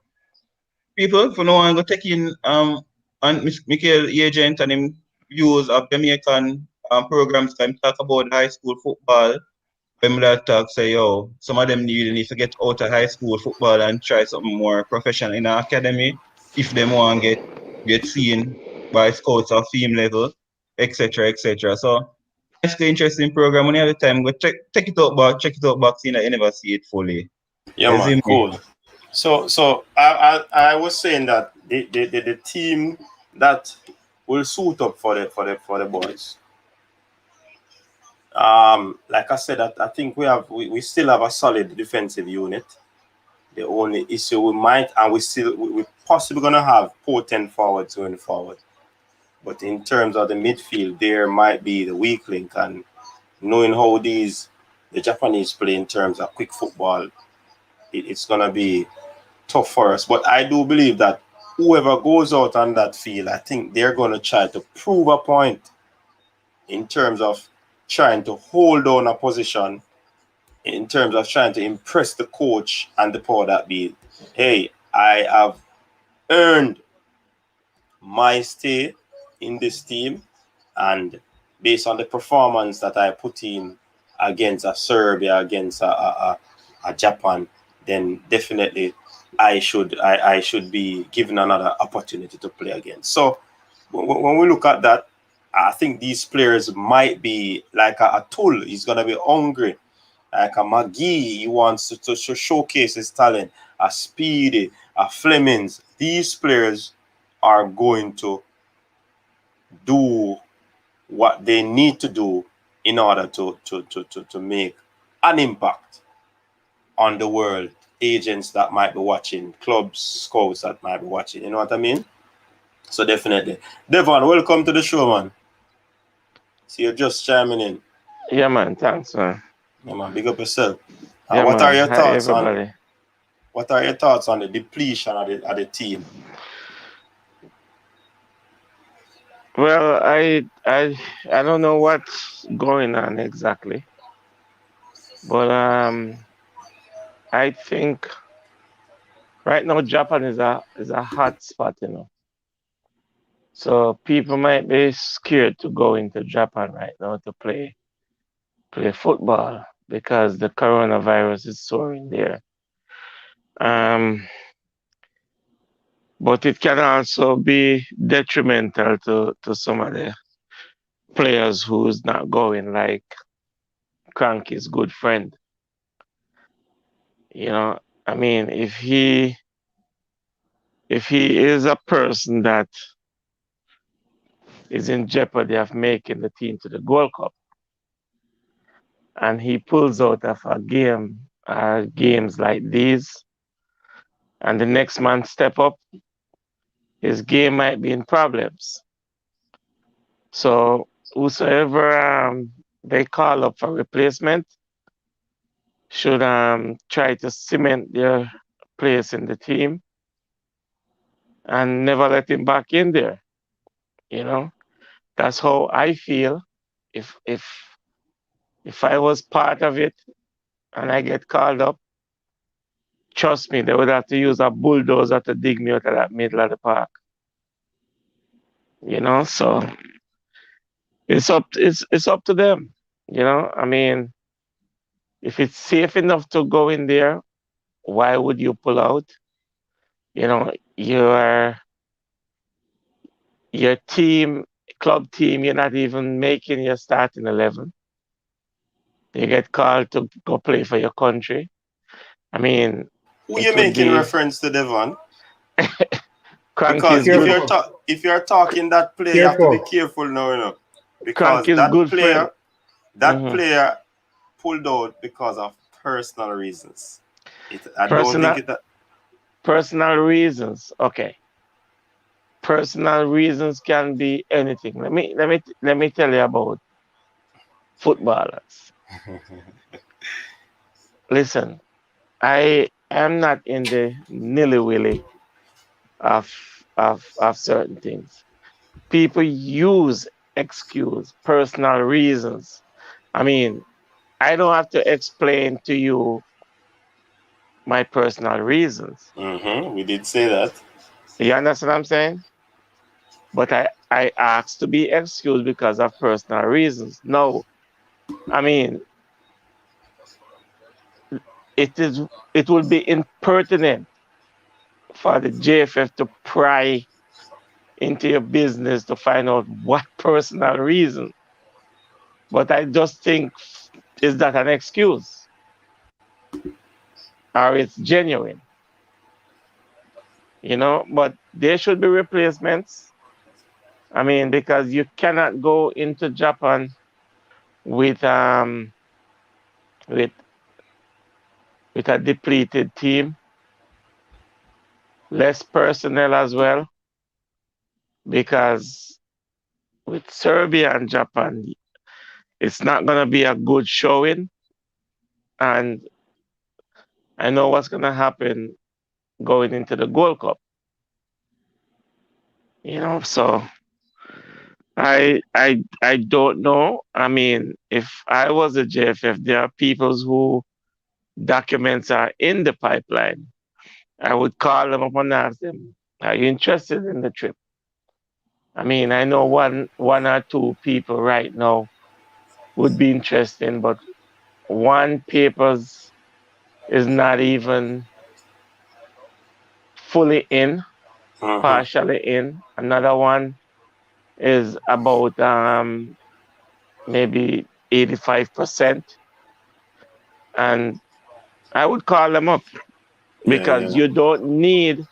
people for now I'm gonna take in and Michael Agent and him views of Jamaican programs can talk about high school football. When that talk say, yo, some of them really need to get out of high school football and try something more professional in an academy if they want to get seen by scouts of team level, etc. etc. So basically interesting program. When you have the time, go check check it out back, see that you never see it fully. Yeah, You man, see me? cool. So I was saying that the team that will suit up for the boys. Like I said, I think we still have a solid defensive unit. The only issue we possibly gonna have potent forwards going forward. But in terms of the midfield, there might be the weak link, and knowing how the Japanese play in terms of quick football, it's gonna be tough for us. But I do believe that whoever goes out on that field, I think they're gonna try to prove a point in terms of trying to hold on a position, in terms of trying to impress the coach and the power that be. Hey, I have earned my stay in this team, and based on the performance that I put in against a Serbia, against a Japan, then definitely I should be given another opportunity to play again. So when we look at that, I think these players might be like a tool. He's gonna be hungry, like a McGee. He wants to showcase his talent. A Speedy, a Flemings. These players are going to do what they need to do in order to make an impact on the world. Agents that might be watching, clubs, scouts that might be watching. You know what I mean? So definitely. Devon, welcome to the show, man. See, you're just chiming in. Yeah, man. Thanks, man. Yeah, man. Big up yourself. Yeah, What man. are your Hi, thoughts everybody. on the depletion of the team? Well, I don't know what's going on exactly, but I think right now Japan is a hot spot, So people might be scared to go into Japan right now to play football because the coronavirus is soaring there. But it can also be detrimental to some of the players who's not going, like Cranky's good friend. I mean, if he is a person that is in jeopardy of making the team to the Gold Cup, and he pulls out of a games like these, and the next man step up, his game might be in problems. So whosoever they call up for replacement should try to cement their place in the team and never let him back in there. That's how I feel. If I was part of it and I get called up, trust me, they would have to use a bulldozer to dig me out of that middle of the park. So it's up to them. I mean, if it's safe enough to go in there, why would you pull out? Your club team, you're not even making your starting 11. You get called to go play for your country. I mean, who you making reference to, Devon? Crank Because is if good. you're talking that player, you have to be careful now, because Crank is that good player, friend. player pulled out because of personal reasons. I don't Personal think it. personal reasons. Okay. Personal reasons can be anything. Let me tell you about footballers. Listen, I am not in the nilly-willy of certain things. People use excuse personal reasons. I mean, I don't have to explain to you my personal reasons. We did say that. You understand what I'm saying? But I asked to be excused because of personal reasons. No, I mean, it would be impertinent for the JFF to pry into your business to find out what personal reason. But I just think, is that an excuse? Or it's genuine? But there should be replacements. I mean, because you cannot go into Japan with with a depleted team, less personnel as well, because with Serbia and Japan, it's not going to be a good showing. And I know what's going to happen going into the Gold Cup. So I don't know. I mean, if I was a JFF, there are people who documents are in the pipeline. I would call them up and ask them, are you interested in the trip? I mean, I know one or two people right now would be interested, but one papers is not even fully in, partially in. Another one is about maybe 85%. And I would call them up because you don't need,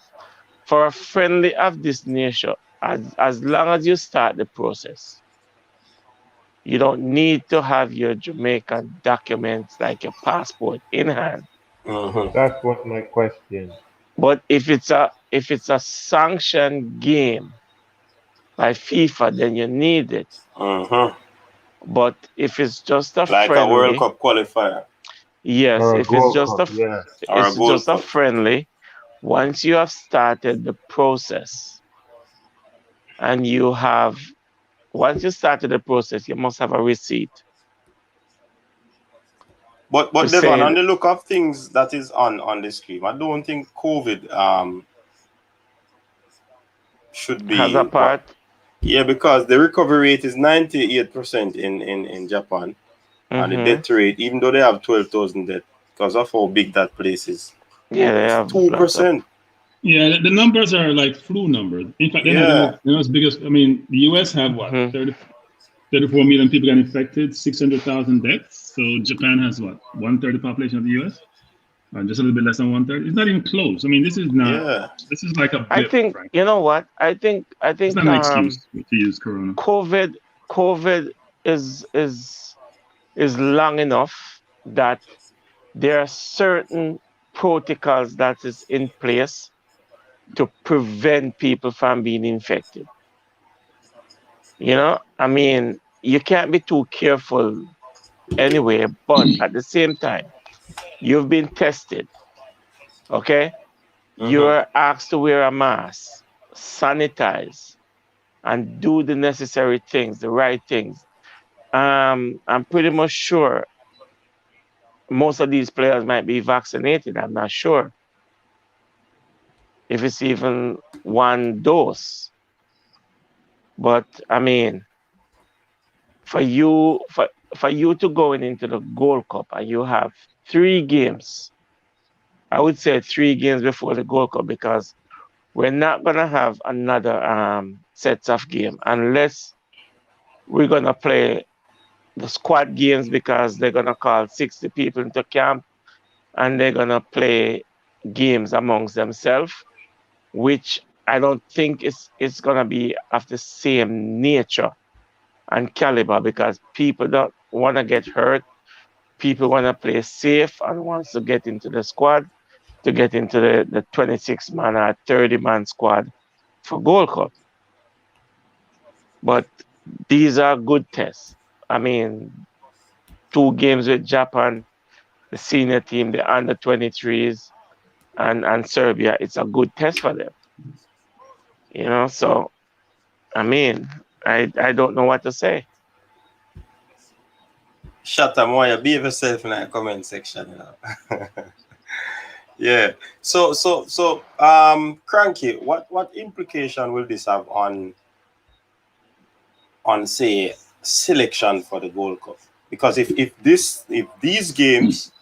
for a friendly of this nature, as long as you start the process, you don't need to have your Jamaican documents like your passport in hand. That was my question. But if it's a sanctioned game by FIFA, then you need it. But if it's just a like friendly, a World Cup qualifier. Yes, Or a if it's Gold just Cup, it's just a friendly. Once you have started the process, and once you started the process, you must have a receipt. But Devon, on the look of things that is on the screen, I don't think COVID should be has a part. Yeah, because the recovery rate is 98% in Japan, and the death rate, even though they have 12,000 deaths, because of how big that place is, yeah, they have 2%. Yeah, the numbers are like flu numbers. In fact, they're not as big as, I mean, the US have what, 34 million people got infected, 600,000 deaths. So Japan has what, 1/3 the population of the US? Just a little bit less than 1/3. It's not even close. I mean, this is not. This is like a. I think frankly. You know what? I think. It's not an excuse to use Corona. COVID is long enough that there are certain protocols that is in place to prevent people from being infected. I mean, you can't be too careful anyway, but at the same time, you've been tested. Okay? You're asked to wear a mask, sanitize, and do the necessary things, the right things. I'm pretty much sure most of these players might be vaccinated. I'm not sure if it's even one dose. But I mean, for you to go into the Gold Cup and you have 3 games, I would say 3 games before the Gold Cup, because we're not gonna have another sets of game unless we're gonna play the squad games, because they're gonna call 60 people into camp and they're gonna play games amongst themselves, which I don't think it's gonna be of the same nature and caliber because people don't want to get hurt. People want to play safe and wants to get into the squad, to get into the 26-man or 30-man squad for Gold Cup. But these are good tests. I mean, 2 games with Japan, the senior team, the under 23s, and Serbia, it's a good test for them. So I mean, I don't know what to say. Shut up, Moya. Behave yourself in the comment section. Yeah. So, Cranky, what implication will this have on say selection for the Gold Cup? Because if these games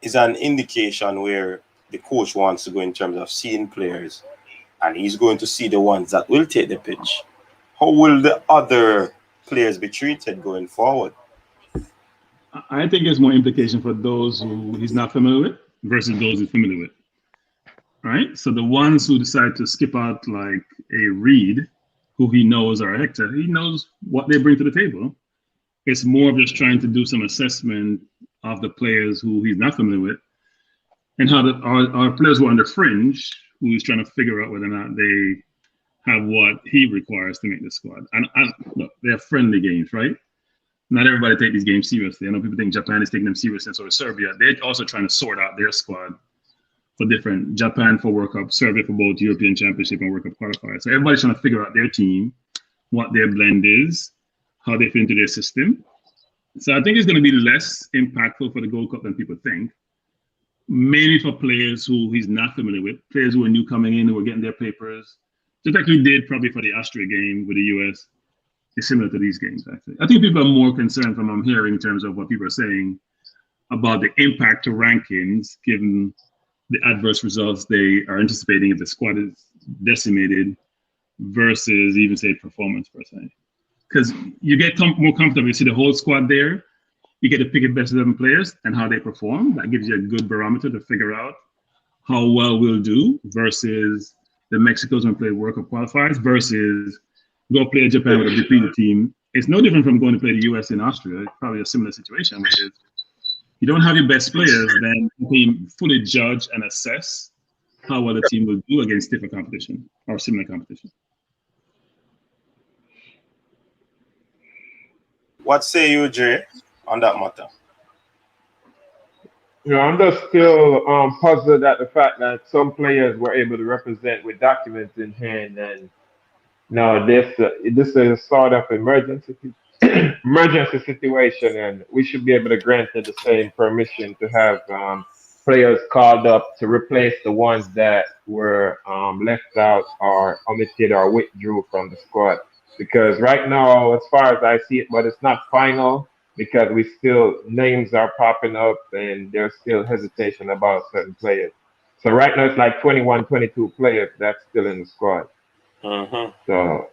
is an indication where the coach wants to go in terms of seeing players, and he's going to see the ones that will take the pitch, how will the other players be treated going forward? I think there's more implication for those who he's not familiar with versus those he's familiar with. Right? So the ones who decide to skip out like a Reed, who he knows are Hector, he knows what they bring to the table. It's more of just trying to do some assessment of the players who he's not familiar with, and how our players who are on the fringe, who he's trying to figure out whether or not they have what he requires to make the squad. And look, they're friendly games, right? Not everybody take these games seriously. I know people think Japan is taking them seriously, and so is Serbia. They're also trying to sort out their squad for different. Japan for World Cup, Serbia for both European Championship and World Cup qualifiers. So everybody's trying to figure out their team, what their blend is, how they fit into their system. So I think it's going to be less impactful for the Gold Cup than people think. Mainly for players who he's not familiar with, players who are new coming in, who are getting their papers. Just like we did probably for the Austria game with the US. It's similar to these games, actually. I think people are more concerned from what I'm hearing in terms of what people are saying about the impact to rankings, given the adverse results they are anticipating if the squad is decimated versus even, say, performance per se. Because you get more comfortable, you see the whole squad there, you get to pick the best 11 players and how they perform. That gives you a good barometer to figure out how well we'll do versus the Mexicos when play World Cup qualifiers versus go play Japan with a depleted team. It's no different from going to play the US in Austria. It's probably a similar situation, which is you don't have your best players, then you can fully judge and assess how well the team will do against stiffer competition or similar competition. What say you, Jay, on that matter? I'm just still puzzled at the fact that some players were able to represent with documents in hand, and no, this is a sort of emergency situation, and we should be able to grant them the same permission to have players called up to replace the ones that were left out or omitted or withdrew from the squad. Because right now, as far as I see it, but it's not final because names are popping up and there's still hesitation about certain players. So right now it's like 21, 22 players that's still in the squad. So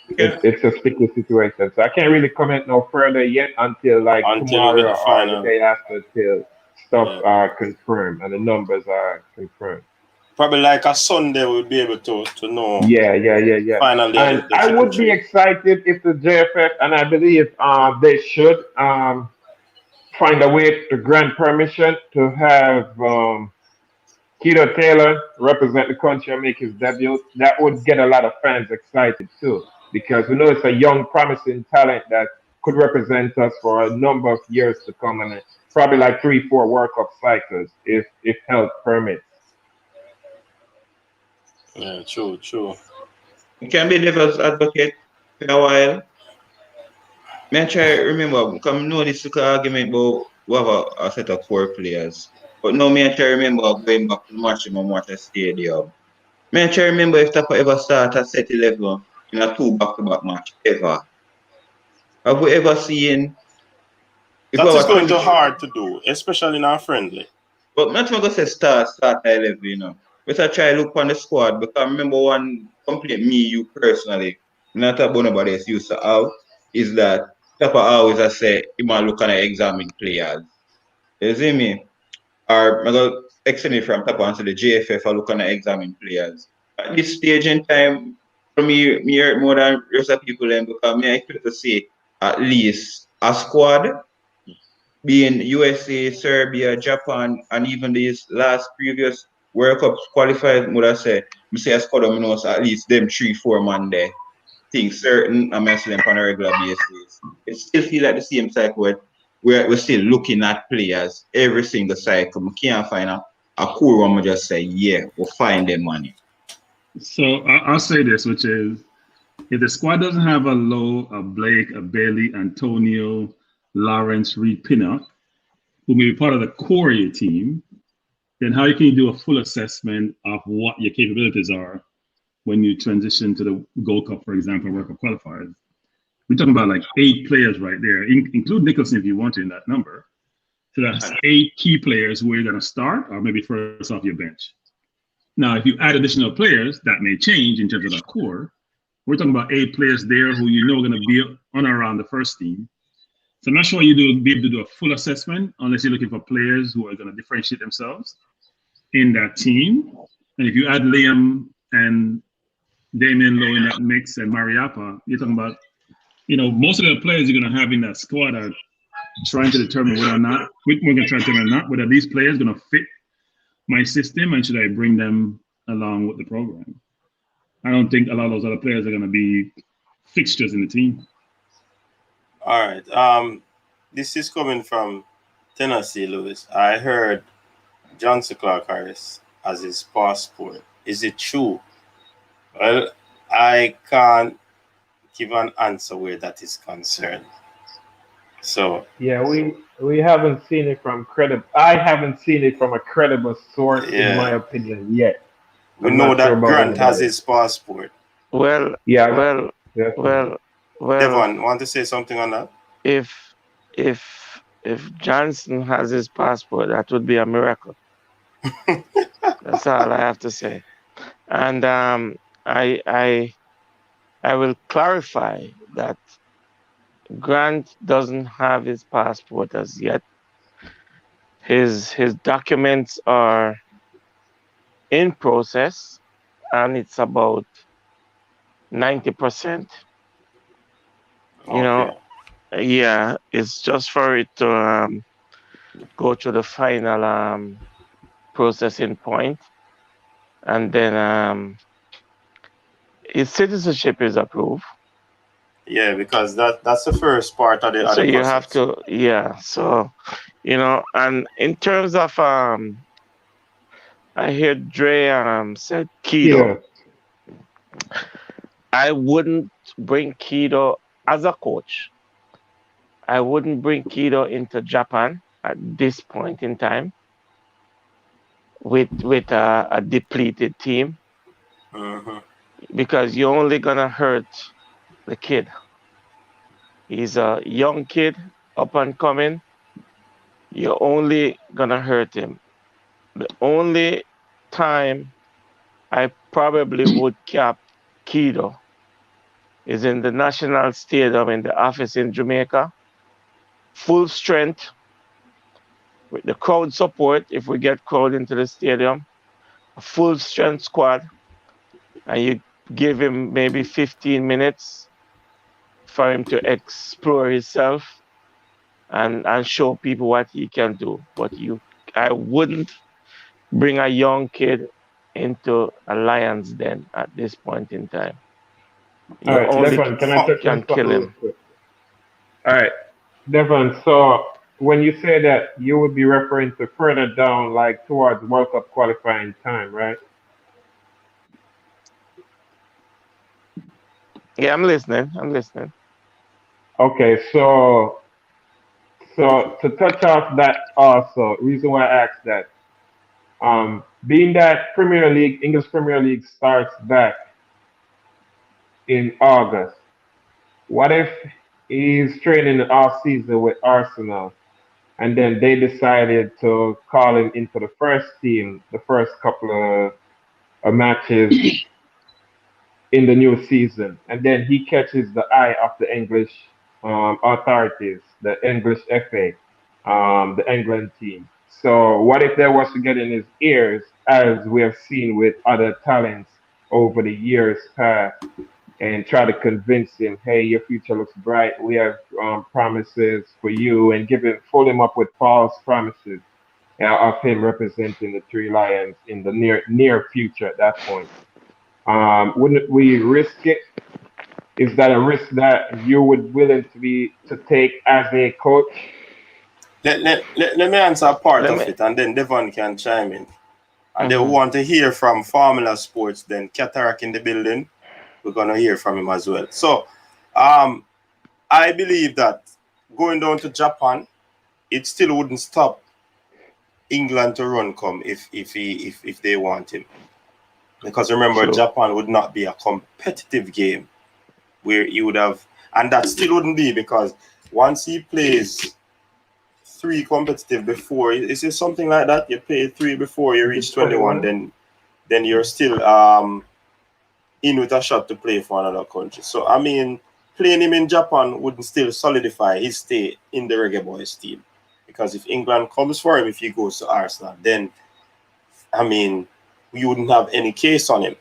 it's a sticky situation. So I can't really comment no further yet until tomorrow or the day after till stuff are confirmed and the numbers are confirmed. Probably like a Sunday we'll be able to know. Yeah. Finally, and I would be excited if the JFF, and I believe they should find a way to grant permission to have Keto Taylor represent the country and make his debut. That would get a lot of fans excited too, because we know it's a young, promising talent that could represent us for a number of years to come, and probably like 3-4 World Cup cycles if health permits. Yeah, true. You can be devil's advocate for a while. May I try remember, because I know this argument about we have a set of 4 players. But now may I try remember going back to the Maximum Water Stadium. May I try remember if Tapa ever start a set 11 in a 2 back-to-back match ever. Have we ever seen? That is going to hard to do, especially in our friendly. But I'm not going to say start 11, you know. But I try to look on the squad, because I remember one complaint you personally, not about nobody else used to have, is that Tapa always I say, you might look and examine players. You see me? Or I go extend it from Tapa and say the JFF are looking at examine players. at this stage in time, for me hurt more than rest of people then because me I expect to see at least a squad being USA, Serbia, Japan, and even these last previous World Cups qualified, would I say, me say a squad of knows at least them 3-4 man there. Think certain I'm see them on a regular basis. It still feel like the same cycle where we're still looking at players every single cycle. We can't find a cool one, we just say, yeah, we'll find them money. So I'll say this, which is, if the squad doesn't have a Lowe, a Blake, a Bailey, Antonio, Lawrence, Reed, Pinnock, who may be part of the core of your team, then how can you do a full assessment of what your capabilities are when you transition to the Gold Cup, for example, World Cup qualifiers? We're talking about like 8 players right there, include Nicholson if you want to in that number. So that's 8 key players who are going to start or maybe first off your bench. Now, if you add additional players, that may change in terms of the core. We're talking about 8 players there who you know are going to be on or around the first team. So I'm not sure you'll be able to do a full assessment unless you're looking for players who are going to differentiate themselves in that team. And if you add Liam and Damian Lowe in that mix and Mariappa, you're talking about, most of the players you're going to have in that squad are trying to determine whether or not, whether these players are going to fit my system and should I bring them along with the program. I don't think a lot of those other players are going to be fixtures in the team. All right. This is coming from Tennessee, Lewis. I heard Johnson Clark Harris as his passport. Is it true? Well, I can't give an answer where that is concerned. So yeah, we haven't seen it from credible. I haven't seen it from a credible source, in my opinion, yet. We know that Grant has his passport. Well, yeah. Well. Devon, want to say something on that? If Johnson has his passport, that would be a miracle. That's all I have to say. And I will clarify that Grant doesn't have his passport as yet. His documents are in process, and it's about 90%. Yeah, it's just for it to go to the final processing point, and then his citizenship is approved. Yeah, because that's the first part of the So you process. have to, yeah. So, and in terms of I hear Dre said Keto. I wouldn't bring Keto as a coach. I wouldn't bring Keto into Japan at this point in time with a depleted team, because you're only gonna hurt the kid. He's a young kid, up and coming. You're only gonna hurt him. The only time I probably would cap Keto is in the National Stadium in the office in Jamaica. Full strength with the crowd support. If we get crowd into the stadium, a full strength squad, and you give him maybe 15 minutes for him to explore himself and show people what he can do. But I wouldn't bring a young kid into a lion's den at this point in time. All right, Devon, can I touch on kill him? All right, Devon, so when you say that, you would be referring to further down, like towards World Cup qualifying time, right? Yeah, I'm listening. Okay, so to touch off that also, reason why I asked that, being that English Premier League starts back in August, what if he's training the off season with Arsenal, and then they decided to call him into the first team the first couple of matches in the new season, and then he catches the eye of the English authorities, the English FA, the England team. So what if they was to get in his ears, as we have seen with other talents over the years past and try to convince him, hey, your future looks bright. We have promises for you, and fool him up with false promises of him representing the Three Lions in the near future at that point. Wouldn't we risk it? Is that a risk that you would willing to take as a coach? Let me answer a part Let of me. it, and then Devon can chime in. And they Mhm. want to hear from Formula Sports, then Cataract in the building. We're going to hear from him as well. So I believe that going down to Japan, it still wouldn't stop England to run come if they want him. Because remember, True. Japan would not be a competitive game where he would have, and that still wouldn't be, because once he plays 3 competitive before, is it something like that? You play 3 before you reach 21, then you're still in with a shot to play for another country. So I mean, playing him in Japan wouldn't still solidify his stay in the Reggae Boyz team, because if England comes for him, if he goes to Arsenal, then I mean, we wouldn't have any case on him,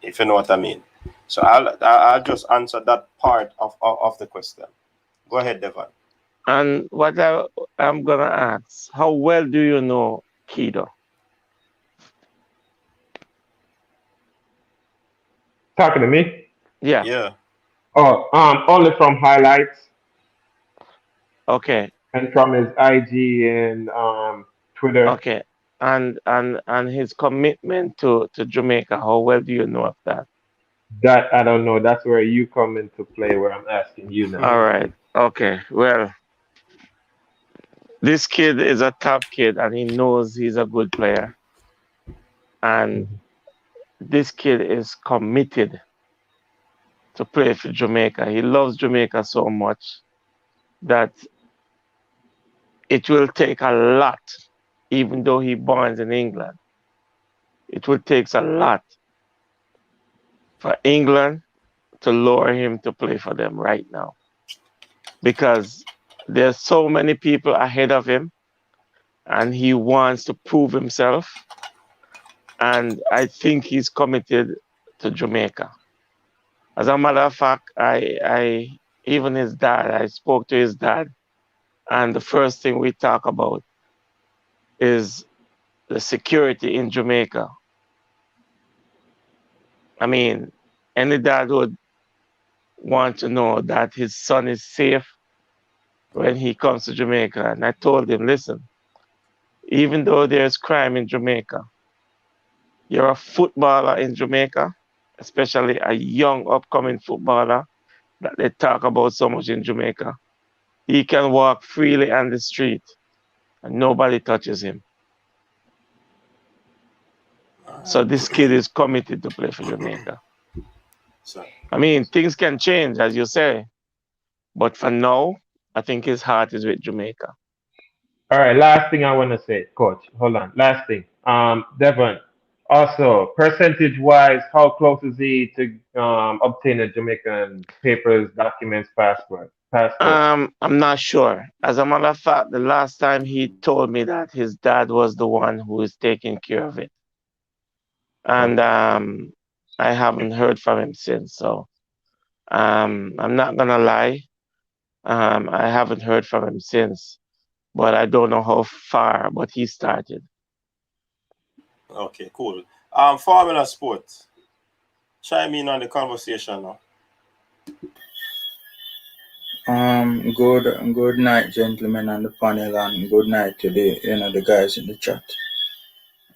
if you know what I mean. So I'll just answer that part of the question. Go ahead, Devon. And what I'm gonna ask, how well do you know Kido? Talking to me? Yeah. Yeah. Oh, only from highlights Okay. and from his IG and Twitter. Okay. And his commitment to Jamaica, how well do you know of that? That I don't know. That's where you come into play, where I'm asking you now. All right. Okay. Well, this kid is a top kid, and he knows he's a good player. And this kid is committed to play for Jamaica. He loves Jamaica so much that it will take a lot, even though he born in England. It will take a lot for England to lower him to play for them right now, because there's so many people ahead of him, and he wants to prove himself. And I think he's committed to Jamaica. As a matter of fact, I even his dad, I spoke to his dad, and the first thing we talk about is the security in Jamaica. I mean, any dad would want to know that his son is safe when he comes to Jamaica. And I told him, listen, even though there's crime in Jamaica, you're a footballer in Jamaica, especially a young upcoming footballer that they talk about so much in Jamaica. He can walk freely on the street and nobody touches him. So this kid is committed to play for Jamaica. So, I mean, things can change, as you say, but for now, I think his heart is with Jamaica. All right, last thing I want to say, Coach. Hold on. Last thing. Devon. Also, percentage-wise, how close is he to obtain a Jamaican papers, documents, passport? I'm not sure. As a matter of fact, the last time he told me that his dad was the one who is taking care of it, and I haven't heard from him since. So I'm not gonna lie. I haven't heard from him since, but I don't know how far. But he started. okay, cool. Formula Sports, chime in on the conversation now. Good night, gentlemen on the panel, and good night to the guys in the chat.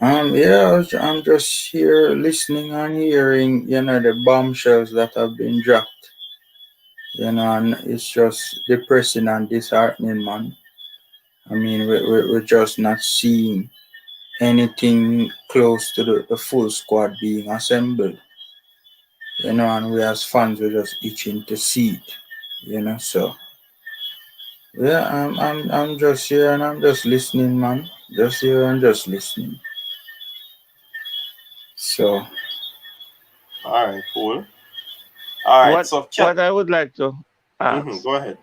Yeah, I'm just here listening and hearing, the bombshells that have been dropped, and it's just depressing and disheartening, man. I mean, we're just not seeing anything close to the full squad being assembled, and we as fans, we're just itching to see it, so. Yeah, I'm just here and I'm just listening, man. Just here and just listening. So. All right, cool. All right, What so what I would like to ask. Go ahead.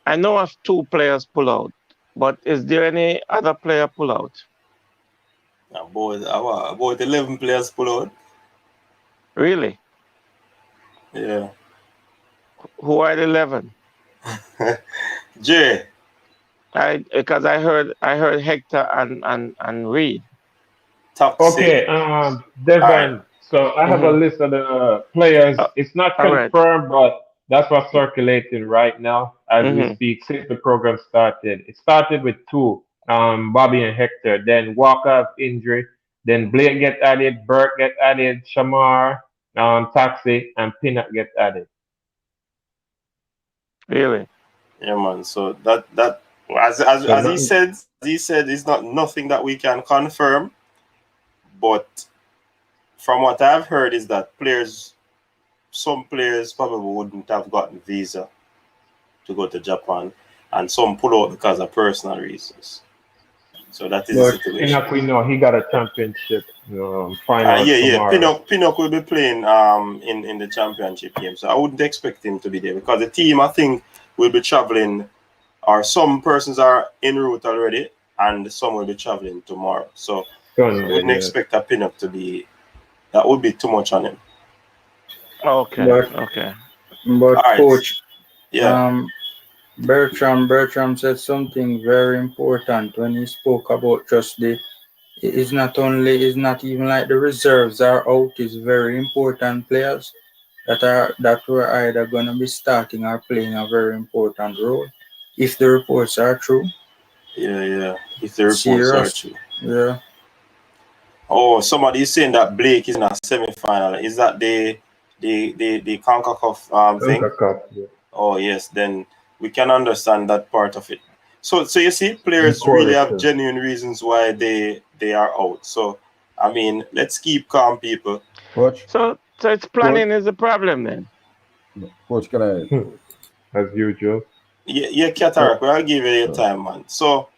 I know of 2 players pull out, but is there any other player pull out? About 11 players pull out. Really? Yeah. Who are the 11? Jay. Because I heard Hector and Reed. Toxic. Okay, All right. Devin. So I have a list of the players. It's not All right. confirmed, but that's what's circulating right now as we speak since the program started. It started with two, Bobby and Hector. Then Walker injury. Then Blake get added, Burke get added, Shamar, Taxi, and Pinnock get added. Really? Yeah, man. So that as he said, it's not nothing that we can confirm. But from what I've heard is that some players probably wouldn't have gotten visa to go to Japan, and some pull out because of personal reasons. So that is the situation. Pinnock, we know he got a championship final tomorrow. Pinnock will be playing in the championship game, so I wouldn't expect him to be there because the team I think will be traveling, or some persons are en route already, and some will be traveling tomorrow. So I wouldn't expect a Pinnock to be. That would be too much on him. Okay. But right. Coach, yeah. Bertram said something very important when he spoke about just it's not even like the reserves are out. It's very important players that were either gonna be starting or playing a very important role. If the reports are true. Yeah. If the reports are true. Yeah. Oh, somebody is saying that Blake is in a semi-final. Is that the CONCACAF thing? CONCACAF, yeah. Oh yes, then we can understand that part of it. So you see, players really have genuine reasons why they are out. So I mean, let's keep calm, people. Coach. So it's planning is the problem then. Coach, can I? As usual. Yeah, Katarak, I'll give you your time, man. So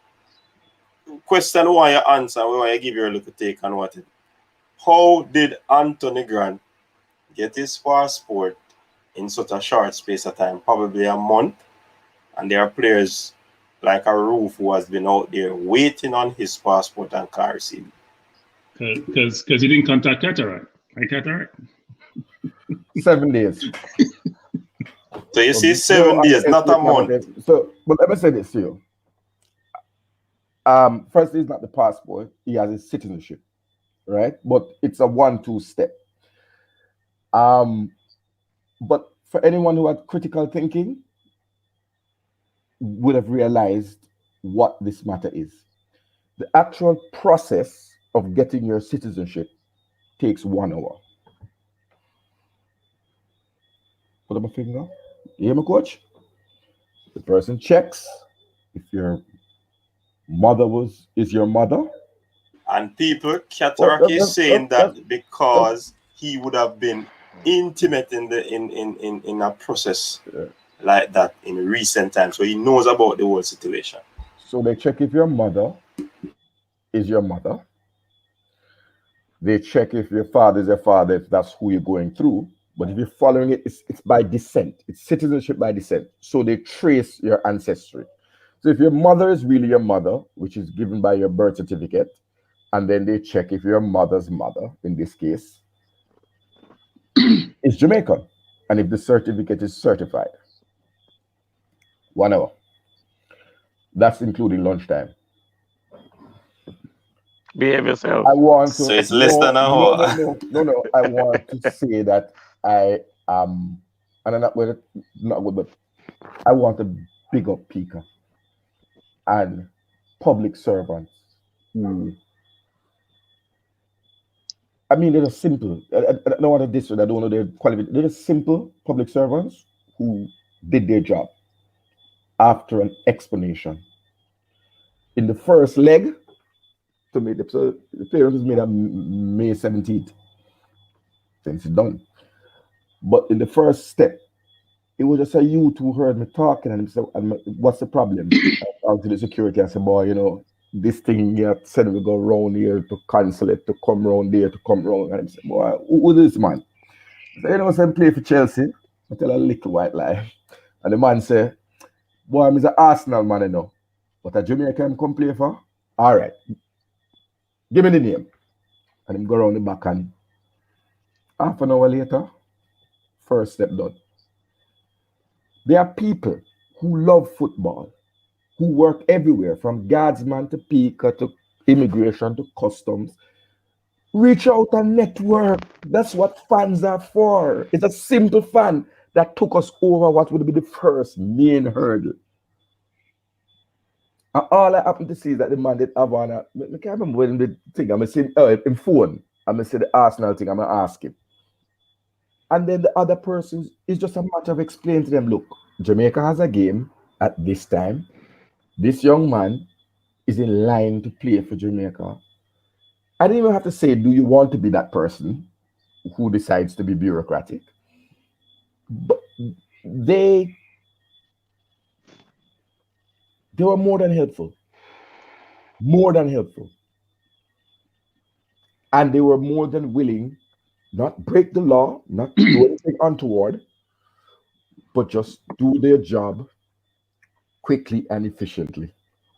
question why you answer, why you give your little take on what it. How did Anthony Grant get his passport in such a short space of time, probably a month? And there are players like a Roof who has been out there waiting on his passport and car receipt. Because he didn't contact Cataract. Right, Cataract? 7 days. So you see, 7 days, not a month. So, but let me say this to you. First, it's not the passport; he has his citizenship, right? But it's a 1-2 step. But for anyone who had critical thinking, would have realized what this matter is. The actual process of getting your citizenship takes 1 hour. Put up my finger. You hear me, Coach? The person checks if your mother is your mother. And people, Cataract is saying that because he would have been intimate in a process like that in recent times, so he knows about the whole situation. So they check if your mother is your mother. They check if your father is your father, if that's who you're going through. But if you're following it, it's by descent. It's citizenship by descent. So they trace your ancestry. So if your mother is really your mother, which is given by your birth certificate, and then they check if your mother's mother, in this case, is Jamaican, and if the certificate is certified. 1 hour. That's including lunchtime. Behave yourself. I want to. So it's less than an hour. No. I want to say that I am, and I'm not good, but I want to big up Pika and public servants who. I mean, they're simple. I don't want to diss it. I don't know their quality. They're simple public servants who did their job after an explanation. In the first leg, to me, the clearance was made on May 17th. Things done. But in the first step, it was just a youth who heard me talking and said, what's the problem? I talked to the security and said, boy, you know, this thing you said we go round here to cancel it, to come round there, to come round. And I said, boy, who is this man? I said, you know, I play for Chelsea. I tell a little white lie. And the man said, boy, I'm an Arsenal man, you know. But a Jamaican come play for? All right. Give me the name. And him go around the back and Half an hour later, first step done. There are people who love football, who work everywhere, from guardsman to picker to immigration to customs. Reach out and network. That's what fans are for. It's a simple fan that took us over what would be the first main hurdle. And all I happen to see is that the man did have on I can't remember when the thing, I'm saying, in phone, I'm going to say the Arsenal thing, I'm going to ask him. And then the other person is just a matter of explaining to them, look, Jamaica has a game at this time. This young man is in line to play for Jamaica. I didn't even have to say, do you want to be that person who decides to be bureaucratic? But they were more than helpful. More than helpful. And they were more than willing, not break the law, not do anything untoward, but just do their job quickly and efficiently,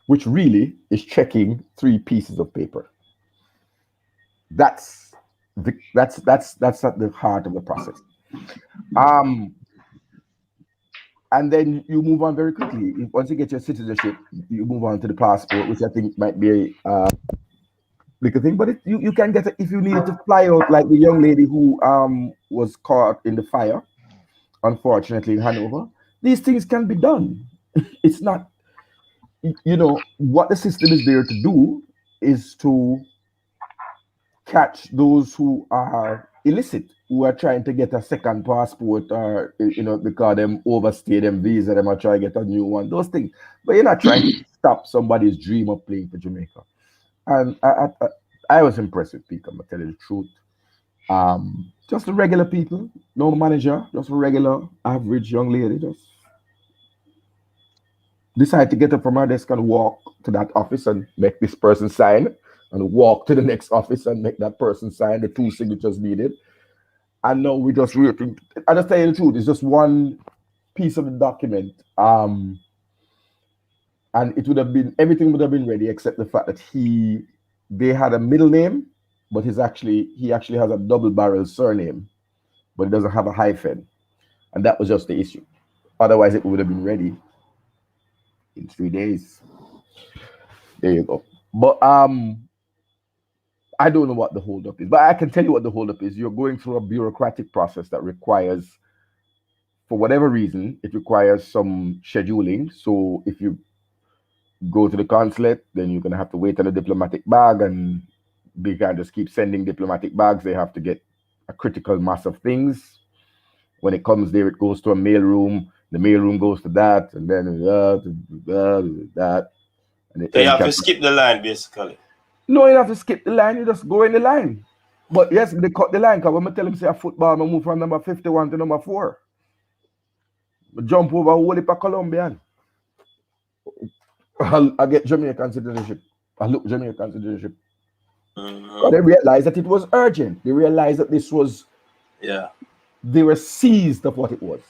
which really is checking 3 pieces of paper. That's at the heart of the process. And then you move on very quickly. Once you get your citizenship, you move on to the passport, which I think might be a bigger thing. But you can get it if you need to fly out, like the young lady who was caught in the fire, unfortunately, in Hanover. These things can be done. It's not, what the system is there to do is to catch those who are illicit, who are trying to get a second passport, or because them overstay them visa, them are trying to get a new one, those things. But you're not trying to stop somebody's dream of playing for Jamaica. And I was impressed with people, I'm gonna tell you the truth. Just the regular people, no manager, just a regular average young lady, just decide to get up from her desk and walk to that office and make this person sign, and walk to the next office and make that person sign the 2 signatures needed. And now we just waiting. I just tell you the truth, it's just one piece of the document. And it would have been, everything would have been ready except the fact that they had a middle name, but he actually has a double-barrel surname, but it doesn't have a hyphen. And that was just the issue. Otherwise, it would have been ready in 3 days. There you go. But I don't know what the holdup is, but I can tell you what the holdup is. You're going through a bureaucratic process that requires, for whatever reason, it requires some scheduling. So if you go to the consulate, then you're going to have to wait on a diplomatic bag, and they can't just keep sending diplomatic bags. They have to get a critical mass of things. When it comes there, it goes to a mail room. The mail room goes to that, and then that. And they have to skip the line, basically. No, you have to skip the line. You just go in the line. But yes, they cut the line, because when I tell them say a football, I move from number 51 to number 4. I jump over a whole heap of Colombian. I get Jamaican citizenship. I look Jamaican citizenship. But they realized that it was urgent. They realized that this was, they were seized of what it was.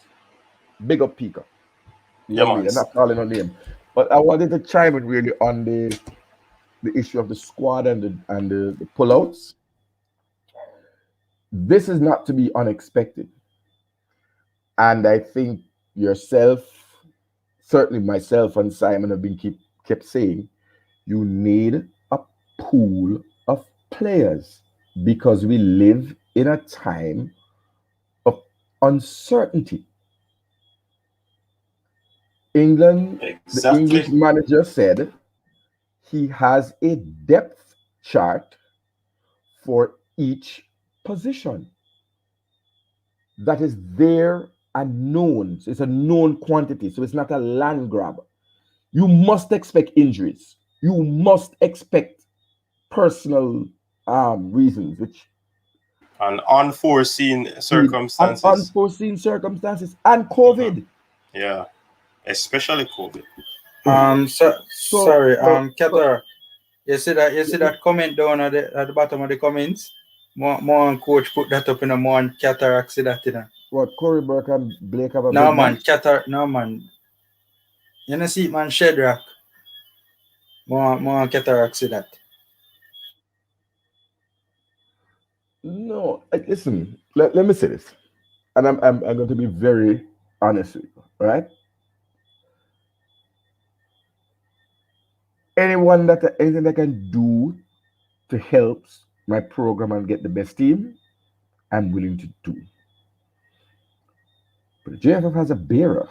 Big up Pika. I'm not calling on name. But I wanted to chime in really on the issue of the squad and the pullouts. This is not to be unexpected. And I think yourself, certainly myself and Simon have been kept saying, you need a pool of players, because we live in a time of uncertainty. England, the English manager said he has a depth chart for each position that is there and known. So it's a known quantity. So it's not a land grab. You must expect injuries. You must expect personal reasons, and unforeseen circumstances. Unforeseen circumstances and COVID. Yeah, especially COVID. Sorry, Hector. You see that comment down at the bottom of the comments? More coach put that up in a more Cataract see that in a. What, Corey Burke and Blake have a no man, Cataract, no man. You know see man Shedrack. More Cataract see that. No, listen, let me say this, and I'm going to be very honest with you, right? Anything that I can do to help my program and get the best team, I'm willing to do. But the JFF has a bearer.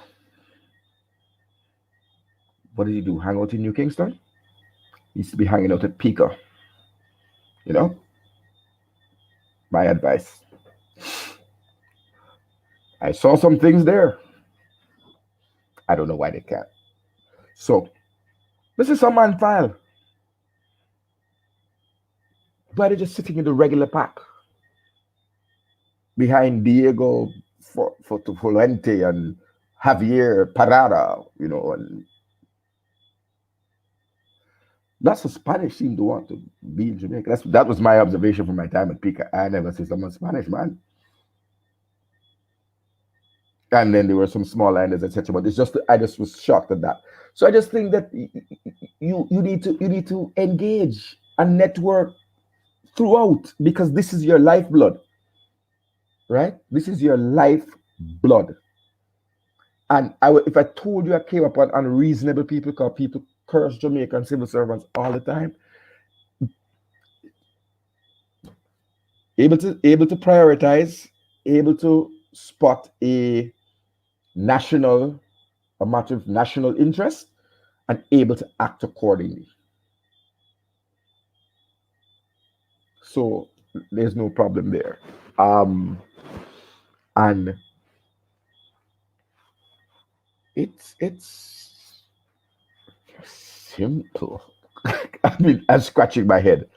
What did he do? Hang out in New Kingston? He used to be hanging out at Pika. You know? My advice. I saw some things there. I don't know why they can't. So, this is some man file. But they're just sitting in the regular pack. Behind Diego Fuente and Javier Parada, you know, and that's the Spanish seem to want to be in Jamaica. That was my observation from my time at Pika. I never see someone Spanish, man. And then there were some small islanders, etc. But it's just I just was shocked at that. So I just think that you need to engage and network throughout, because this is your lifeblood, right? This is your lifeblood. And if I told you I came upon unreasonable people, because people curse Jamaican civil servants all the time, able to prioritize, able to spot a matter of national interest, and able to act accordingly. So there's no problem there. And it's simple. I mean, I'm scratching my head.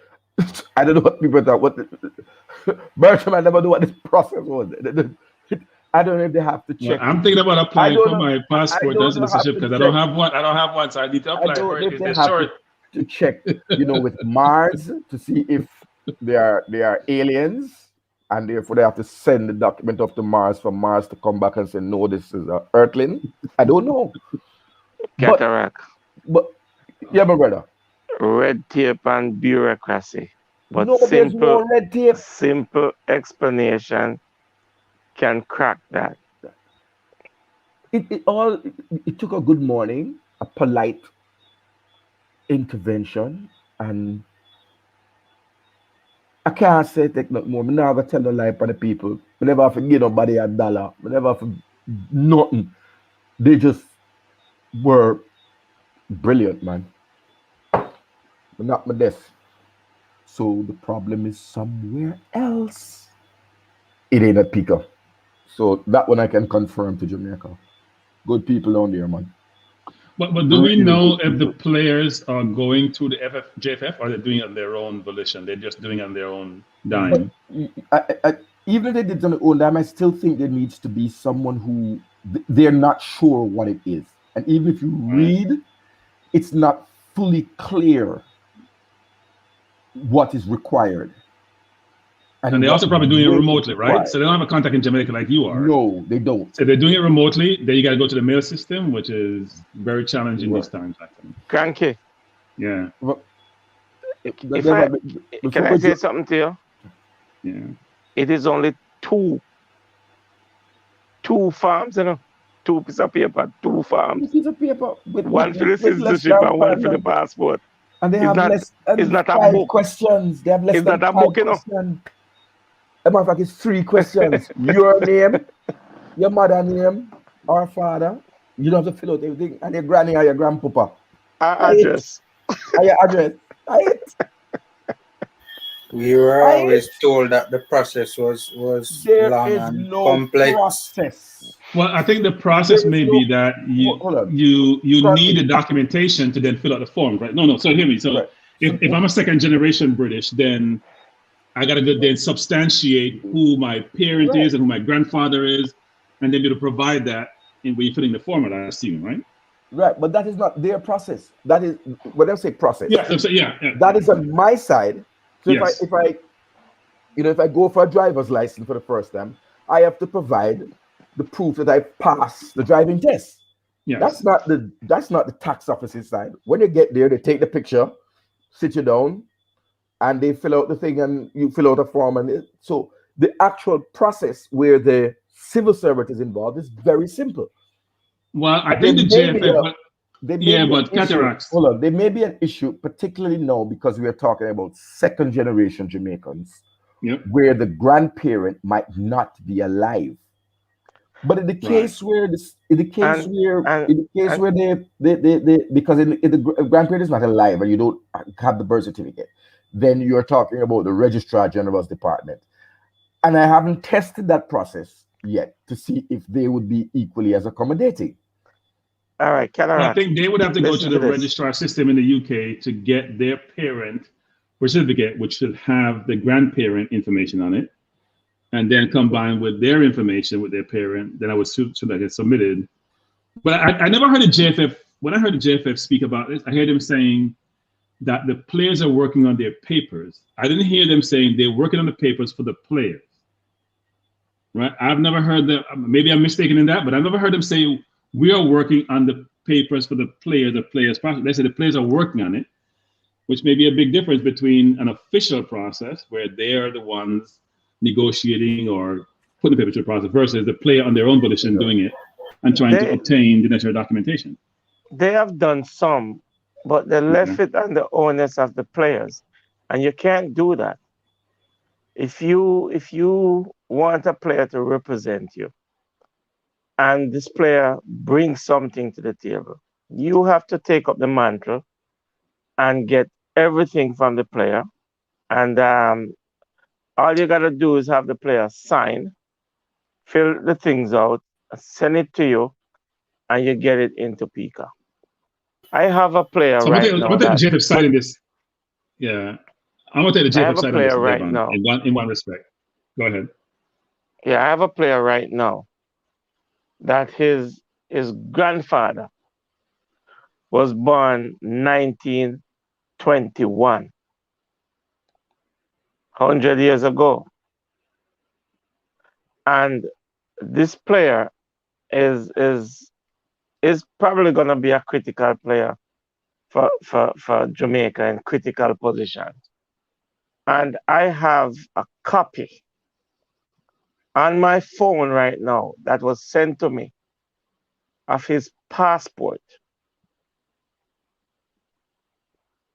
I don't know what people thought. Bertram, I never knew what this process was. I don't know if they have to check. Well, I'm thinking about applying for my passport and citizenship because I don't have one, so I need to apply for it. It's short. To check, you know, with Mars to see if they are aliens, and therefore they have to send the document off to Mars for Mars to come back and say, no, this is an Earthling. I don't know. Cataract. But yeah, my brother. Red tape and bureaucracy. But no, there's no red tape. Simple explanation can crack that. It took a good morning, a polite intervention, and I can't say take no more. I never tell no lie for the people. I never have to give nobody $1. I never have to nothing. They just were brilliant, man. But not my desk. So the problem is somewhere else. It ain't at Pico. So that one I can confirm to Jamaica. Good people down there, man. But do we know if the players are going to the JFF or they're doing it on their own volition? They're just doing it on their own dime. Even if they did it on their own dime, I still think there needs to be someone who they're not sure what it is. And even if you read, it's not fully clear what is required. And they're also probably doing it remotely, right? So they don't have a contact in Jamaica like you are. No, they don't. So they're doing it remotely. Then you got to go to the mail system, which is very challenging these times, I think. Cranky. Yeah. Can I say something to you? Yeah. It is only two farms, you know. 2 pieces of paper, 2 farms. 2 pieces of paper. One for the citizenship and one for the passport. And they have less than 5 questions. They have less than 5 questions. As a matter of fact, it's 3 questions. Your name, your mother name, or father. You don't have to fill out everything. And your granny or your grandpapa. Address. And your address. Right? We were always told that the process was long and complex. Process. Well, I think the process may be that you need the documentation to then fill out the form, right? No. So hear me. So if I'm a second generation British, then I got to then substantiate who my parent is and who my grandfather is, and then be able to provide that when you're filling the form, I assume, right? Right, but that is not their process. That is when I say process. Yeah. That is on my side. So if I go for a driver's license for the first time, I have to provide the proof that I passed the driving test. Yes. That's not the tax office's side. When you get there, they take the picture, sit you down, and they fill out the thing, and you fill out a form, and so the actual process where the civil servant is involved is very simple. Well, I think the JFF, but cataracts. Hold on, there may be an issue, particularly now because we are talking about second generation Jamaicans, where the grandparent might not be alive. But in the case where because the grandparent is not alive and you don't have the birth certificate, then you're talking about the Registrar General's department. And I haven't tested that process yet to see if they would be equally as accommodating. All right, I think they would have to go to the registrar system in the UK to get their parent certificate, which should have the grandparent information on it, and then combined with their information with their parent, then I would should that get submitted. But I never heard a JFF. When I heard the JFF speak about this, I heard them saying that the players are working on their papers. I didn't hear them saying they're working on the papers for the players. Right? I've never heard that. Maybe I'm mistaken in that, but I've never heard them say we are working on the papers for the players. They say the players are working on it, which may be a big difference between an official process where they are the ones negotiating or putting the paper to the process versus the player on their own volition doing it and trying to obtain the necessary documentation. They have done some, but they left it on the onus of the players, and you can't do that. If you want a player to represent you, and this player brings something to the table, you have to take up the mantle and get everything from the player, and all you gotta do is have the player sign, fill the things out, send it to you, and you get it into Pika. I have a player so right I'm now. I'm gonna take the JFF side in this. Yeah, I'm gonna take the JFF side in this right now. in one respect. Go ahead. Yeah, I have a player right now that his grandfather was born 1921, 100 years ago. And this player is probably going to be a critical player for Jamaica in critical positions. And I have a copy on my phone right now that was sent to me of his passport,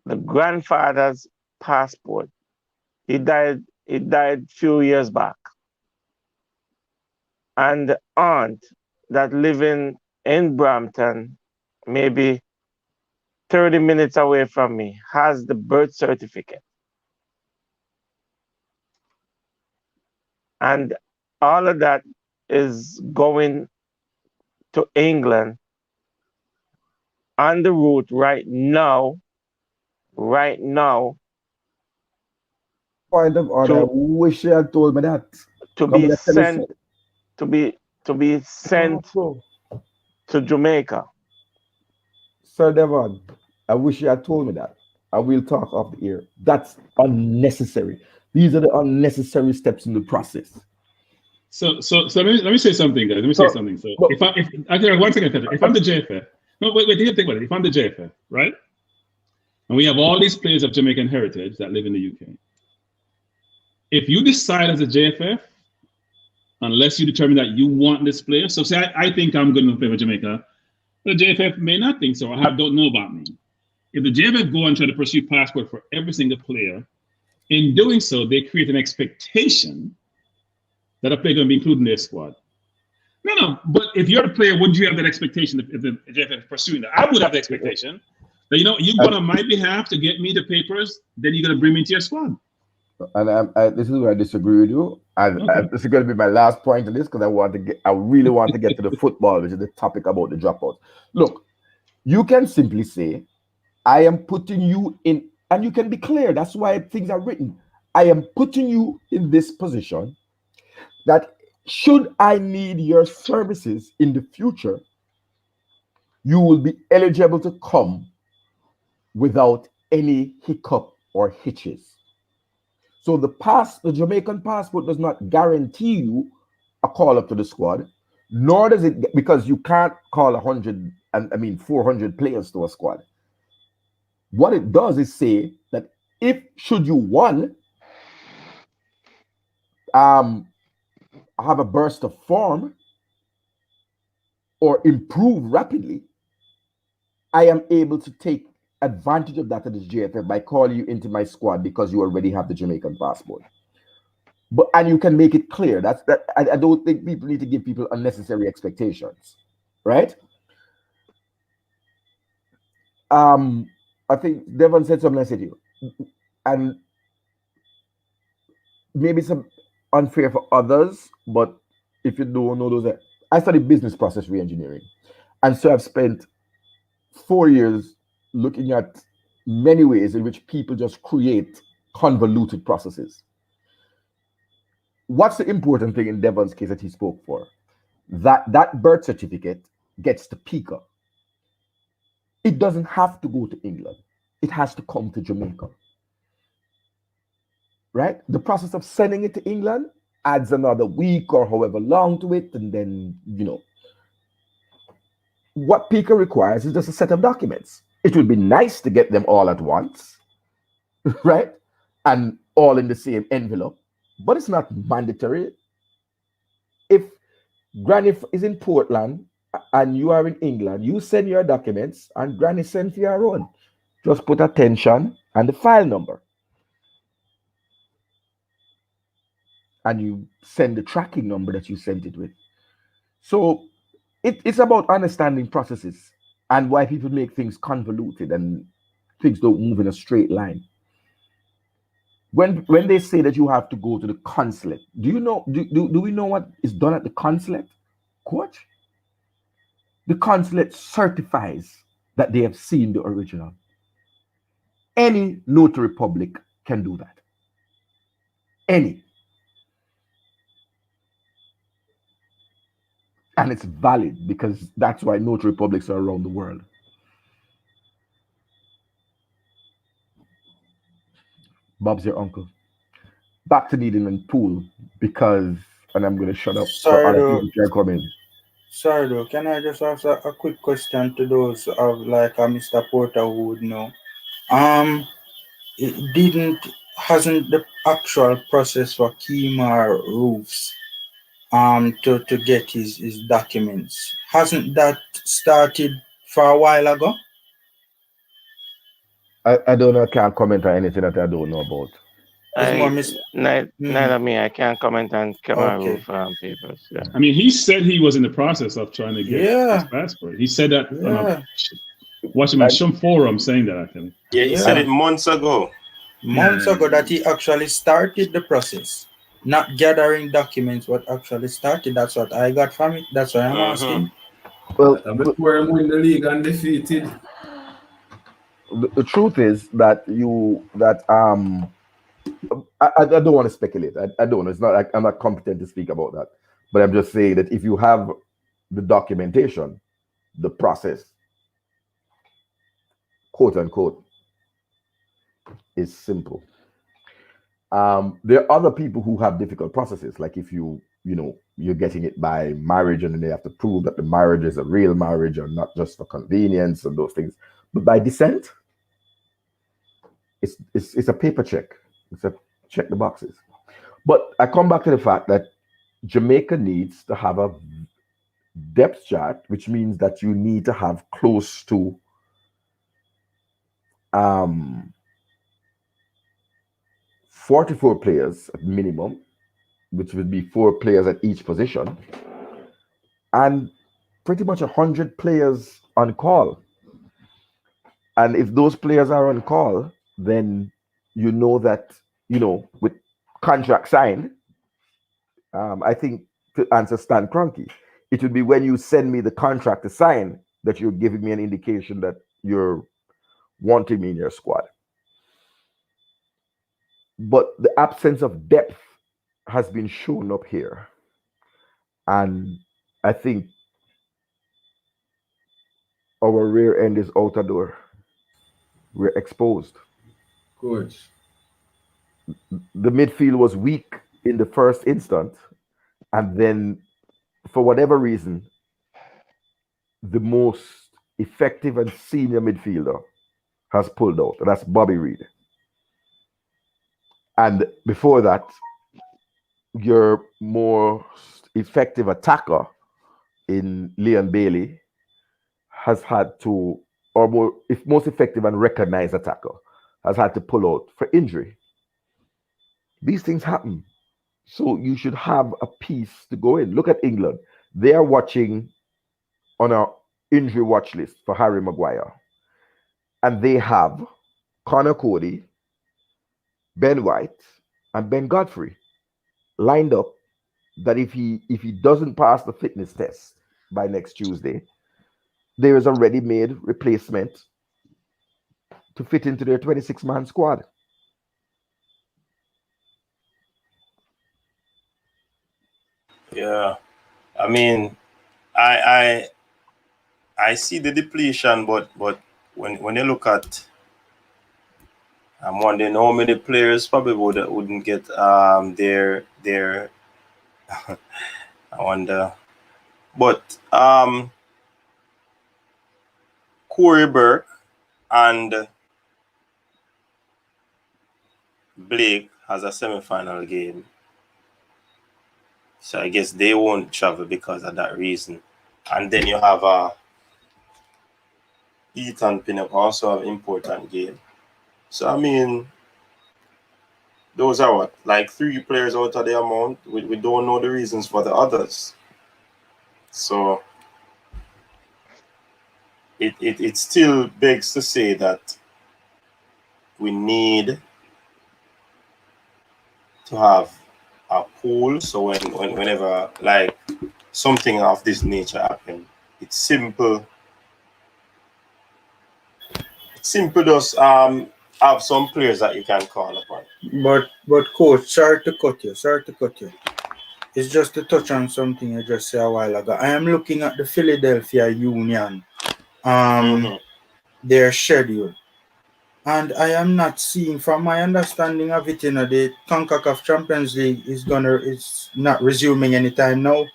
the grandfather's passport. He died few years back. And the aunt that living in Brampton, maybe 30 minutes away from me, has the birth certificate. And all of that is going to England on the route right now. Point of order, I wish you had told me that. To be sent to Jamaica. Sir Devon, I wish you had told me that. I will talk off the air. That's unnecessary. These are the unnecessary steps in the process. So let me say something, guys. Let me say something. So if one second, if I'm the JFF, no, wait, think about it. If I'm the JFF, right? And we have all these players of Jamaican heritage that live in the UK. If you decide as a JFF, unless you determine that you want this player, so say I think I'm going to play for Jamaica, the JFF may not think so, or don't know about me. If the JFF go and try to pursue passport for every single player, in doing so, they create an expectation that a player going to be included in their squad. No, but if you're a player, wouldn't you have that expectation if the JFF is pursuing that? I would have the expectation that, you go on my behalf to get me the papers, then you're going to bring me into your squad. And this is where I disagree with you. This is going to be my last point to this because I really want to get to the football, which is the topic about the dropout. Look, you can simply say, I am putting you in, and you can be clear. That's why things are written. I am putting you in this position that should I need your services in the future, you will be eligible to come without any hiccup or hitches. So the Jamaican passport does not guarantee you a call up to the squad, nor does it, because you can't call 400 players to a squad. What it does is say that should you want, have a burst of form or improve rapidly, I am able to take advantage of that at the JFF by calling you into my squad because you already have the Jamaican passport. And you can make it clear. I don't think people need to give people unnecessary expectations, right? I think Devon said something I said to you, and maybe some unfair for others, but if you don't know those, I studied business process reengineering, and so I've spent 4 years looking at many ways in which people just create convoluted processes. What's the important thing in Devon's case that he spoke for? That birth certificate gets to PICA. It doesn't have to go to England. It has to come to Jamaica. Right? The process of sending it to England adds another week or however long to it, and then, what PICA requires is just a set of documents. It would be nice to get them all at once, right? And all in the same envelope, but it's not mandatory. If Granny is in Portland and you are in England, you send your documents and Granny sends your own. Just put attention and the file number. And you send the tracking number that you sent it with. So it's about understanding processes and why people make things convoluted and things don't move in a straight line. When they say that you have to go to the consulate, do we know what is done at the consulate, coach? The consulate certifies that they have seen the original. Any notary public can do that. Any. And it's valid because that's why notary publics are around the world. Bob's your uncle. Back to Needham and Pool and I'm going to shut up. Sorry, Sorry, can I just ask a quick question to those of like Mr. Porter who would know? Hasn't the actual process for Kemar Roofs to get his documents, hasn't that started for a while ago? I don't know. I can't comment on anything that I don't know about. Neither me. I can't comment on Kemar Roof papers. Yeah. I mean, he said he was in the process of trying to get his passport. He said that watching my some forum saying that, I think. Yeah, he said it months ago. Months ago that he actually started the process. Not gathering documents, but actually started. That's what I got from it. That's why I'm asking. Well, before him win the league undefeated. The truth is that I don't want to speculate. I don't. It's not. I'm not competent to speak about that. But I'm just saying that if you have the documentation, the process, quote unquote, is simple. There are other people who have difficult processes, like if you're getting it by marriage and then they have to prove that the marriage is a real marriage or not just for convenience and those things. But by descent, it's a paper check. It's a check the boxes. But I come back to the fact that Jamaica needs to have a depth chart, which means that you need to have close to 44 players at minimum, which would be 4 players at each position, and pretty much 100 players on call. And if those players are on call, then you know that, with contract signed, I think to answer Stan Kroenke, it would be when you send me the contract to sign that you're giving me an indication that you're wanting me in your squad. But the absence of depth has been shown up here. And I think our rear end is out the door. We're exposed. Good. The midfield was weak in the first instance. And then, for whatever reason, the most effective and senior midfielder has pulled out. And that's Bobby Reid. And before that, your more effective attacker in Leon Bailey has had to, or more, if most effective and recognized attacker has had to pull out for injury. These things happen. So you should have a piece to go in. Look at England. They are watching on our injury watch list for Harry Maguire. And they have Connor Cody, Ben White, and Ben Godfrey lined up that if he doesn't pass the fitness test by next Tuesday, there is a ready-made replacement to fit into their 26-man squad. Yeah, I mean, I see the depletion, but when you look at, I'm wondering how many players probably wouldn't get their I wonder, but Corey Burke and Blake has a semi-final game, so I guess they won't travel because of that reason. And then you have Ethan Pinnock also have important game. So I mean, those are what, like 3 players out of the amount. We don't know the reasons for the others. So it still begs to say that we need to have a pool. So whenever like something of this nature happen, it's simple. It's simple just have some players that you can call upon. But coach, sorry to cut you. It's just to touch on something you just said a while ago. I am looking at the Philadelphia Union, their schedule, and I am not seeing, from my understanding of it, the CONCACAF Champions League is not resuming anytime now.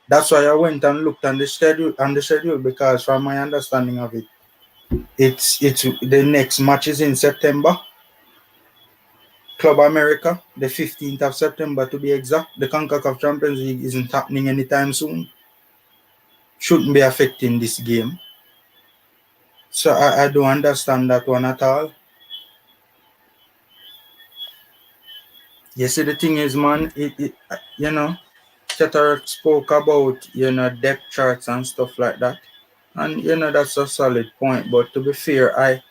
That's why I went and looked on the schedule because from my understanding of it, it's the next match is in September. Club America, the 15th of September to be exact. The CONCACAF Champions League isn't happening anytime soon. Shouldn't be affecting this game. So I don't understand that one at all. You see, the thing is, man, Hector spoke about, depth charts and stuff like that. And, that's a solid point. But to be fair, I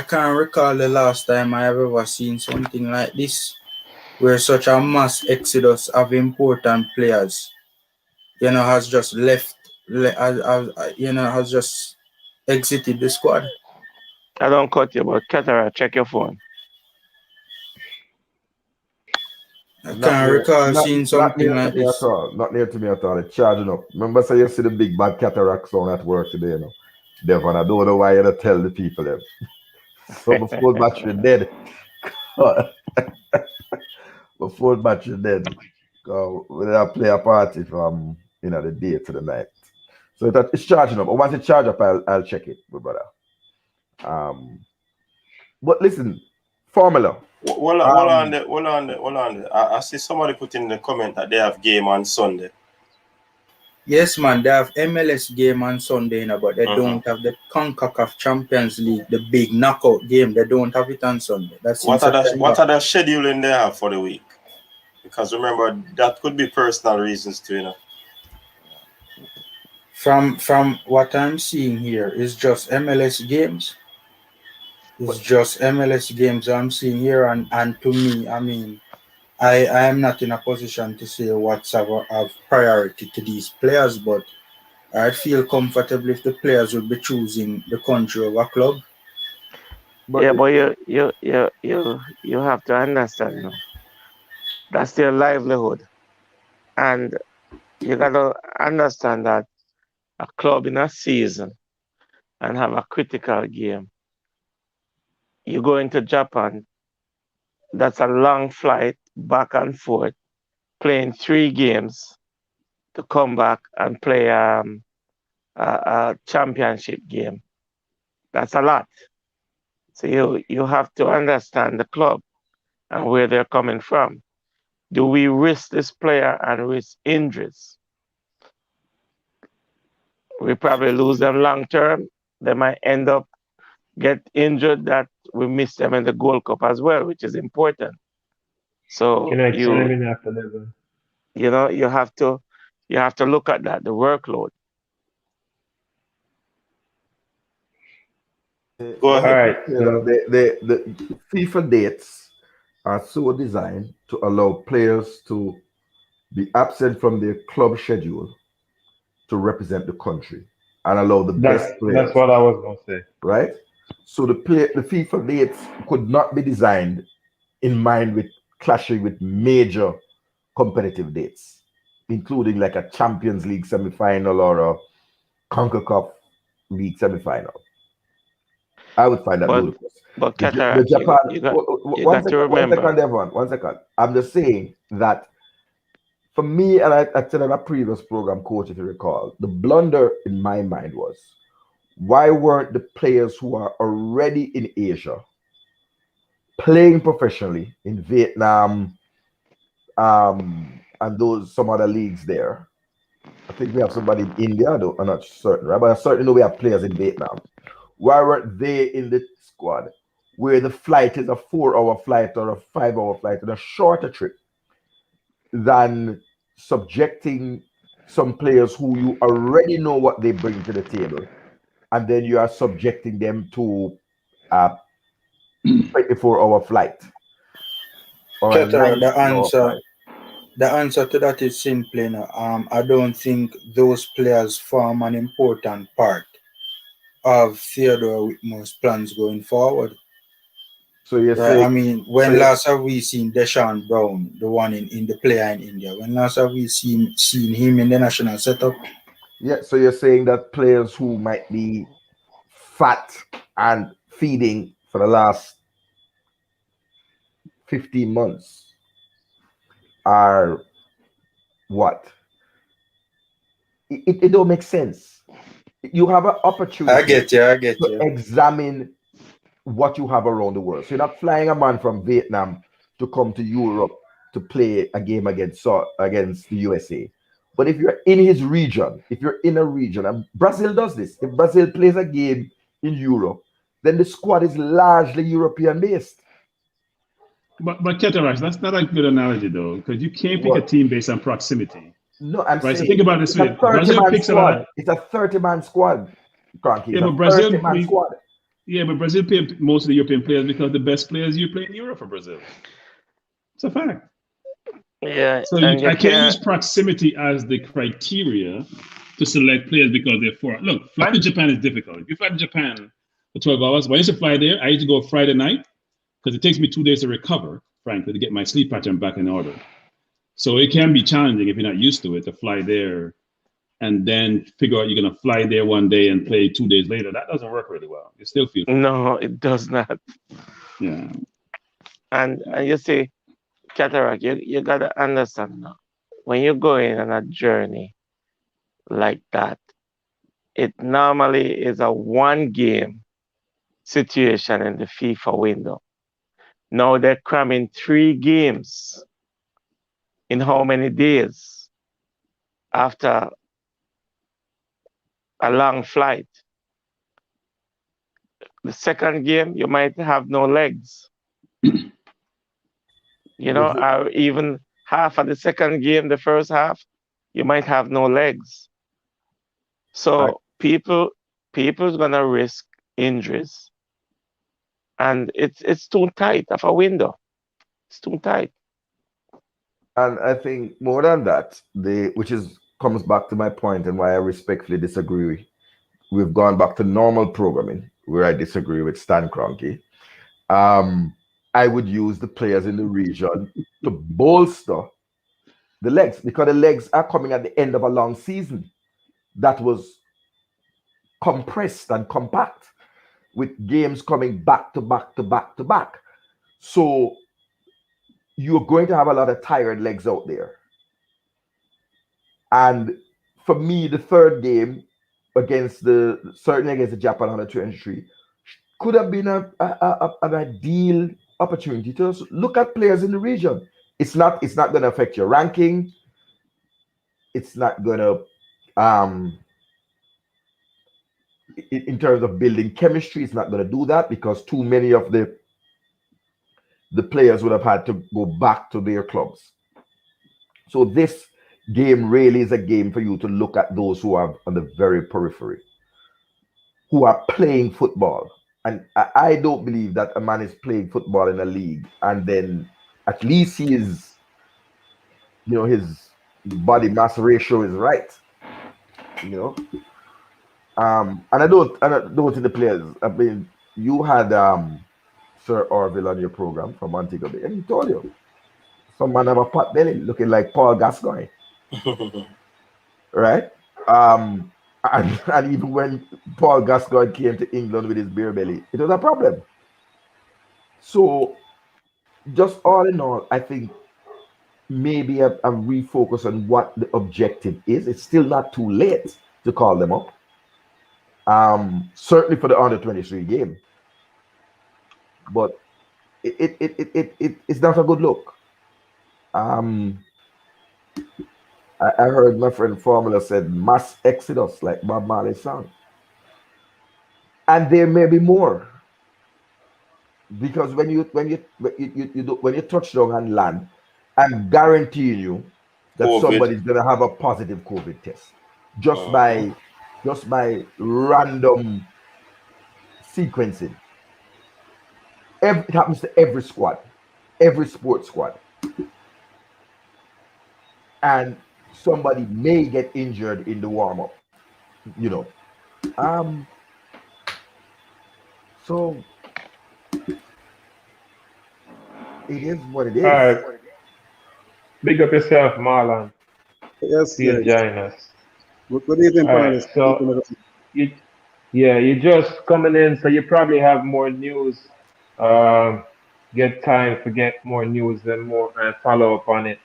can't recall the last time I have ever seen something like this, where such a mass exodus of important players, has just has just exited the squad. I don't cut you, but Catara, check your phone. I can't recall seeing something like this. Not near to me at all. It's charging up. Remember, say you see the big bad cataract sound at work today, Devon, I don't know why you don't tell the people them. So my phone battery dead. My phone battery dead. We don't play a party from the day to the night. So it's charging up. But once it charge up, I'll check it, my brother. But listen, formula. Hold on. I see somebody put in the comment that they have game on Sunday. Yes, man, they have MLS game on Sunday, but they don't have the CONCACAF Champions League, the big knockout game. They don't have it on Sunday. That's what are the scheduling they have for the week? Because remember, that could be personal reasons too, From what I'm seeing here, it's just MLS games. It's just MLS games I'm seeing here, and to me, I mean, I am not in a position to say what's of priority to these players, but I'd feel comfortable if the players would be choosing the country over club. But you have to understand, that's their livelihood, and you gotta understand that a club in a season and have a critical game. You go into Japan, that's a long flight back and forth, playing 3 games to come back and play a championship game. That's a lot. So you have to understand the club and where they're coming from. do we risk this player and risk injuries? We probably lose them long term. They might end up get injured that we miss them in the Gold Cup as well, which is important. So Can I chime in after that? you have to look at that, the workload. Go ahead. All right, so The FIFA dates are so designed to allow players to be absent from their club schedule to represent the country and allow the best players. that's what I was gonna say. Right? So the FIFA dates could not be designed in mind with clashing with major competitive dates, including like a Champions League semi-final or a CONCACAF League semi-final. I would find that ludicrous. But The Qatar, Japan. you got One to remember. second, everyone. 1 second. I'm just saying that for me, and I said on a previous program, coach, if you recall, the blunder in my mind was, why weren't the players who are already in Asia playing professionally in Vietnam, and those some other leagues there? I think we have somebody in India, though I'm not certain, right? But I certainly know we have players in Vietnam. Why weren't they in the squad where the flight is a 4-hour flight or a 5-hour flight and a shorter trip than subjecting some players who you already know what they bring to the table, and then you are subjecting them to a 24-hour flight? Or a Ketra, 9-hour flight. the answer to that is simply no. I don't think those players form an important part of Theodore Whitmore's plans going forward. So you're Right? saying, I mean, when last have we seen Deshaun Brown, the one in the player in India? When last have we seen him in the national setup? yeah, so you're saying that players who might be fat and feeding for the last 15 months are what? It don't make sense. You have an opportunity I get to you. examine what you have around the world. So you're not flying a man from Vietnam to come to Europe to play a game against the USA. But if you're in his region, if you're in a region, and Brazil does this, if Brazil plays a game in Europe, then the squad is largely European based. But Ketarash, that's not a good analogy though, because you can't pick a team based on proximity. No, I'm right. saying So think about this way: Brazil picks a lot. It's a 30-man squad. Cranky. Yeah, but Brazil, squad. Yeah, but Brazil play most of the European players because the best players you play in Europe for Brazil. It's a fact. Yeah. So I can't use proximity as the criteria to select players because they're foreign. Look, flying to Japan is difficult. If you fly to Japan for 12 hours, when I used to fly there, I used to go Friday night because it takes me 2 days to recover, frankly, to get my sleep pattern back in order. So it can be challenging if you're not used to it to fly there and then figure out you're going to fly there one day and play 2 days later. That doesn't work really well. You still feel. No, it does not. Yeah. And you see, Cataract, you got to understand now, when you're going on a journey like that, it normally is a one-game situation in the FIFA window. Now they're cramming 3 games in how many days after a long flight? The second game, you might have no legs. Or even half of the second game, the first half, you might have no legs. So people's gonna risk injuries. And it's too tight of a window. It's too tight. And I think more than that, comes back to my point and why I respectfully disagree. We've gone back to normal programming where I disagree with Stan Kroenke. I would use the players in the region to bolster the legs because the legs are coming at the end of a long season that was compressed and compact with games coming back to back to back to back. So you're going to have a lot of tired legs out there. And for me, the third game certainly against the Japan under 23 could have been an ideal opportunity to look at players in the region. it's not going to affect your ranking. It's not going to in terms of building chemistry, it's not going to do that because too many of the players would have had to go back to their clubs. So this game really is a game for you to look at those who are on the very periphery, who are playing football. And I don't believe that a man is playing football in a league and then at least he is, his body mass ratio is right. And I don't think the players. I mean, you had Sir Orville on your program from Montego Bay, and he told you some man have a pot belly looking like Paul Gascoigne, right? And even when Paul Gascoigne came to England with his beer belly, it was a problem. So, just all in all, I think maybe a refocus on what the objective is. It's still not too late to call them up. Certainly for the under-23 game, but it's not a good look. I heard my friend Formula said mass exodus, like Bob Marley's song, and there may be more because when you touch down and land, I'm guaranteeing you that somebody's gonna have a positive COVID test just by random sequencing. It happens to every squad, every sports squad. And somebody may get injured in the warm-up, So it is what it is. All right. Big up yourself, Marlon. Yes, See you join us. Good evening, panelists. So you're just coming in, so you probably have more news. Get time to get more news and more and follow up on it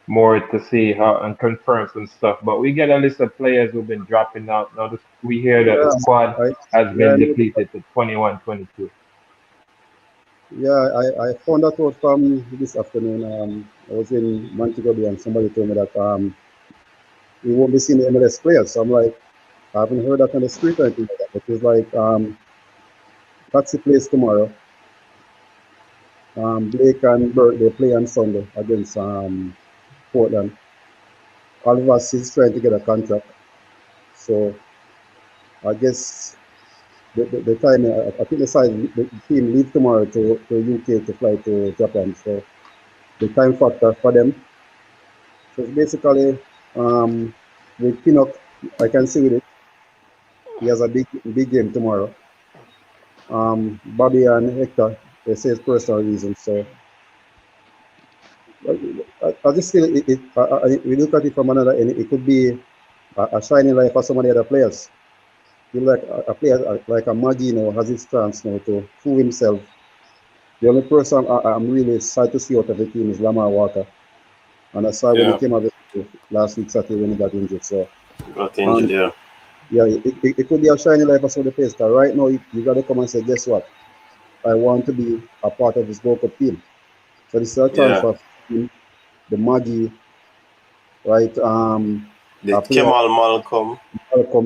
more to see how and confirm some stuff. But we get a list of players who've been dropping out. Now we hear that the squad has been depleted to 21-22. Yeah, I found that out from this afternoon. I was in Montego Bay and somebody told me that we won't be seeing the MLS players. So I'm like, I haven't heard that on the street or anything like that. But it's like Taxi plays tomorrow. Blake and Burke, they play on Sunday against Portland. All of us is trying to get a contract. So I guess the time, I think the team leave tomorrow to UK to fly to Japan. So the time factor for them. So it's basically with Pinnock, I can see with it. He has a big game tomorrow. Bobby and Hector, they say it's personal reasons. So I just feel we look at it from another end. It could be a shining light for some of the other players. Like a player like a Maggie has his chance now to prove himself. The only person I'm really sad to see out of the team is Lamar Walker. And I saw when he came out last week Saturday when he got injured. So it could be a shining light for some of the players. Because right now you got to come and say, guess what? I want to be a part of this World Cup team. So this is a chance for the Maggie, right? The Kemal Malcolm,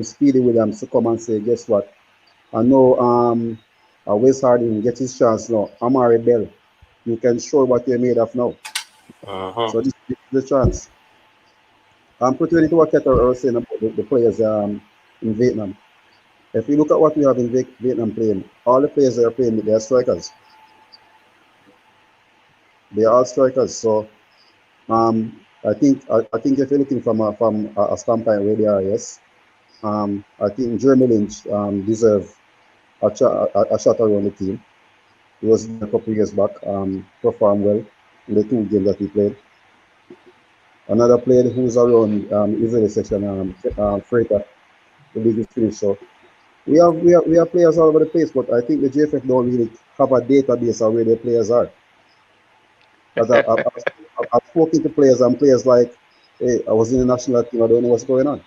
Speedy Williams to come and say, guess what? I know Wes Harding get his chance now. Amari Bell, you can show what you're made of now. So this is the chance. I'm putting into what Hector was saying about the players in Vietnam. If you look at what we have in Vietnam playing, all the players that are playing, they are strikers. They are all strikers. So I think if you're looking from a standpoint where they are, yes. I think Jeremy Lynch deserves a shot around the team. He was a couple of years back, performed well in the 2 games that he played. Another player who's around Israeli section, Freighter, the league is finished. So we have players all over the place, but I think the JFF don't really have a database of where their players are. I've spoken to players and players like, hey, I was in the national team, I don't know what's going on.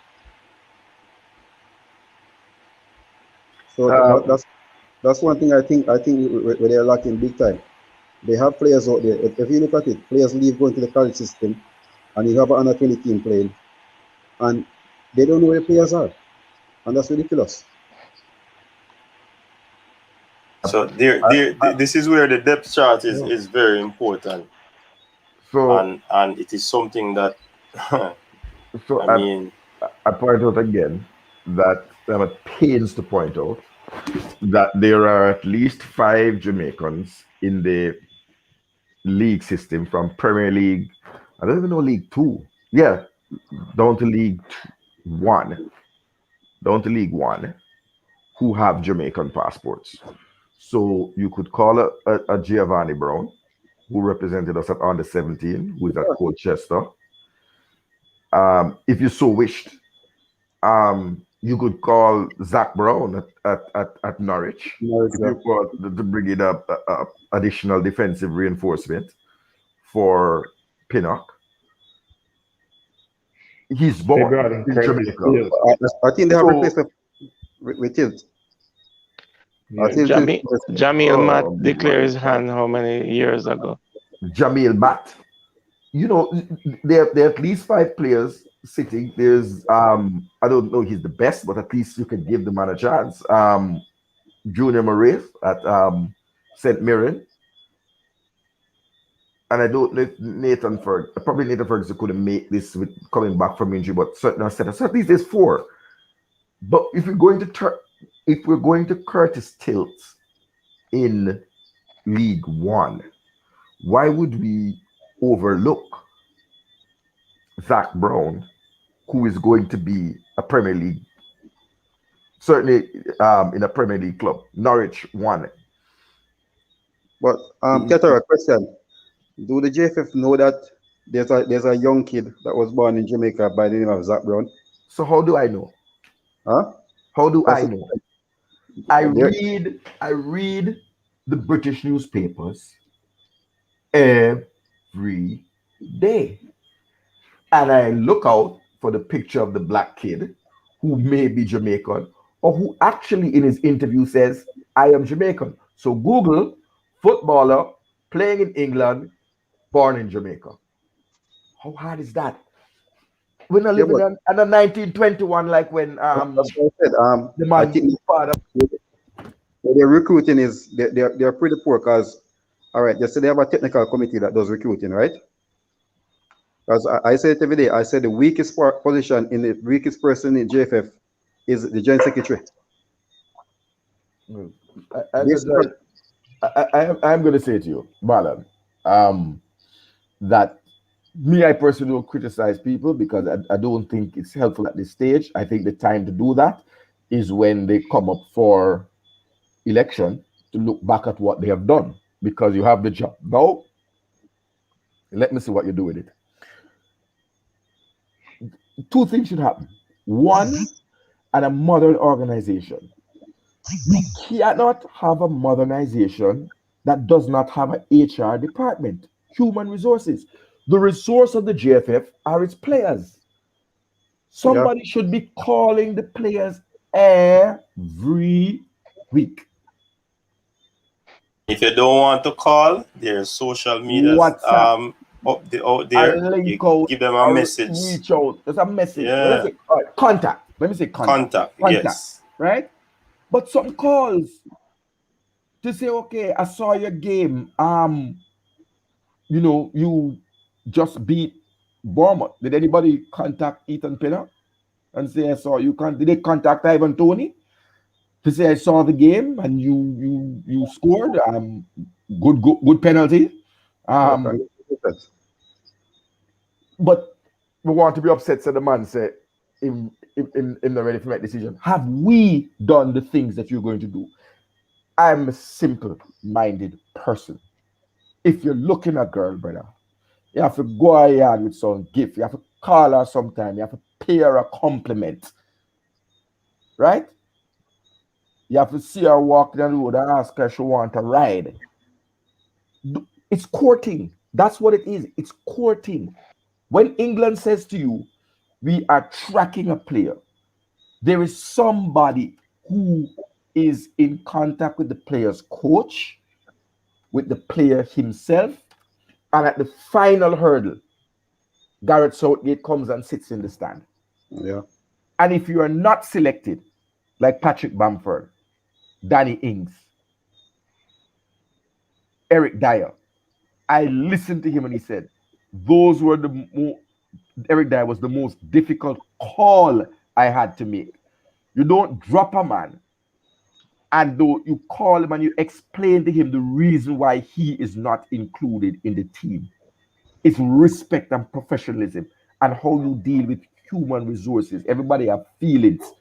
So that's one thing I think they're lacking big time. They have players out there. If you look at it, players leave going to the college system, and you have an under 20 team playing, and they don't know where the players are, and that's ridiculous. So this is where the depth chart is very important, So and it is something that so I mean, I point out again that I'm at pains to point out that there are at least 5 Jamaicans in the league system from Premier League. I don't even know League 2. Yeah, down to League 1. Down to League 1 who have Jamaican passports. So you could call a Giovanni Brown, who represented us at under 17, who is at Colchester. If you so wished, you could call Zach Brown at Norwich. If you want to bring in a additional defensive reinforcement for Pinnock. He's born in Jamaica. I think they have replaced with Tilt. Jamil Matt declared his hand how many years ago? Jamil Matt. You know, there are at least 5 players sitting. There's I don't know he's the best, but at least you can give the man a chance. Junior Moraes at St. Mirren. And I don't know if Nathan Ferguson couldn't make this with coming back from injury, but certainly so at least there's 4. But if we're going to Curtis Tilt in League 1, why would we overlook Zach Brown, who is going to be a Premier League, certainly in a Premier League club, Norwich 1. But Hector, a question: do the JFF know that there's a young kid that was born in Jamaica by the name of Zach Brown? So how do I know? Huh? How do I know? I read the British newspapers every day. And I look out for the picture of the black kid who may be Jamaican or who actually in his interview says, I am Jamaican. So Google footballer playing in England, born in Jamaica. How hard is that? We're not living in a 1921 like when that's what I said. the man, I think father. their recruiting is they're pretty poor because, all right, they have a technical committee that does recruiting, right? Because I say it every day. I say the weakest position in the weakest person in JFF is the joint secretary. I'm going to say to you, Marlon, that I personally don't criticize people because I don't think it's helpful at this stage. I think the time to do that is when they come up for election to look back at what they have done because you have the job. Now, let me see what you do with it. 2 things should happen. 1, at a modern organization. You cannot have a modernization that does not have an HR department, human resources. The resource of the JFF are its players. Somebody should be calling the players every week. If you don't want to call, there's social media WhatsApp. out there. You give them a message. Reach out. There's a message. Yeah. Contact. Let me say contact. Yes. Right? But some calls to say, okay, I saw your game. You just beat Bournemouth. Did anybody contact Ethan Pinnock and say I saw you? Did they contact Ivan Toney to say I saw the game and you scored? Good penalty. But we want to be upset, so the man said, in the ready to make decision. Have we done the things that you're going to do? I'm a simple-minded person. If you're looking at a girl, brother, you have to go ahead with some gift. You have to call her sometime. You have to pay her a compliment. Right? You have to see her walk down the road and ask her if she wants a ride. It's courting. That's what it is. It's courting. When England says to you, we are tracking a player, there is somebody who is in contact with the player's coach with the player himself. And at the final hurdle, Gareth Southgate comes and sits in the stand. Yeah. And if you are not selected, like Patrick Bamford, Danny Ings, Eric Dyer, I listened to him and he said, those were Eric Dyer was the most difficult call I had to make. You don't drop a man, and though you call him and you explain to him the reason why he is not included in the team. It's respect and professionalism and how you deal with human resources. Everybody have feelings.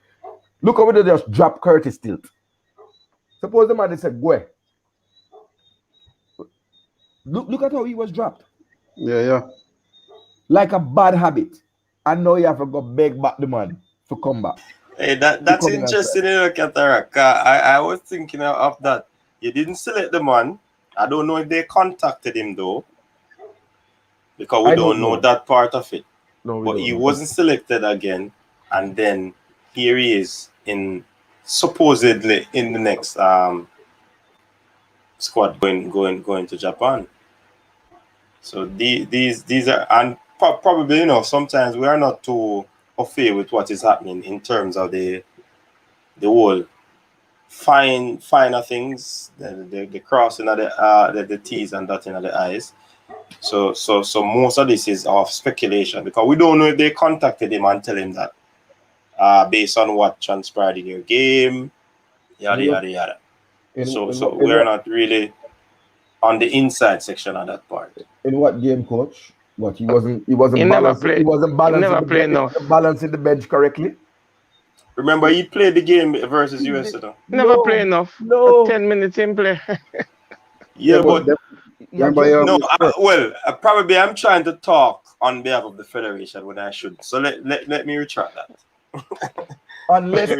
Look over there, just drop Curtis Tilt. Suppose the man said, go. Look at how he was dropped. Yeah. Like a bad habit. And now you have to go beg back the money to come back. Hey, that's interesting, Cataract. I was thinking of that. You didn't select the man. I don't know if they contacted him though, because we don't know that part of it. No, but he wasn't selected again, and then here he is supposedly in the next squad going to Japan. So these are, and probably sometimes we are not too au fait with what is happening in terms of the whole finer things, the crossing of the T's and dotting of the I's. So most of this is of speculation, because we don't know if they contacted him and tell him that based on what transpired in your game, yada yada. So we're not really on the inside section of that part. In what game, coach? What he wasn't balancing. He wasn't balancing the bench correctly. Remember, he played the game versus US. Never play enough. No. 10 minutes in play. Yeah, but probably I'm trying to talk on behalf of the federation when I should. So let me retract that. Unless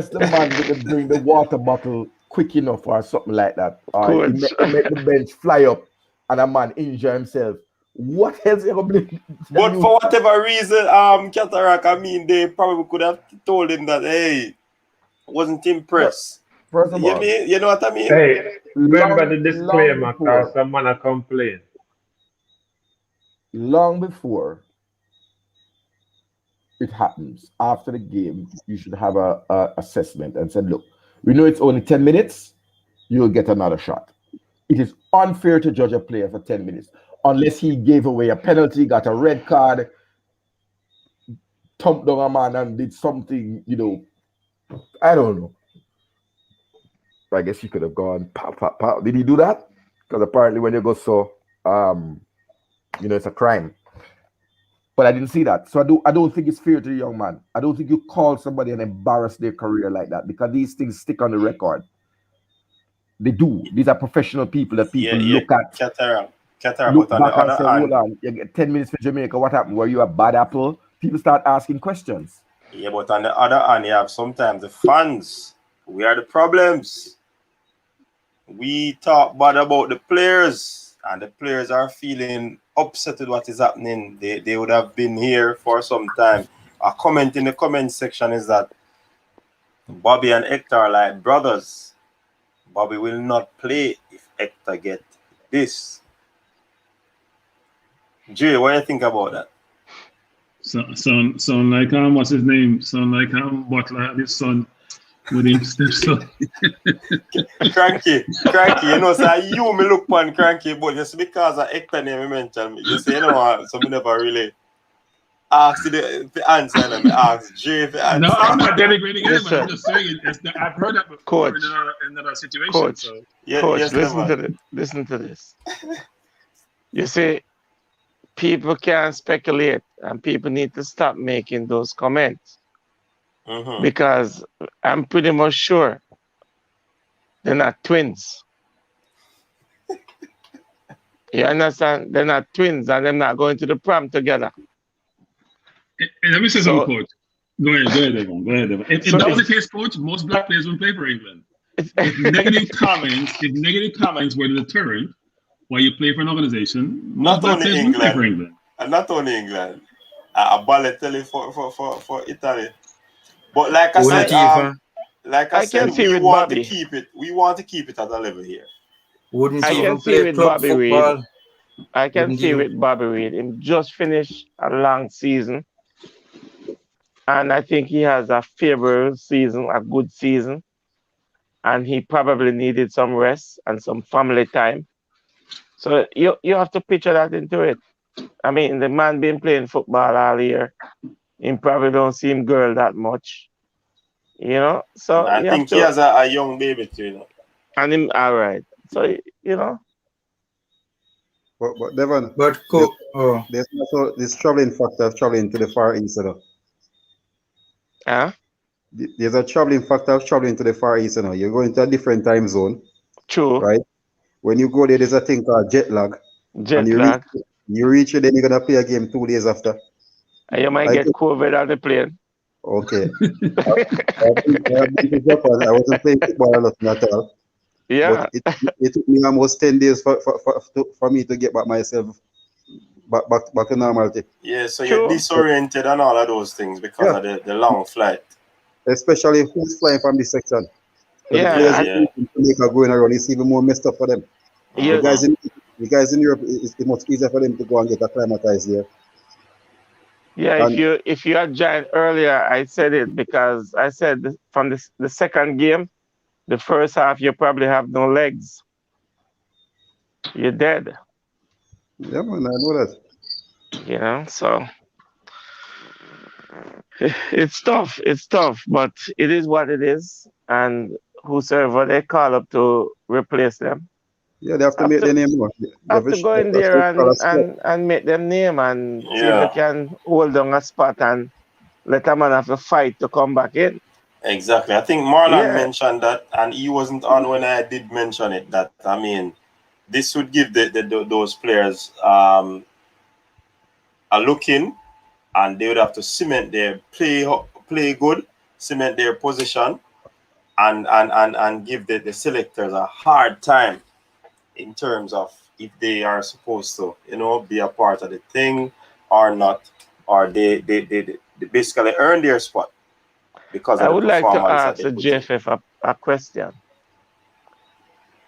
the man didn't bring the water bottle quick enough or something like that, or he make the bench fly up and a man injure himself. What else you gonna do? But for whatever reason, Cataract, I mean, they probably could have told him that, hey, wasn't impressed. First of all, you know what I mean? Hey, remember the disclaimer, because someone a complain. Long before it happens, after the game, you should have a assessment and said, look, we know it's only 10 minutes, you'll get another shot. It is unfair to judge a player for 10 minutes. Unless he gave away a penalty, got a red card, thumped down a man and did something, I don't know. I guess he could have gone pop. Did he do that? Because apparently when you go it's a crime. But I didn't see that. So I don't think it's fair to the young man. I don't think you call somebody and embarrass their career like that, because these things stick on the record. They do. These are professional people that people look at. Look back and say, hold on, you get 10 minutes for Jamaica, what happened? Were you a bad apple? People start asking questions. Yeah, but on the other hand, you have sometimes the fans. We are the problems. We talk bad about the players, and the players are feeling upset with what is happening. They would have been here for some time. A comment in the comment section is that Bobby and Hector are like brothers. Bobby will not play if Hector get this. Jay, what do you think about that? Sound like what's his name? Sound like Butler, his son, with him steps up. Cranky, so you me look on Cranky, but just because of Hector name you mentioned me, you say, so me never really ask the answer, and me ask Jay the answer. No, I'm not denigrating anyone. I'm just saying I've heard that before in another situation. Coach, yes, listen to this. You see, people can't speculate, and people need to stop making those comments. Because I'm pretty much sure they're not twins. You understand? They're not twins, and they're not going to the prom together. Let me say something, Coach. Go ahead, Evan. If that was the case, Coach, most black players will play for England. If negative comments were the deterrent why you play for an organization, not only England. And not only England. A Balotelli for Italy. But like I said, we want to keep it at a level here. Wouldn't I even can see play with club Bobby Reed. football. I can Wouldn't see even. with Bobby Reed. Him just finished a long season, and I think he has a favorable season, a good season, and he probably needed some rest and some family time. So you have to picture that into it. I mean, the man been playing football all year. He probably don't see him girl that much, you know. So I you have think he to, has a young baby too, you know. and him all right. So you know, But Devon, But there's, oh, there's also this traveling factor of traveling to the Far East. You know. huh? There's a traveling factor of traveling to the Far East. You know. You're going to a different time zone, True, right? When you go there, there's a thing called jet lag, and jet lag. you reach it, then you're gonna play a game 2 days after. And you might I get think, COVID on the plane. okay. I've been to Japan. I wasn't playing football or nothing at all, but Yeah, it took me almost 10 days for me to get back myself back to normality. Yeah, so you're true. disoriented and all of those things because Yeah, of the long flight. especially who's flying from this section. So the Yeah, players Yeah, in yeah. Jamaica going around, it's even more messed up for them. The you, guys in Europe, it's much easier for them to go and get acclimatized here. yeah. And If you had joined earlier, I said it because I said from the second game, the first half you probably have no legs. You're dead. yeah, man, I know that. You know, so it's tough. It's tough, but it is what it is. And whosoever they call up to replace them Yeah, they have to have make to their name more. They have have to go in a there call a squad. and make them name and see if they Yeah, can hold on a spot and let a man have to fight to come back in. exactly. I think Marlon Yeah, mentioned that, and he wasn't on when I did mention it. That I mean, this would give those players a look in, and they would have to cement their play good, cement their position, and give the selectors a hard time in terms of if they are supposed to, be a part of the thing or not, or they basically earn their spot because I of the would like to performance that ask they the put in. JFF a question.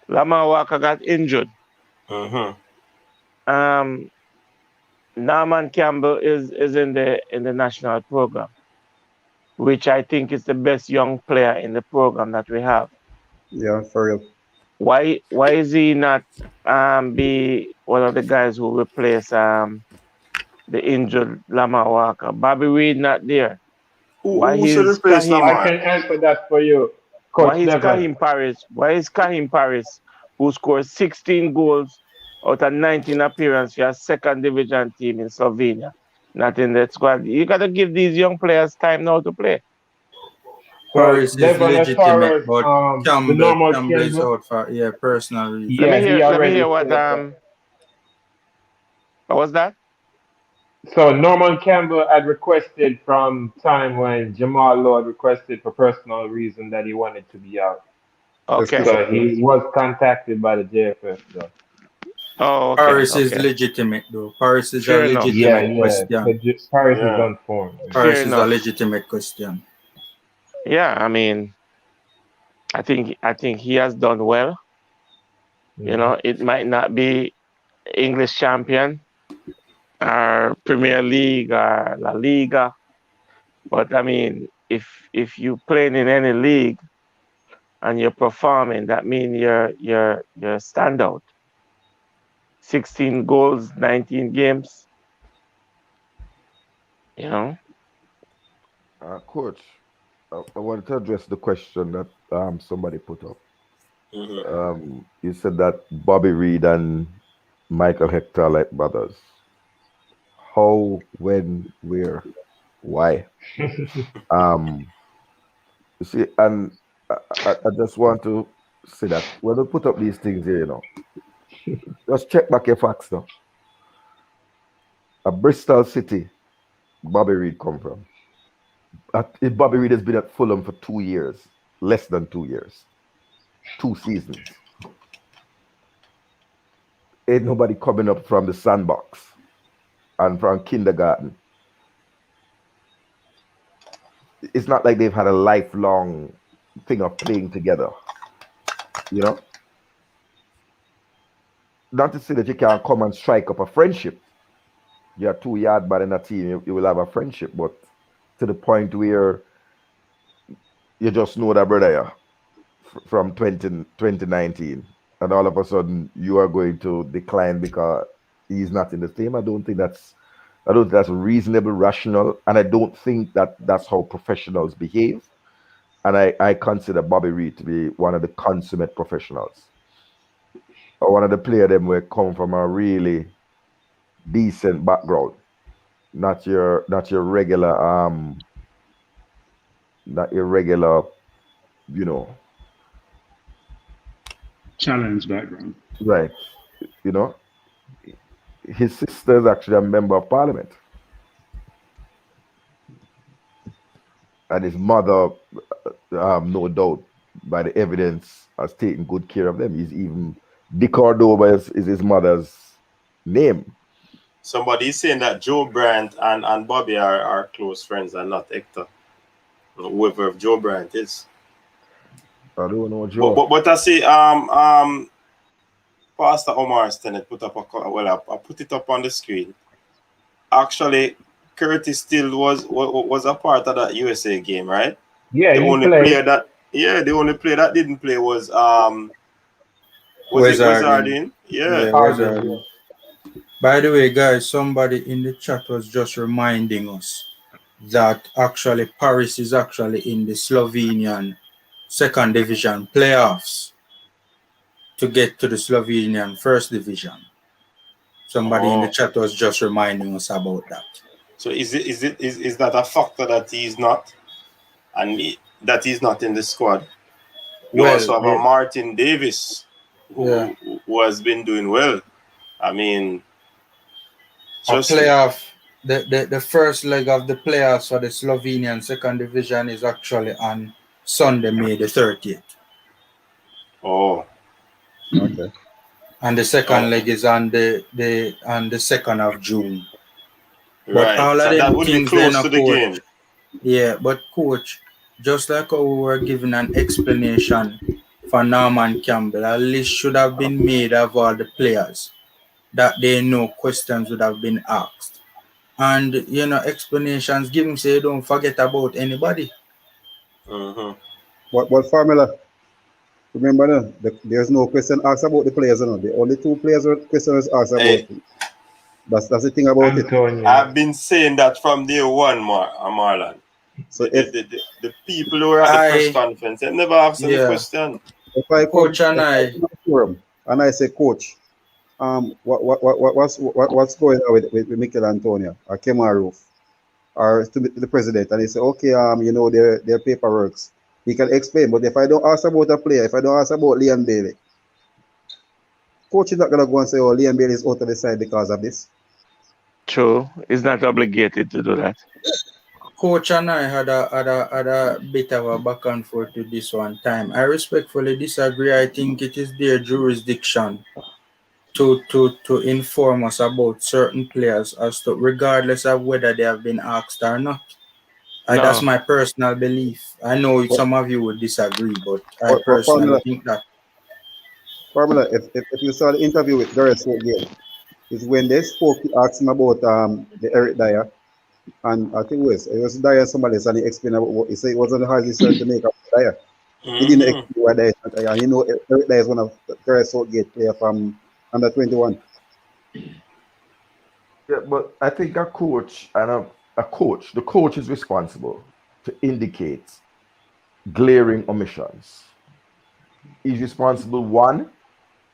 Lama Walker got injured. Mm-hmm. Um, Norman Campbell is in the national program, which I think is the best young player in the program that we have. Yeah, for real. Why is he not be one of the guys who replace the injured Lama Walker? Bobby Reed not there. Why Who should is replace I Kahim? Lamar? can answer that for you, Why Coach is Devon. Kahim Paris? Why is Kahim Paris, who scored 16 goals out of 19 appearances for your second division team in Slovenia, not in the squad? You got to give these young players time now to play. So Paris is Devon, as far legitimate, as but the normal Campbell is Campbell, out for personal reasons. yeah, he Let me already hear what said that. what was that? So Norman Campbell had requested from time when Jamal Lord requested for personal reason that he wanted to be out. Let's Okay. push up. So he was contacted by the JFF though. Oh, okay, Paris is okay. legitimate though. Paris is a Fair enough. Yeah, legitimate yeah. question. Paris is Yeah. on form. Yeah. Fair Paris is a enough. legitimate question. Yeah, I mean, I think he has done well. You know, it might not be English champion or Premier League or La Liga, but I mean, if you playing in any league and you're performing, that means you're standout. 16 goals, 19 games. You know. Coach, I wanted to address the question that somebody put up. Mm-hmm. You said that Bobby Reed and Michael Hector are like brothers. How, when, where, why? Um, you see, and I just want to say that when we put up these things here, just check back your facts now. A Bristol City, Bobby Reed come from. Bobby Reed has been at Fulham for 2 years, less than 2 years, 2 seasons. Ain't nobody coming up from the sandbox and from kindergarten. It's not like they've had a lifelong thing of playing together, you know? not to say that you can't come and strike up a friendship. You're 2 yard bad in a team, you will have a friendship, but to the point where you just know that brother from 2019, and all of a sudden you are going to decline because he's not in the team. I don't think that's reasonable, rational, and I don't think that that's how professionals behave. And I consider Bobby Reid to be one of the consummate professionals, or one of the players them who come from a really decent background, not your regular not your regular, you know, challenge background. right? You know, his sister is actually a member of parliament, and his mother, no doubt, by the evidence, has taken good care of them. He's even De Cordova is his mother's name. Somebody is saying that Joe Bryant and Bobby are close friends and not Hector. Whoever Joe Bryant is. I don't know Joe. But I see Pastor Omar Stennett put up I put it up on the screen. Actually, Curtis still was a part of that USA game, right? Yeah, the he only played. player that didn't play was Wizarding. Yeah. Wizarding. By the way, guys, somebody in the chat was just reminding us that actually Paris is actually in the Slovenian second division playoffs to get to the Slovenian first division. Somebody in the chat was just reminding us about that. So is that a factor that he's not, that he's not in the squad? You also have a Martin Davis who has been doing well. I mean, just a playoff. The first leg of the playoffs for the Slovenian second division is actually on Sunday, May the 30th. Oh, okay. And the second leg is on the 2nd of June. Right. But all so of that them would things be close to the game. Yeah, but coach, just like how we were given an explanation for Norman Campbell, at least should have been made of all the players, that they know questions would have been asked. And, explanations given so you don't forget about anybody. What formula? Remember, there's no question asked about the players. The only two players were questions asked about. That's the thing about Antonio. I've been saying that from day one, Marlon. So the people who were at the press conference, they never asked any question. If I coach and I say, coach, what's going on with Mikel Antonio or Kemaroof or to the president, and he say, okay, their paperworks, he can explain. But if I don't ask about a player, if I don't ask about Leon Bailey, coach is not gonna go and say, oh, Leon Bailey is out of the side because of this. True, he's not obligated to do that. Coach and I had a bit of a back and forth with this one time. I respectfully disagree. I think it is their jurisdiction to inform us about certain players as to regardless of whether they have been asked or not. That's my personal belief. I know some of you would disagree, but I personally think that. Formula, if you saw the interview with Gareth Southgate, is when they spoke, he asked him about the Eric Dyer, and I think it was Dyer and somebody else, and he explained about what he said. It wasn't the hardest decision to make up Dyer. He didn't explain why Dyer, and you know Eric Dyer is one of Gareth Southgate player from under 21. Yeah, but I think the coach is responsible to indicate glaring omissions. He's responsible, one,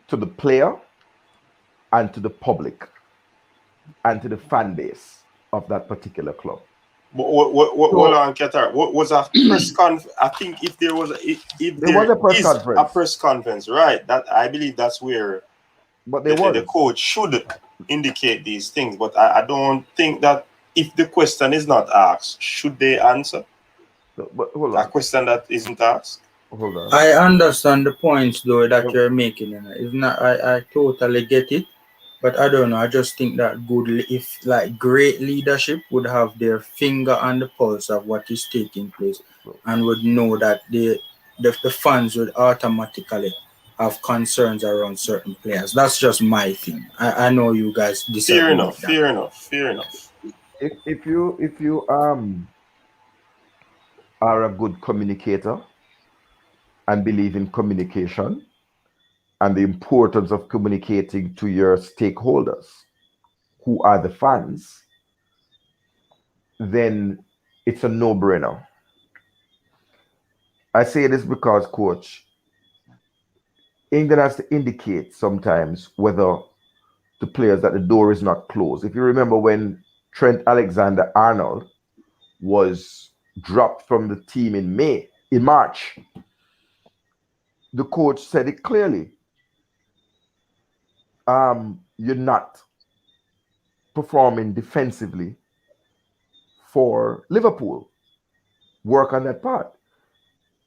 to the player and to the public and to the fan base of that particular club. Hold on, Qatar. What was a press conference? I think if there was a press conference, right? That I believe that's where the coach should indicate these things. But I don't think that if the question is not asked, should they answer? But hold on. A question that isn't asked. Hold on. I understand the points though that you're making. If not, I totally get it. But I don't know. I just think that great leadership would have their finger on the pulse of what is taking place and would know that the fans would automatically have concerns around certain players. That's just my thing. I know you guys disagree. Fair enough. with that. Fair enough. Fair enough. If you are a good communicator and believe in communication and the importance of communicating to your stakeholders, who are the fans, then it's a no-brainer. I say this because, coach, England has to indicate sometimes whether the players that the door is not closed. If you remember when Trent Alexander-Arnold was dropped from the team in March, the coach said it clearly. You're not performing defensively for Liverpool. Work on that part.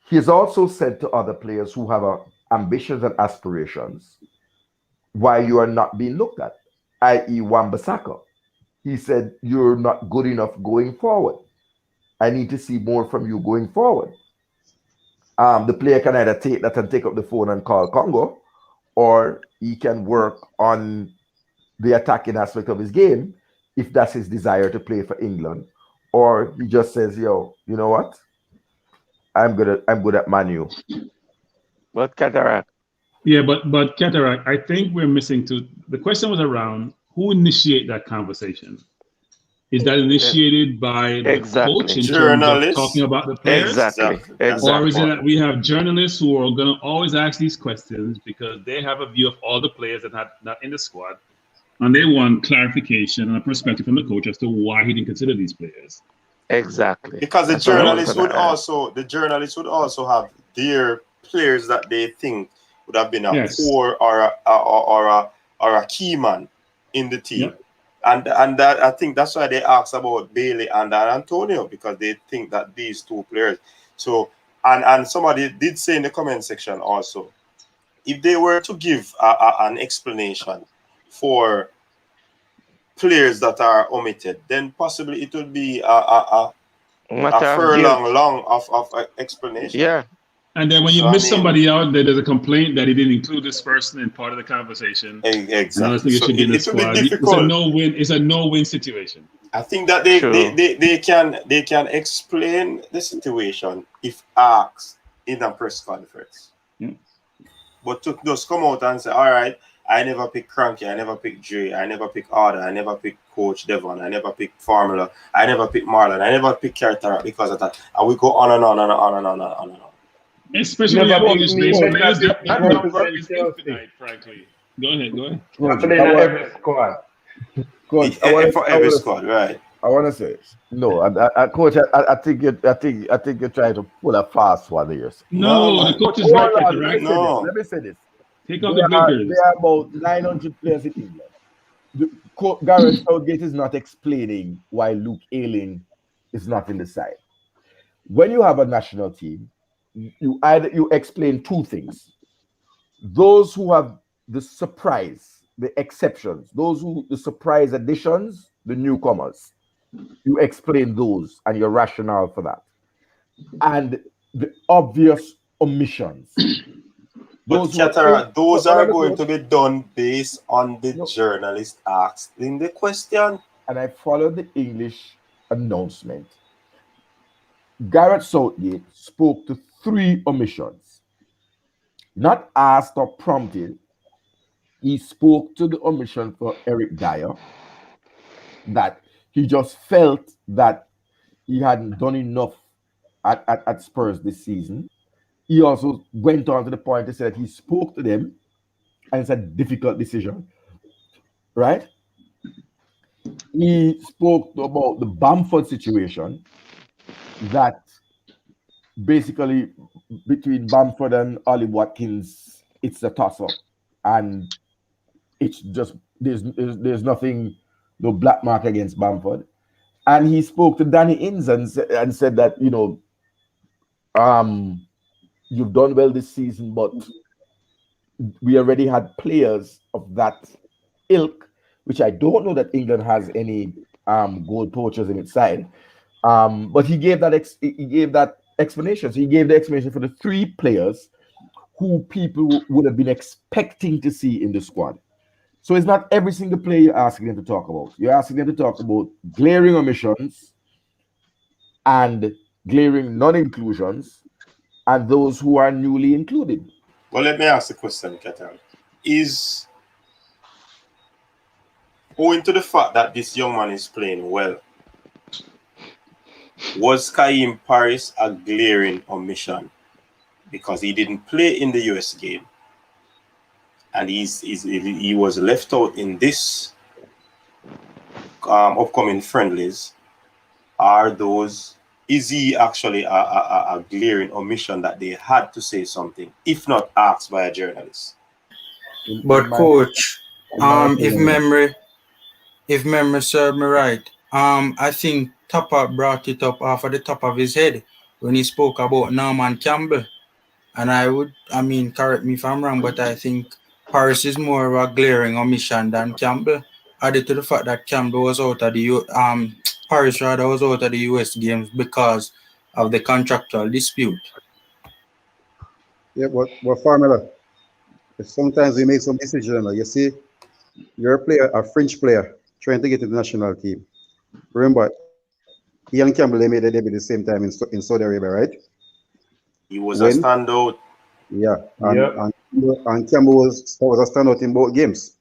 He has also said to other players who have ambitions and aspirations why you are not being looked at, i.e. Wan-Bissaka. He said, you're not good enough going forward. I need to see more from you going forward. The player can either take that and take up the phone and call Congo, or he can work on the attacking aspect of his game if that's his desire to play for England. Or he just says, yo, you know what? I'm good at Man U. But Cataract. Yeah, but Cataract, I think we're missing the question was around who initiate that conversation. Is that initiated by the coach in terms of talking about the players? Exactly. Or is it that we have journalists who are going to always ask these questions because they have a view of all the players that are not in the squad, and they want clarification and a perspective from the coach as to why he didn't consider these players? Exactly. Because the journalists would also have their players that they think would have been a core or a key man in the team. Yep. And that, I think that's why they asked about Bailey and Antonio, because they think that these two players. So, and somebody did say in the comment section also, if they were to give an explanation for players that are omitted, then possibly it would be a furlong long of explanation. Yeah. And then when you miss somebody out, there's a complaint that he didn't include this person in part of the conversation. Exactly. So should be in the squad. It's a no-win situation. I think that they can explain the situation if asked in a press conference. But to just come out and say, all right, I never pick Cranky, I never pick Dre, I never pick Arda, I never pick Coach Devon, I never pick Formula, I never pick Marlon, I never pick Carter because of that. And we go on and on and on and on and on and on. Especially when you have English-based players, that number is infinite, frankly. Go ahead. Every squad. Coach, for every squad, right? I want to say, no, Coach. I think you're trying to pull a fast one here. No, the coach is right. Let me say this. Take out the blinkers. There are about 900 players in England. Gareth Southgate is not explaining why Luke Ayling is not in the side. When you have a national team, you explain two things. Those who have the surprise, the exceptions, the surprise additions, the newcomers, you explain those and your rationale for that. And the obvious omissions. Those are going to be done based on the journalist asking the question. And I followed the English announcement. Gareth Southgate spoke to 3 omissions. Not asked or prompted. He spoke to the omission for Eric Dyer, that he just felt that he hadn't done enough at Spurs this season. He also went on to the point to say that he spoke to them and it's a difficult decision, right? He spoke about the Bamford situation, that basically between Bamford and Ollie Watkins, it's a toss-up. And it's just, there's nothing, no black mark against Bamford. And he spoke to Danny Ings and said that, you've done well this season, but we already had players of that ilk, which I don't know that England has any goal poachers in its side. But he gave that explanation. So he gave the explanation for the 3 players who people would have been expecting to see in the squad. So it's not every single player you're asking them to talk about. You're asking them to talk about glaring omissions and glaring non-inclusions and those who are newly included. Well, let me ask the question, Ketan. Is owing to the fact that this young man is playing well, was Kaim Paris a glaring omission because he didn't play in the US game and he was left out in this upcoming friendlies? Is he actually a glaring omission that they had to say something, if not asked by a journalist? But coach, if memory serves me right, I think Topper brought it up off of the top of his head when he spoke about Norman Campbell. And correct me if I'm wrong, but I think Paris is more of a glaring omission than Campbell, added to the fact that Campbell was out of the Paris rather was out of the US games because of the contractual dispute. Yeah, what formula? Sometimes we make some decisions. You see, you're a French player trying to get to the national team. Remember, he and Campbell, they made a debut at the same time in Saudi Arabia, right? He was a standout. Yeah, and Campbell was a standout in both games.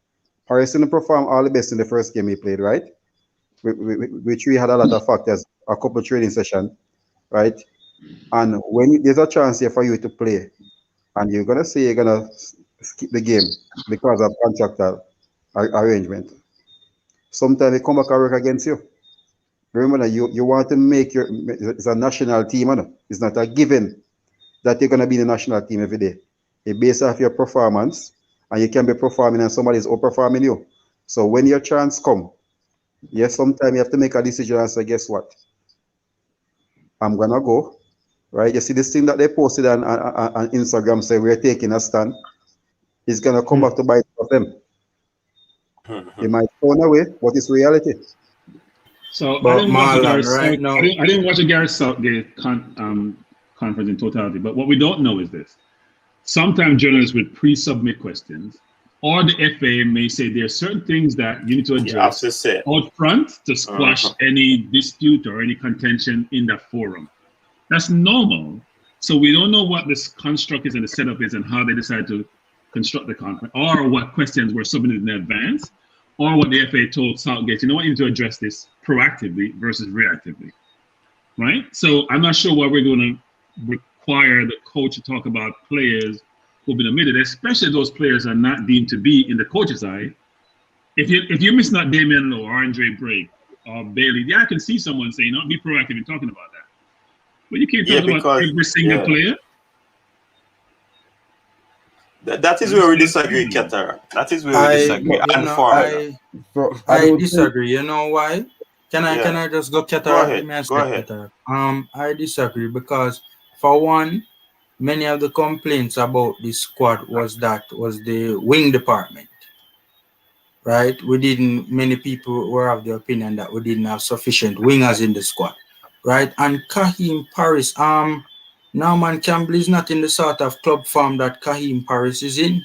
Paris didn't perform all the best in the first game he played, right? Which we had a lot of factors, a couple of training sessions, right? And when there's a chance here for you to play, and you're gonna say you're gonna skip the game because of contractual arrangement, sometimes they come back and work against you. Remember that you want to make it's a national team, it's not a given that you're gonna be in the national team every day. It's based off your performance, and you can be performing and somebody's outperforming you. So when your chance come, yes, sometimes you have to make a decision and say, guess what? I'm gonna go. Right? You see this thing that they posted on Instagram say we're taking a stand. It's gonna come back to bite them. It might turn away, but it's reality. So But I didn't watch the Gareth Southgate conference in totality, but what we don't know is this. Sometimes journalists would pre-submit questions, or the FA may say there are certain things that you need to address out front to squash any dispute or any contention in that forum. That's normal. So we don't know what this construct is and the setup is and how they decide to construct the conference, or what questions were submitted in advance, or what the FA told Southgate, you know what, you need to address this proactively versus reactively, right? So I'm not sure why we're going to require the coach to talk about players who've been omitted, especially those players are not deemed to be in the coach's eye. If you miss not Damian Lowe or Andre Brake or Bailey, I can see someone saying, be proactive in talking about that. But you can't talk about every single player. That is where we disagree, Qatar. That is where we disagree. I disagree. You know why? Can I just go Qatar? Go ahead. Qatar. I disagree because for one, many of the complaints about this squad was the wing department. Right? Many people were of the opinion that we didn't have sufficient wingers in the squad. Right? And Kaim Paris, Norman Campbell is not in the sort of club form that Kaim Paris is in.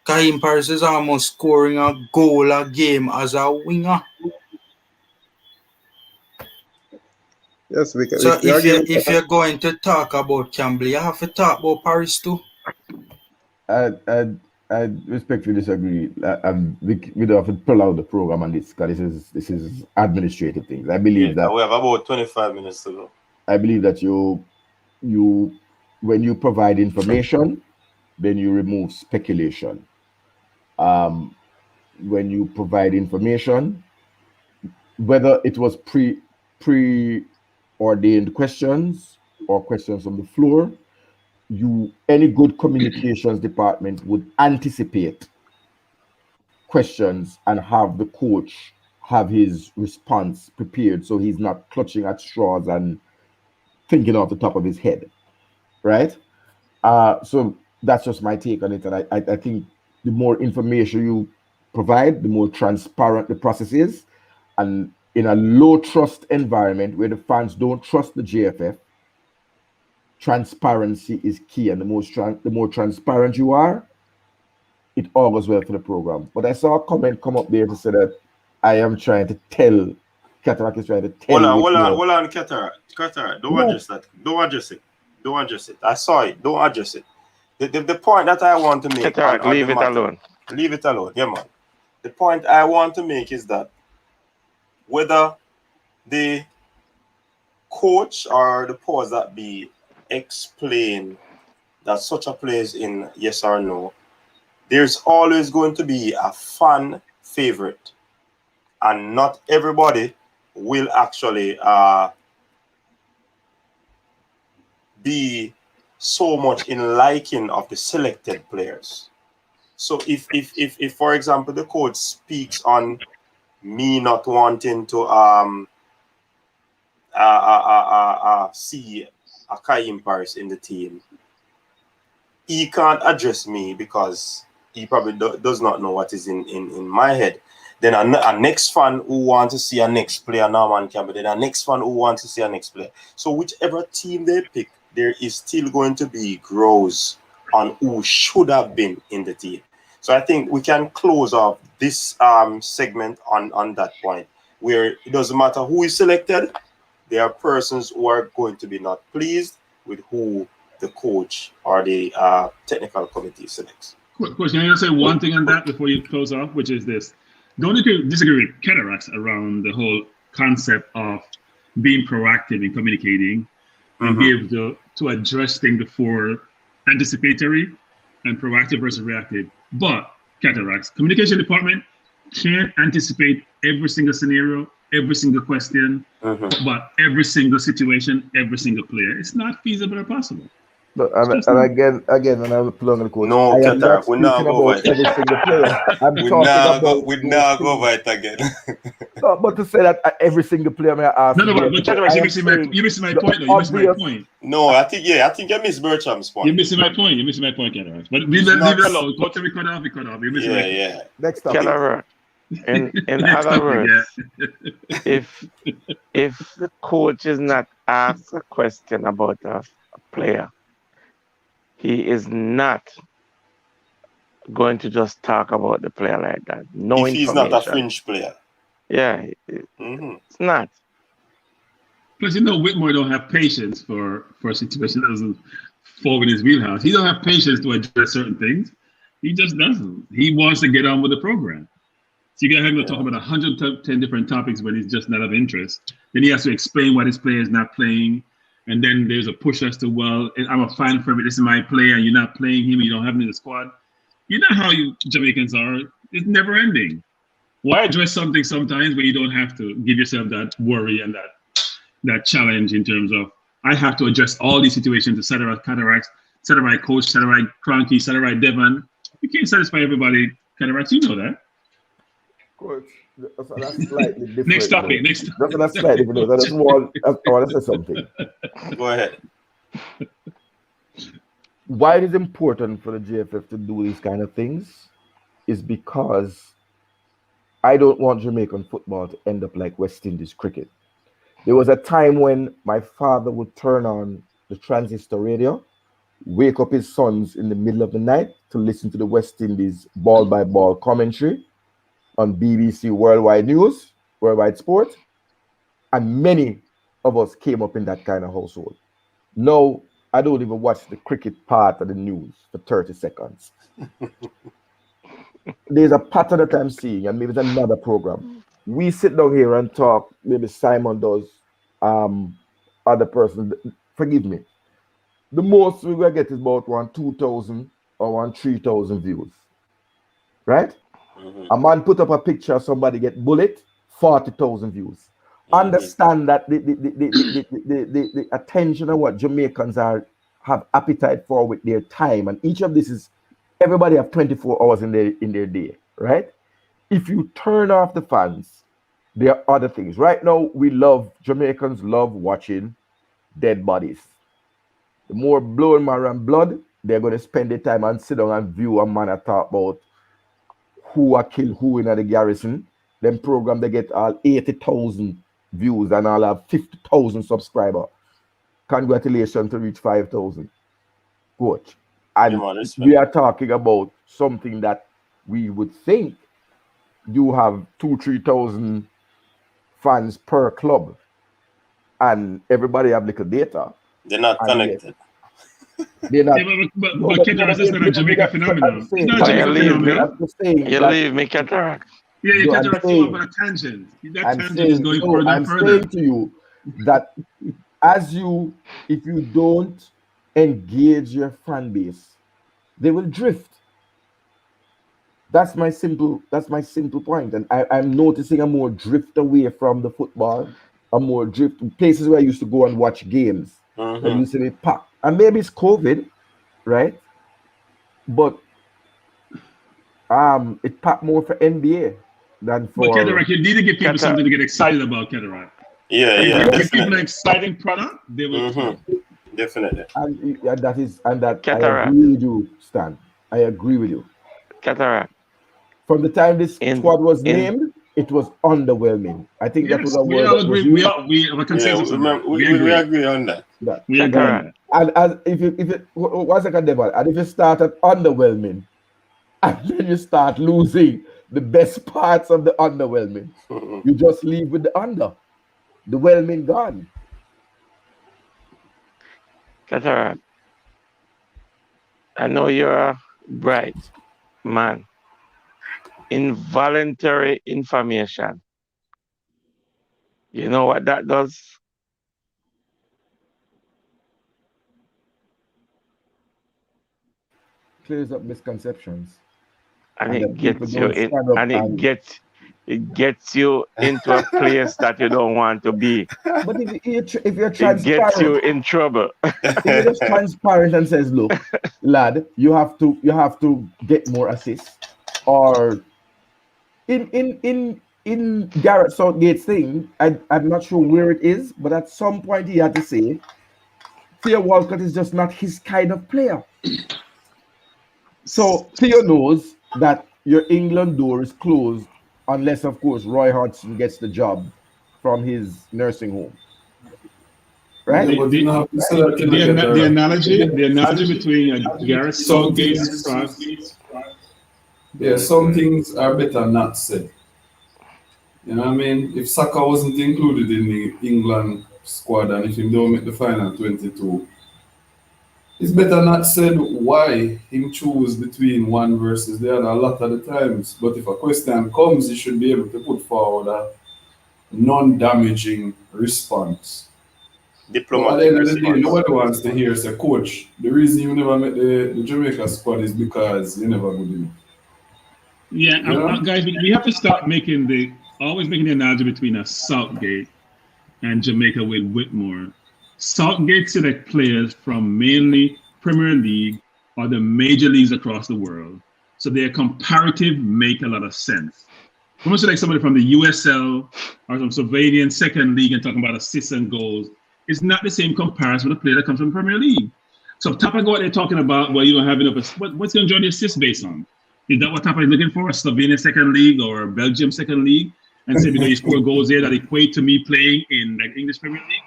Kaim Paris is almost scoring a goal a game as a winger. Yes, we can. So if you're going to talk about Campbell, you have to talk about Paris too. I respectfully disagree. We don't have to pull out the program on this because this is administrative things. I believe that we have about 25 minutes to go. I believe that you when you provide information, then you remove speculation. When you provide information, whether it was preordained questions or questions from the floor, any good communications department would anticipate questions and have the coach have his response prepared so he's not clutching at straws and thinking off the top of his head, right? So that's just my take on it. And I think the more information you provide, the more transparent the process is. And in a low trust environment where the fans don't trust the JFF, transparency is key, and the more transparent you are, it all goes well for the program. But I saw a comment come up there to say that I am trying to tell, Cataract is trying to tell you. Hold on, Cataract. Don't adjust that. Don't adjust it. I saw it. Don't adjust it. The point that I want to make. Cataract, leave it alone. Leave it alone. Yeah, man. The point I want to make is that whether the coach or the powers that be explain that such a player is in yes or no, there's always going to be a fan favorite, and not everybody will actually be so much in liking of the selected players. So if for example the coach speaks on me not wanting to see a Kaim Paris in the team, he can't address me because he probably does not know what is in my head. Then a next fan who wants to see a next player, Norman Campbell. Then a next fan who wants to see a next player. So whichever team they pick, there is still going to be growth on who should have been in the team. So I think we can close off this segment on that point, where it doesn't matter who is selected. There are persons who are going to be not pleased with who the coach or the technical committee selects. Coach, can I just say one thing on that before you close off, which is this. Don't disagree with Cataracts around the whole concept of being proactive in communicating and be able to address things before anticipatory and proactive versus reactive. But Cataracts, communication department can't anticipate every single scenario, every single question, but every single situation, every single player. It's not feasible or possible. But and again, and I will plug the quote. No, Qatar, we now go over it. We now go over it again. No, but to say that every single player may ask. No, but Qatar, you missing my point. Though. You missing my point. No, I think you missed Bertram's point. You're missing my point. You're missing my point, Qatar. But leave it alone. Go to record off. You're missing my point. Next topic. Qatar. In other words, if the coach is not asked a question about a player, he is not going to just talk about the player like that. No, if he's not a fringe player. Yeah, it's not. Plus, Whitmore don't have patience for a situation that doesn't fall in his wheelhouse. He don't have patience to address certain things. He just doesn't. He wants to get on with the program. So you got him to talk about 110 different topics when he's just not of interest. Then he has to explain why this player is not playing. And then there's a push as to, well, I'm a fan for it. This is my player. You're not playing him. You don't have him in the squad. You know how you Jamaicans are. It's never ending. Why address something sometimes where you don't have to give yourself that worry and that challenge in terms of, I have to address all these situations to set the right Cataracts, set the right coach, set the right Cranky, set the right Devon. You can't satisfy everybody, Cataracts. You know that. Coach, that's slightly different. Next topic. That's slightly different. I want to say something. Go ahead. Why it is important for the JFF to do these kind of things is because I don't want Jamaican football to end up like West Indies cricket. There was a time when my father would turn on the transistor radio, wake up his sons in the middle of the night to listen to the West Indies ball-by-ball commentary on BBC Worldwide News, Worldwide Sport, and many of us came up in that kind of household. No, I don't even watch the cricket part of the news for 30 seconds. There's a pattern that I'm seeing, and maybe it's another program. We sit down here and talk, maybe Simon does, other person, forgive me. The most we're going to get is about 2,000 or 3,000 views, right? A man put up a picture of somebody get bullet, 40,000 views. Understand that the attention of what Jamaicans have appetite for with their time, and each of this is everybody have 24 hours in their day, right? If you turn off the fans, there are other things. Right now, Jamaicans love watching dead bodies. The more blowing marrow and blood, they're going to spend their time and sit down and view a man and talk about who are killed who in the garrison. Then program they get all 80,000 views and all have 50,000 subscribers. Congratulations to reach 5,000, coach. Yeah, And man, respect. we are talking about something that we would think you have 3,000 fans per club, and everybody have little data, They're not and yet connected. they're not. Yeah, No, but Keteras is not a Jamaica I'm phenomenon. It's saying, not a But you Jamaica leave me. phenomenon. I'm just saying You that. leave me, Cataract. Yeah, No, I'm Cataract came up on saying, a tangent. That I'm tangent is saying, going no, further I'm and further. saying to you that if you don't engage your fan base, they will drift. That's my simple point. And I'm noticing a more drift away from the football, a more drift places where I used to go and watch games that used to be packed. And maybe it's COVID, right? But it packed more for NBA than But for Cataract, you need to give people Cataract. something to get excited about, Cataract. Yeah, If yeah, you give people an definitely. exciting product, they will come. Definitely. and that I Cataract. agree with you, Stan. I agree with you. Cataract. From the time this In squad was in named, it was underwhelming. I think that was Yes, a we word all that was agree. used. We have a Yeah, consensus on that. we We agree. agree on that. That. We agree on Cataract. that. And as if it one second, Devon, and if you start at underwhelming, and then you start losing the best parts of the underwhelming, you just leave with the under. The whelming gone. Cataract. I know you're a bright man. Involuntary information. You know what that does? Clears up misconceptions. And And it that people gets you don't in, stand up and and it gets you into a place that you don't want to be. but if you're It gets you transparent, in trouble. if you're just transparent and says, look, lad, you have to get more assists, or in Garrett Southgate's thing, I'm not sure where it is, but at some point he had to say, Theo Walcott is just not his kind of player. So Theo knows that your England door is closed unless, of course, Roy Hodgson gets the job from his nursing home. Right? Yeah, but you know, The analogy between Gareth Southgate's cross. yeah, some things are better not said. You know what I mean? If Saka wasn't included in the England squad and if he don't make the final 22, it's better not said why him choose between one versus the other a lot of the times. But if a question comes, he should be able to put forward a non-damaging response. But at the Diplomatic end of the day, response. nobody wants to hear say, coach, the reason you never met the Jamaica squad is because you never good enough. Yeah, You know? guys, we have to stop always making the analogy between a Southgate and Jamaica with Whitmore. Southgate select players from mainly Premier League or the major leagues across the world. So their comparative make a lot of sense. I'm going to select somebody from the USL or some Slovenian second league and talking about assists and goals. It's not the same comparison with a player that comes from the Premier League. So Tapa go out there talking about, well, you don't have enough. What's going to join the assist based on? Is that what Tapa is looking for? A Slovenian second league or Belgium second league? And say, because he score goals there that equate to me playing in like English Premier League?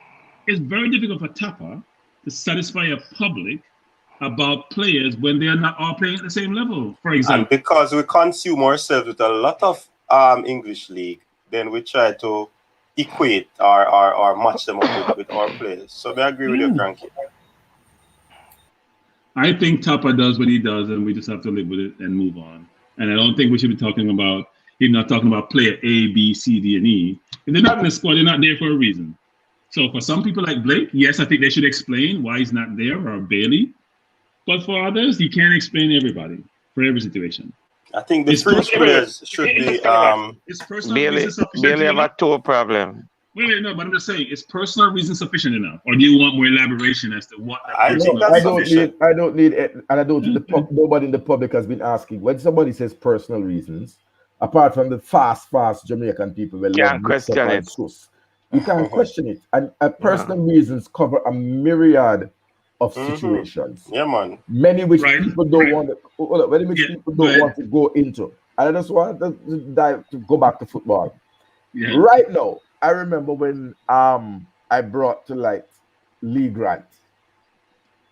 It's very difficult for Tapa to satisfy a public about players when they are not all playing at the same level, for example. And because we consume ourselves with a lot of English league, then we try to equate or match them up with our players. So I agree with you, Frankie. I think Tapa does what he does, and we just have to live with it and move on. And I don't think we should be talking about him not talking about player A, B, C, D, and E. If they're not in the squad, they're not there for a reason. So for some people like Blake, yes, I think they should explain why he's not there, or Bailey. But for others, you can't explain everybody for every situation. I think the French players should be It's personal Bailey reason sufficient have enough. a toe problem. Wait, no, but I'm just saying, is personal reason sufficient enough, or do you want more elaboration as to what that I personal think that's I don't sufficient. need it, and I don't think nobody in the public has been asking when somebody says personal reasons, apart from the fast Jamaican people will Can't question it. You can't question it. And personal reasons cover a myriad of situations. Yeah, man. Many which Right, people don't right. want to, many which Yeah, people go don't ahead. want to go into. And I just want to go back to football. Yeah. Right now, I remember when I brought to light Lee Grant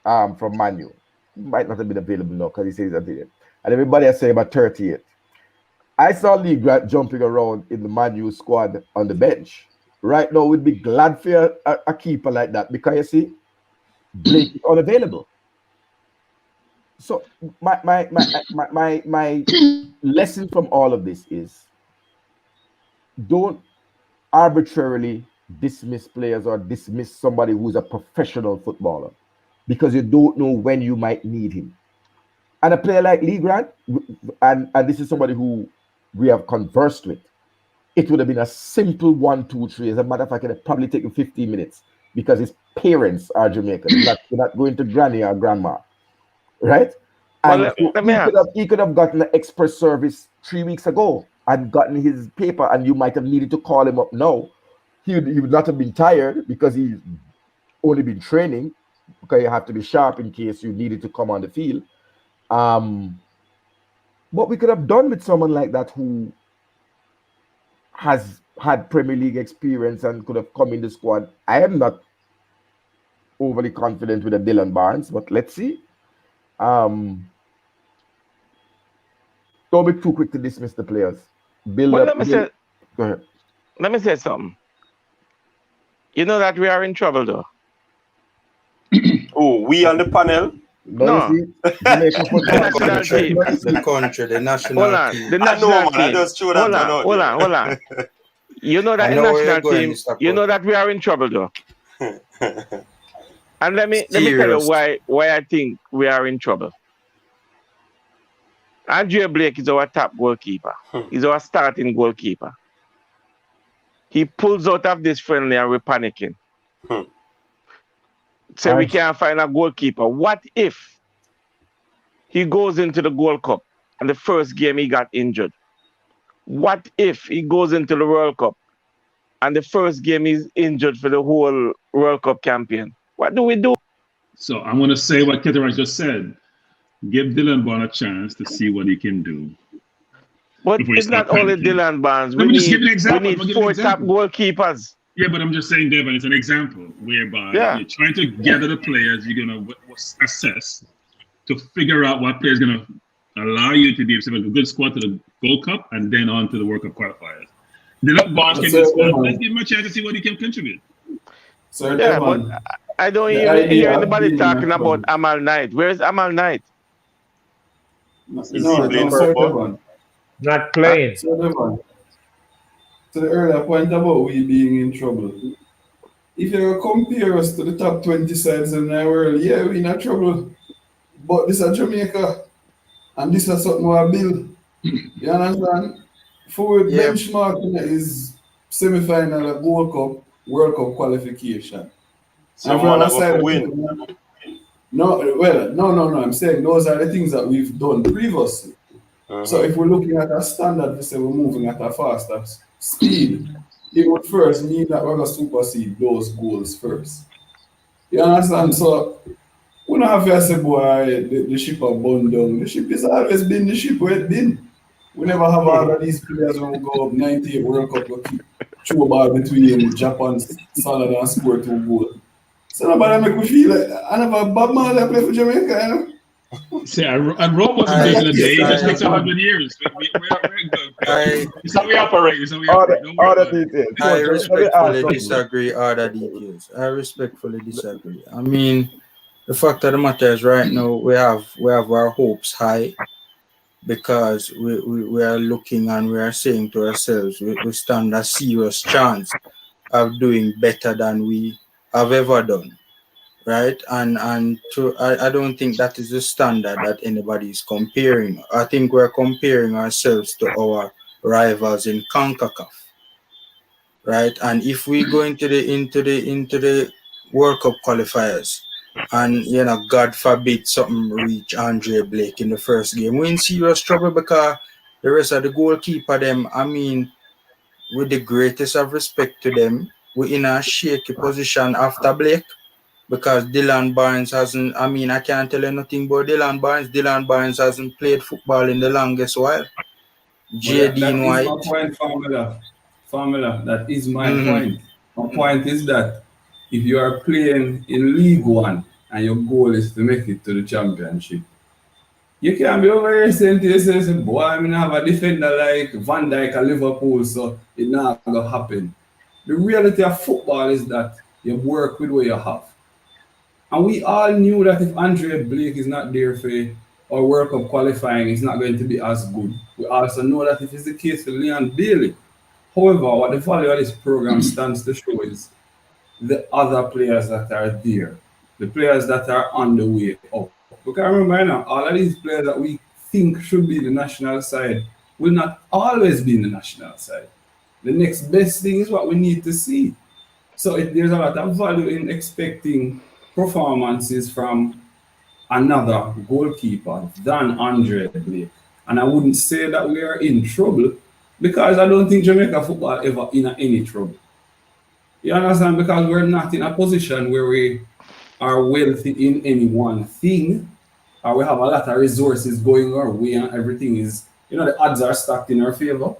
from Manu. He might not have been available now because he says he's available. And everybody has said about 38. I saw Lee Grant jumping around in the Manu squad on the bench. Right now, we'd be glad for a keeper like that because you see, Blake is unavailable. So my lesson from all of this is don't arbitrarily dismiss players or dismiss somebody who's a professional footballer because you don't know when you might need him. And a player like Lee Grant, and this is somebody who we have conversed with, it would have been a simple 1, 2, 3. As a matter of fact, it would probably take him 15 minutes because his parents are Jamaican. They're not going to granny or grandma, right? And he could have gotten an express service 3 weeks ago and gotten his paper, and you might have needed to call him up now. He would not have been tired because he's only been training, because you have to be sharp in case you needed to come on the field. What we could have done with someone like that who has had Premier League experience and could have come in the squad. I am not overly confident with a Dylan Barnes, but let's see. Don't be too quick to dismiss the players. Go ahead. Let me say something. You know that we are in trouble, though. Oh, we on the panel? No. The country, the national team. The national team. Hold on. You know that the national team. You know that we are in trouble, though. And let me tell you why I think we are in trouble. Andrea Blake is our top goalkeeper. He's our starting goalkeeper. He pulls out of this friendly and we're panicking. So we can't find a goalkeeper. What if he goes into the Gold Cup and the first game he got injured? What if he goes into the World Cup and the first game he's injured for the whole World Cup campaign? What do we do? So I'm going to say what Hector just said. Give Dylan Barnes a chance to see what he can do. But it's not only Dylan Barnes. We need 4 top goalkeepers. Yeah, but I'm just saying, Devon, it's an example whereby you're trying to gather the players you're going to assess to figure out what players going to allow you to be a good squad to the Gold Cup and then on to the World Cup qualifiers. Dylan Barnes can do squad. Let's give him a chance to see what he can contribute. But I don't even hear anybody talking about Amal Knight. Where's Amal Knight? Not playing. To the earlier point about we being in trouble. If you compare us to the top 20 sides in the world, we're in trouble. But this is Jamaica, and this is something we build. You understand? For benchmarking is semi-final, Gold Cup, World Cup qualification. So win. No. I'm saying those are the things that we've done previously. So if we're looking at a standard, we say we're moving at a faster speed, it would first mean that we're going to supersede those goals first. You understand? So we don't have to say, boy, the ship are burned down. The ship has always been the ship where it's been. We never have all of these players who go up 98 World Cup to keep throw a ball between Japan, solid and score 2 goals. So nobody make me feel like I never Bob Marley play for Jamaica, you know? See, and Rome wasn't taking a day. It just takes 100 years. We're good. It's how we operate. I respectfully disagree. Other details. I respectfully disagree. I mean, the fact of the matter is, right now we have our hopes high because we are looking and we are saying to ourselves we stand a serious chance of doing better than we have ever done. Right, and I don't think that is the standard that anybody is comparing. I think we're comparing ourselves to our rivals in CONCACAF. Right, and if we go into the World Cup qualifiers, and God forbid something reach Andre Blake in the first game, we're in serious trouble because the rest of the goalkeeper them. I mean, with the greatest of respect to them, we're in a shaky position after Blake. Because Dylan Barnes hasn't, I mean, I can't tell you nothing about Dylan Barnes. Dylan Barnes hasn't played football in the longest while. J.D. White. That is my point, Formula. That is my point. My point is that if you are playing in League One and your goal is to make it to the championship, you can't be over here saying to yourself, boy, I'm gonna have a defender like Van Dijk at Liverpool, so it's not gonna happen. The reality of football is that you work with what you have. And we all knew that if Andre Blake is not there for our World Cup qualifying, it's not going to be as good. We also know that if it's the case for Leon Bailey. However, what the value of this program stands to show is the other players that are there, the players that are on the way up. Because remember now, all of these players that we think should be the national side will not always be in the national side. The next best thing is what we need to see. So there's a lot of value in expecting performances from another goalkeeper than Andre Blake. And I wouldn't say that we are in trouble because I don't think Jamaica football ever in any trouble. You understand? Because we're not in a position where we are wealthy in any one thing, or we have a lot of resources going our way and everything is, the odds are stacked in our favor.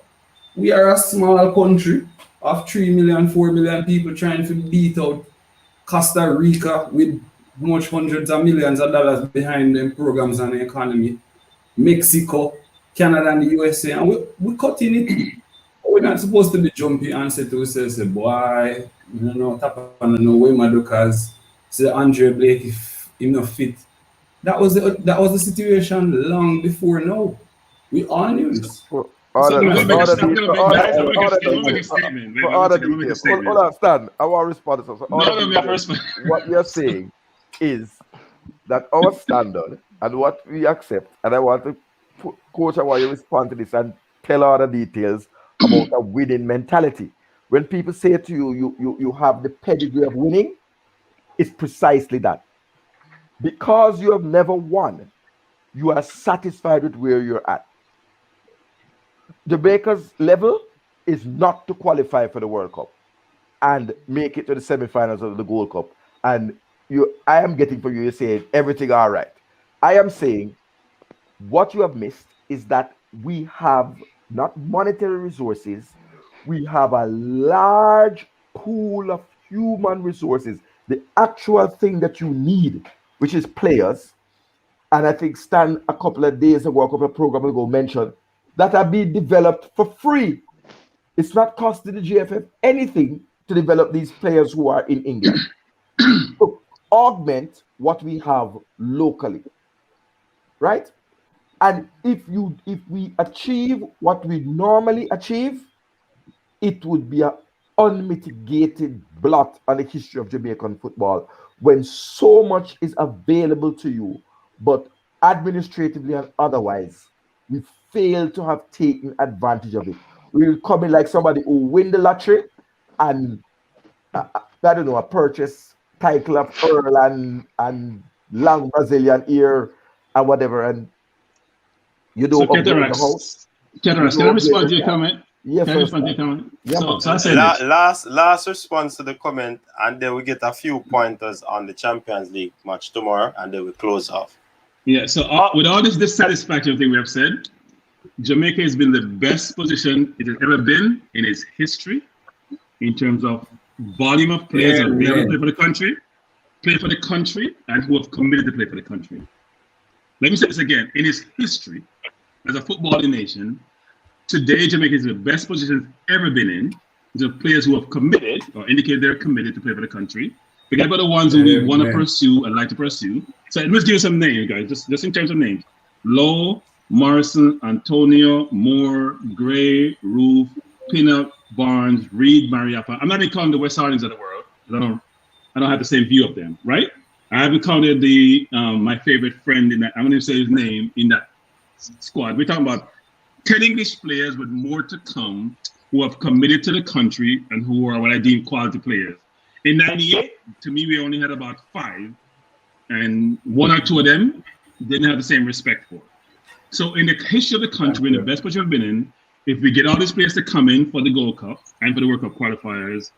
We are a small country of 3 million, 4 million people trying to beat out Costa Rica with much hundreds of millions of dollars behind them programs and the economy, Mexico, Canada and the USA, and we're cutting it. We're not supposed to be jumpy and say to ourselves, boy, tap on no way, because say Andre Blake, if he's not fit. That was the situation long before now. We all knew this. Hold on, Stan. I want to respond to something. What you're saying is that our standard and what we accept, and I want to Coach, I want you to respond to this and tell all the details about a winning mentality. When people say to you have the pedigree of winning, it's precisely that. Because you have never won, you are satisfied with where you're at. Jamaica's level is not to qualify for the World Cup and make it to the semifinals of the Gold Cup. And I am getting from you saying everything all right. I am saying what you have missed is that we have not monetary resources, we have a large pool of human resources, the actual thing that you need, which is players. And I think Stan a couple of days ago, a couple of programs ago mentioned that are being developed for free. It's not costing the GFF anything to develop these players who are in England. To augment what we have locally, right? And if we achieve what we normally achieve, it would be an unmitigated blot on the history of Jamaican football when so much is available to you, but administratively and otherwise, we fail to have taken advantage of it. We will come in like somebody who win the lottery and I don't know, a purchase title of Earl and long Brazilian ear and whatever, and you don't upgrade the house. Can I respond to your comment? Yes, can I respond to your comment? Yeah, so I said last response to the comment, and then we get a few pointers on the Champions League match tomorrow, and then we close off. Yeah, so with all this dissatisfaction thing we have said, Jamaica has been the best position it has ever been in its history in terms of volume of players that play for the country, and who have committed to play for the country. Let me say this again. In its history, as a footballing nation, today Jamaica is the best position it's ever been in. The players who have committed or indicated they're committed to play for the country. Forget about the ones who we want to pursue and like to pursue. So let's give you some names, guys, just in terms of names. Lowe, Morrison, Antonio, Moore, Gray, Roof, Pinnock, Barnes, Reed, Mariappa. I'm not even counting the West Hardings of the world. I don't have the same view of them, right? I haven't counted my favorite friend in that. I'm going to say his name in that squad. We're talking about 10 English players with more to come who have committed to the country and who are what I deem quality players. In 98, to me, we only had about 5, and 1 or 2 of them didn't have the same respect for. So in the history of the country, in the best position we've been in, if we get all these players to come in for the Gold Cup and for the World Cup qualifiers,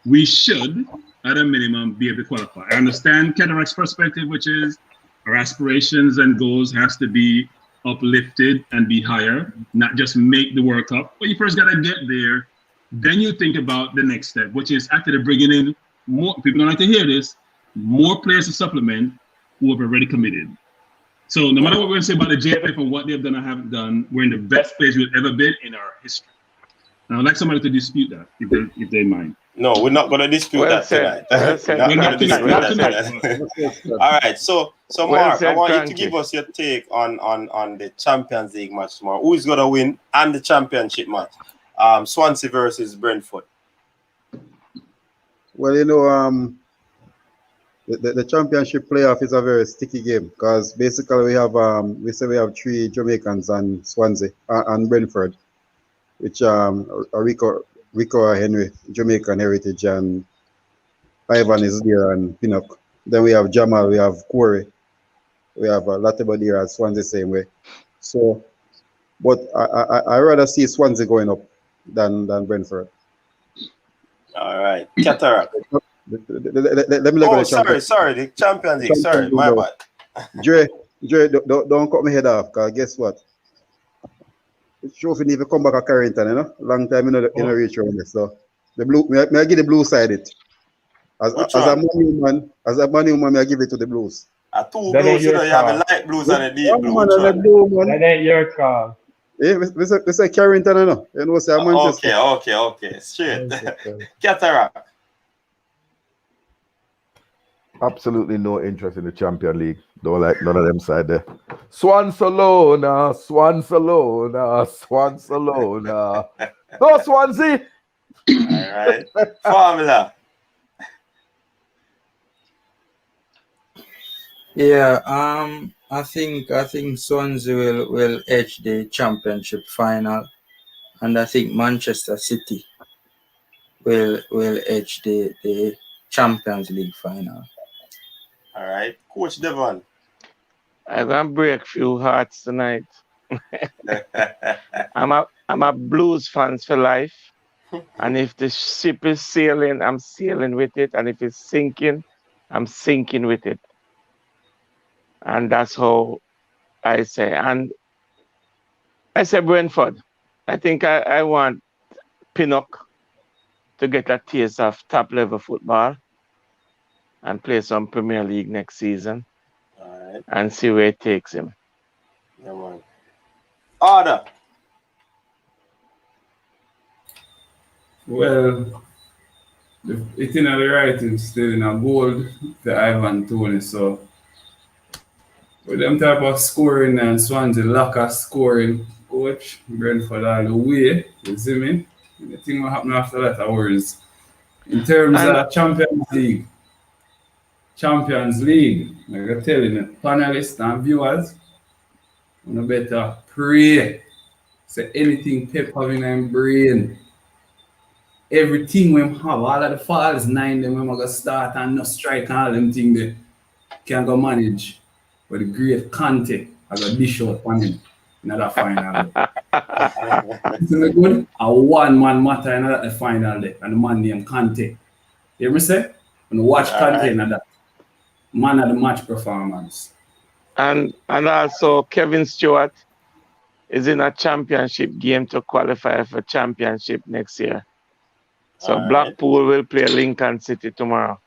we should, at a minimum, be able to qualify. I understand Kedarac's perspective, which is our aspirations and goals has to be uplifted and be higher, not just make the World Cup. But you first got to get there. Then you think about the next step, which is after the bringing in more people don't like to hear this. More players to supplement who have already committed. So no matter what we're going to say about the JFF and what they've done or haven't done, we're in the best place we've ever been in our history. And I'd like somebody to dispute that, if they mind. No, we're not going to dispute that tonight. We're not going to dispute that tonight. All right, so Mark, I want you to give us your take on the Champions League match tomorrow. Who is going to win and the championship match? Swansea versus Brentford. Well, the championship playoff is a very sticky game because basically we have 3 Jamaicans and Swansea and Brentford, which Rico Henry, Jamaican heritage, and Ivan is there, and Pinnock. Then we have Jamal, we have Corey, we have Latibor there at Swansea same way. So, but I rather see Swansea going up than Brentford. All right, Cataract. Let me look at the sorry, the Champions League. Sorry, my bad. Dre, don't cut me head off, because guess what? The trophy need to come back at Carrington, Long time, reach around it. So, the blue, may I give the blue side it? As a Man U man, may I give it to the Blues. Two blues, you have a light blues and a deep blue. That ain't your call. We say Carrington, say Manchester. Okay. Straight. Cataract. Absolutely no interest in the Champions League. Don't like none of them side there. Swansalona. No, Swansea. All right. Formula. Yeah, I think Swansea will edge the championship final, and I think Manchester City will edge the Champions League final. All right, Coach Devon. I'm gonna break a few hearts tonight. I'm a Blues fans for life, and if the ship is sailing, I'm sailing with it, and if it's sinking, I'm sinking with it. And that's how I say. And I say Brentford. I think I want Pinnock to get a taste of top-level football and play some Premier League next season. All right. And see where it takes him. Yeah, man. Order. Well, it's in the writing still in a gold to Ivan Toney, so with them type of scoring and Swansea lack of scoring, coach, Brentford all the way, you see me? The thing will happen after that hours. In terms of Champions League, like I'm telling you, panelists and viewers, you better pray. Say anything Pep have in their brain. Everything we have, all of the falls 9 them when we go start and no strike and all them things they can go manage. But the great Conte, I got dish out on him in that final. Isn't it good? A one-man matter in that final day, and the man named Conte. You hear me say? When you watch Conte in that man of the match performance. And also Kevin Stewart is in a championship game to qualify for championship next year. So Blackpool will play Lincoln City tomorrow.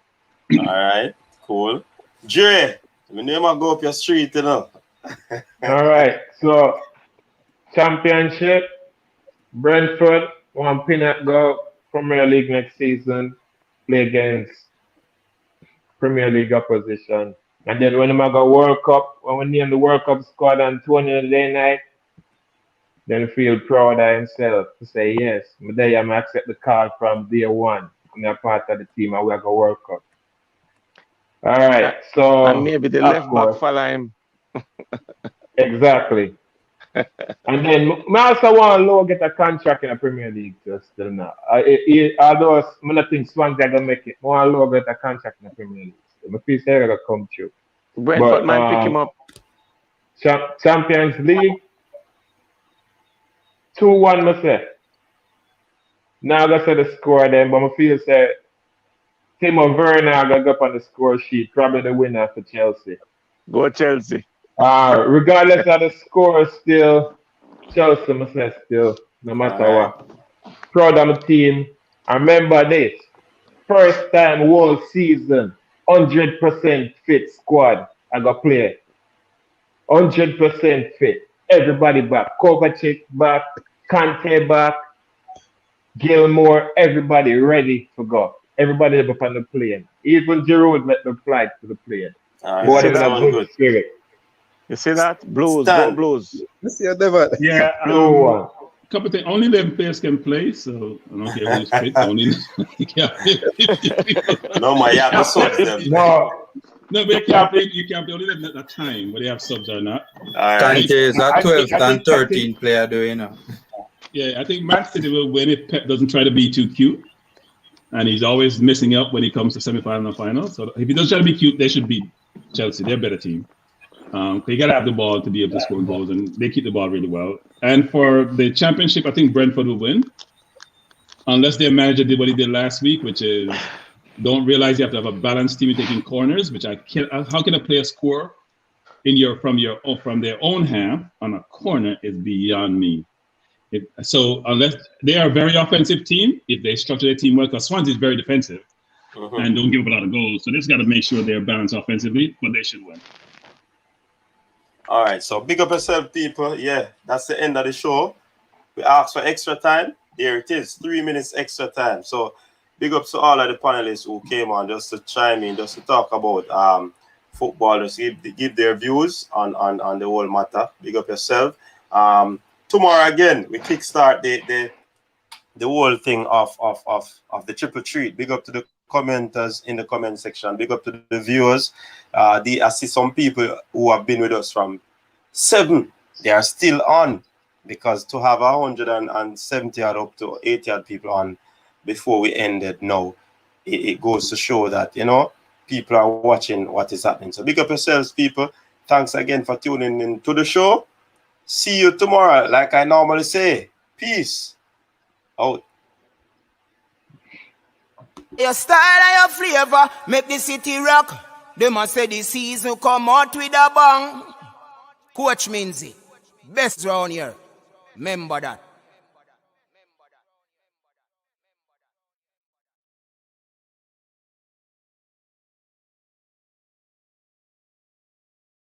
All right, cool. Dre, my name will go up your street, All right, so championship, Brentford, one Pinnock go Premier League next season, play against Premier League opposition. And then when I go World Cup, when we name the World Cup squad on 20th day night, then feel proud of himself to say, yes, today I'm accept the call from day one. I'm a part of the team and we go World Cup. All right, so and maybe the left back follow him. Exactly. And then I also want Lowe get a contract in the Premier League still now. Although I don't think Swansea are gonna make it, I want Lowe get a contract in the Premier League. My piece here gonna come true. Brentford might pick him up. Champions League 2-1 myself. Now I gotta say the score then, but I feel say Timo Werner gonna go up on the score sheet, probably the winner for Chelsea. Go Chelsea. Regardless of the score, still Chelsea myself still, no matter what. Proud of my team. And remember this, first time whole season, 100% fit squad I got play. 100% fit. Everybody back. Kovacic back. Kante back. Gilmore. Everybody ready to go. Everybody up on the plane. Even Giroud let them fly to the plane. Boy, them in a good spirit. You see that? Blues, go Blues. Let's see how they were. Yeah, Blue one. couple things. Only 11 players can play, so I don't care who's fit. Only you can't play 50 people. No, my yeah, the subs them. No, but you can't play. You can't play only 11 at a time. Whether you have subs or not. Kante is a 12th and 13th player, do you know? Yeah, I think Man City will win if Pep doesn't try to be too cute, and he's always messing up when he comes to semi-final and final. So if he doesn't try to be cute, they should beat Chelsea. They're a better team. You gotta have the ball to be able to score goals, and they keep the ball really well. And for the championship, I think Brentford will win, unless their manager did what he did last week, which is don't realize you have to have a balanced team taking corners. Which I can't. How can a player score from their own half on a corner is beyond me. So unless they are a very offensive team, if they structure their team well, because Swansea is very defensive and don't give up a lot of goals, so they just got to make sure they're balanced offensively, but they should win. All right, so big up yourself, people. Yeah, that's the end of the show. We asked for extra time. There it is, 3 minutes extra time. So big up to all of the panelists who came on just to chime in, just to talk about football, just give their views on the whole matter. Big up yourself. Tomorrow again, we kickstart the whole thing of the triple treat. Big up to the commenters in the comment section. Big up to the viewers. I see some people who have been with us from 7. They are still on, because to have 170 odd up to 80 odd people on before we ended now, it goes to show that, you know, people are watching what is happening. So big up yourselves, people. Thanks again for tuning in to the show. See you tomorrow, like I normally say. Peace out. Your style and your flavor make the city rock. They must say the season come out with a bang. Coach Minzy, best round here. Remember that.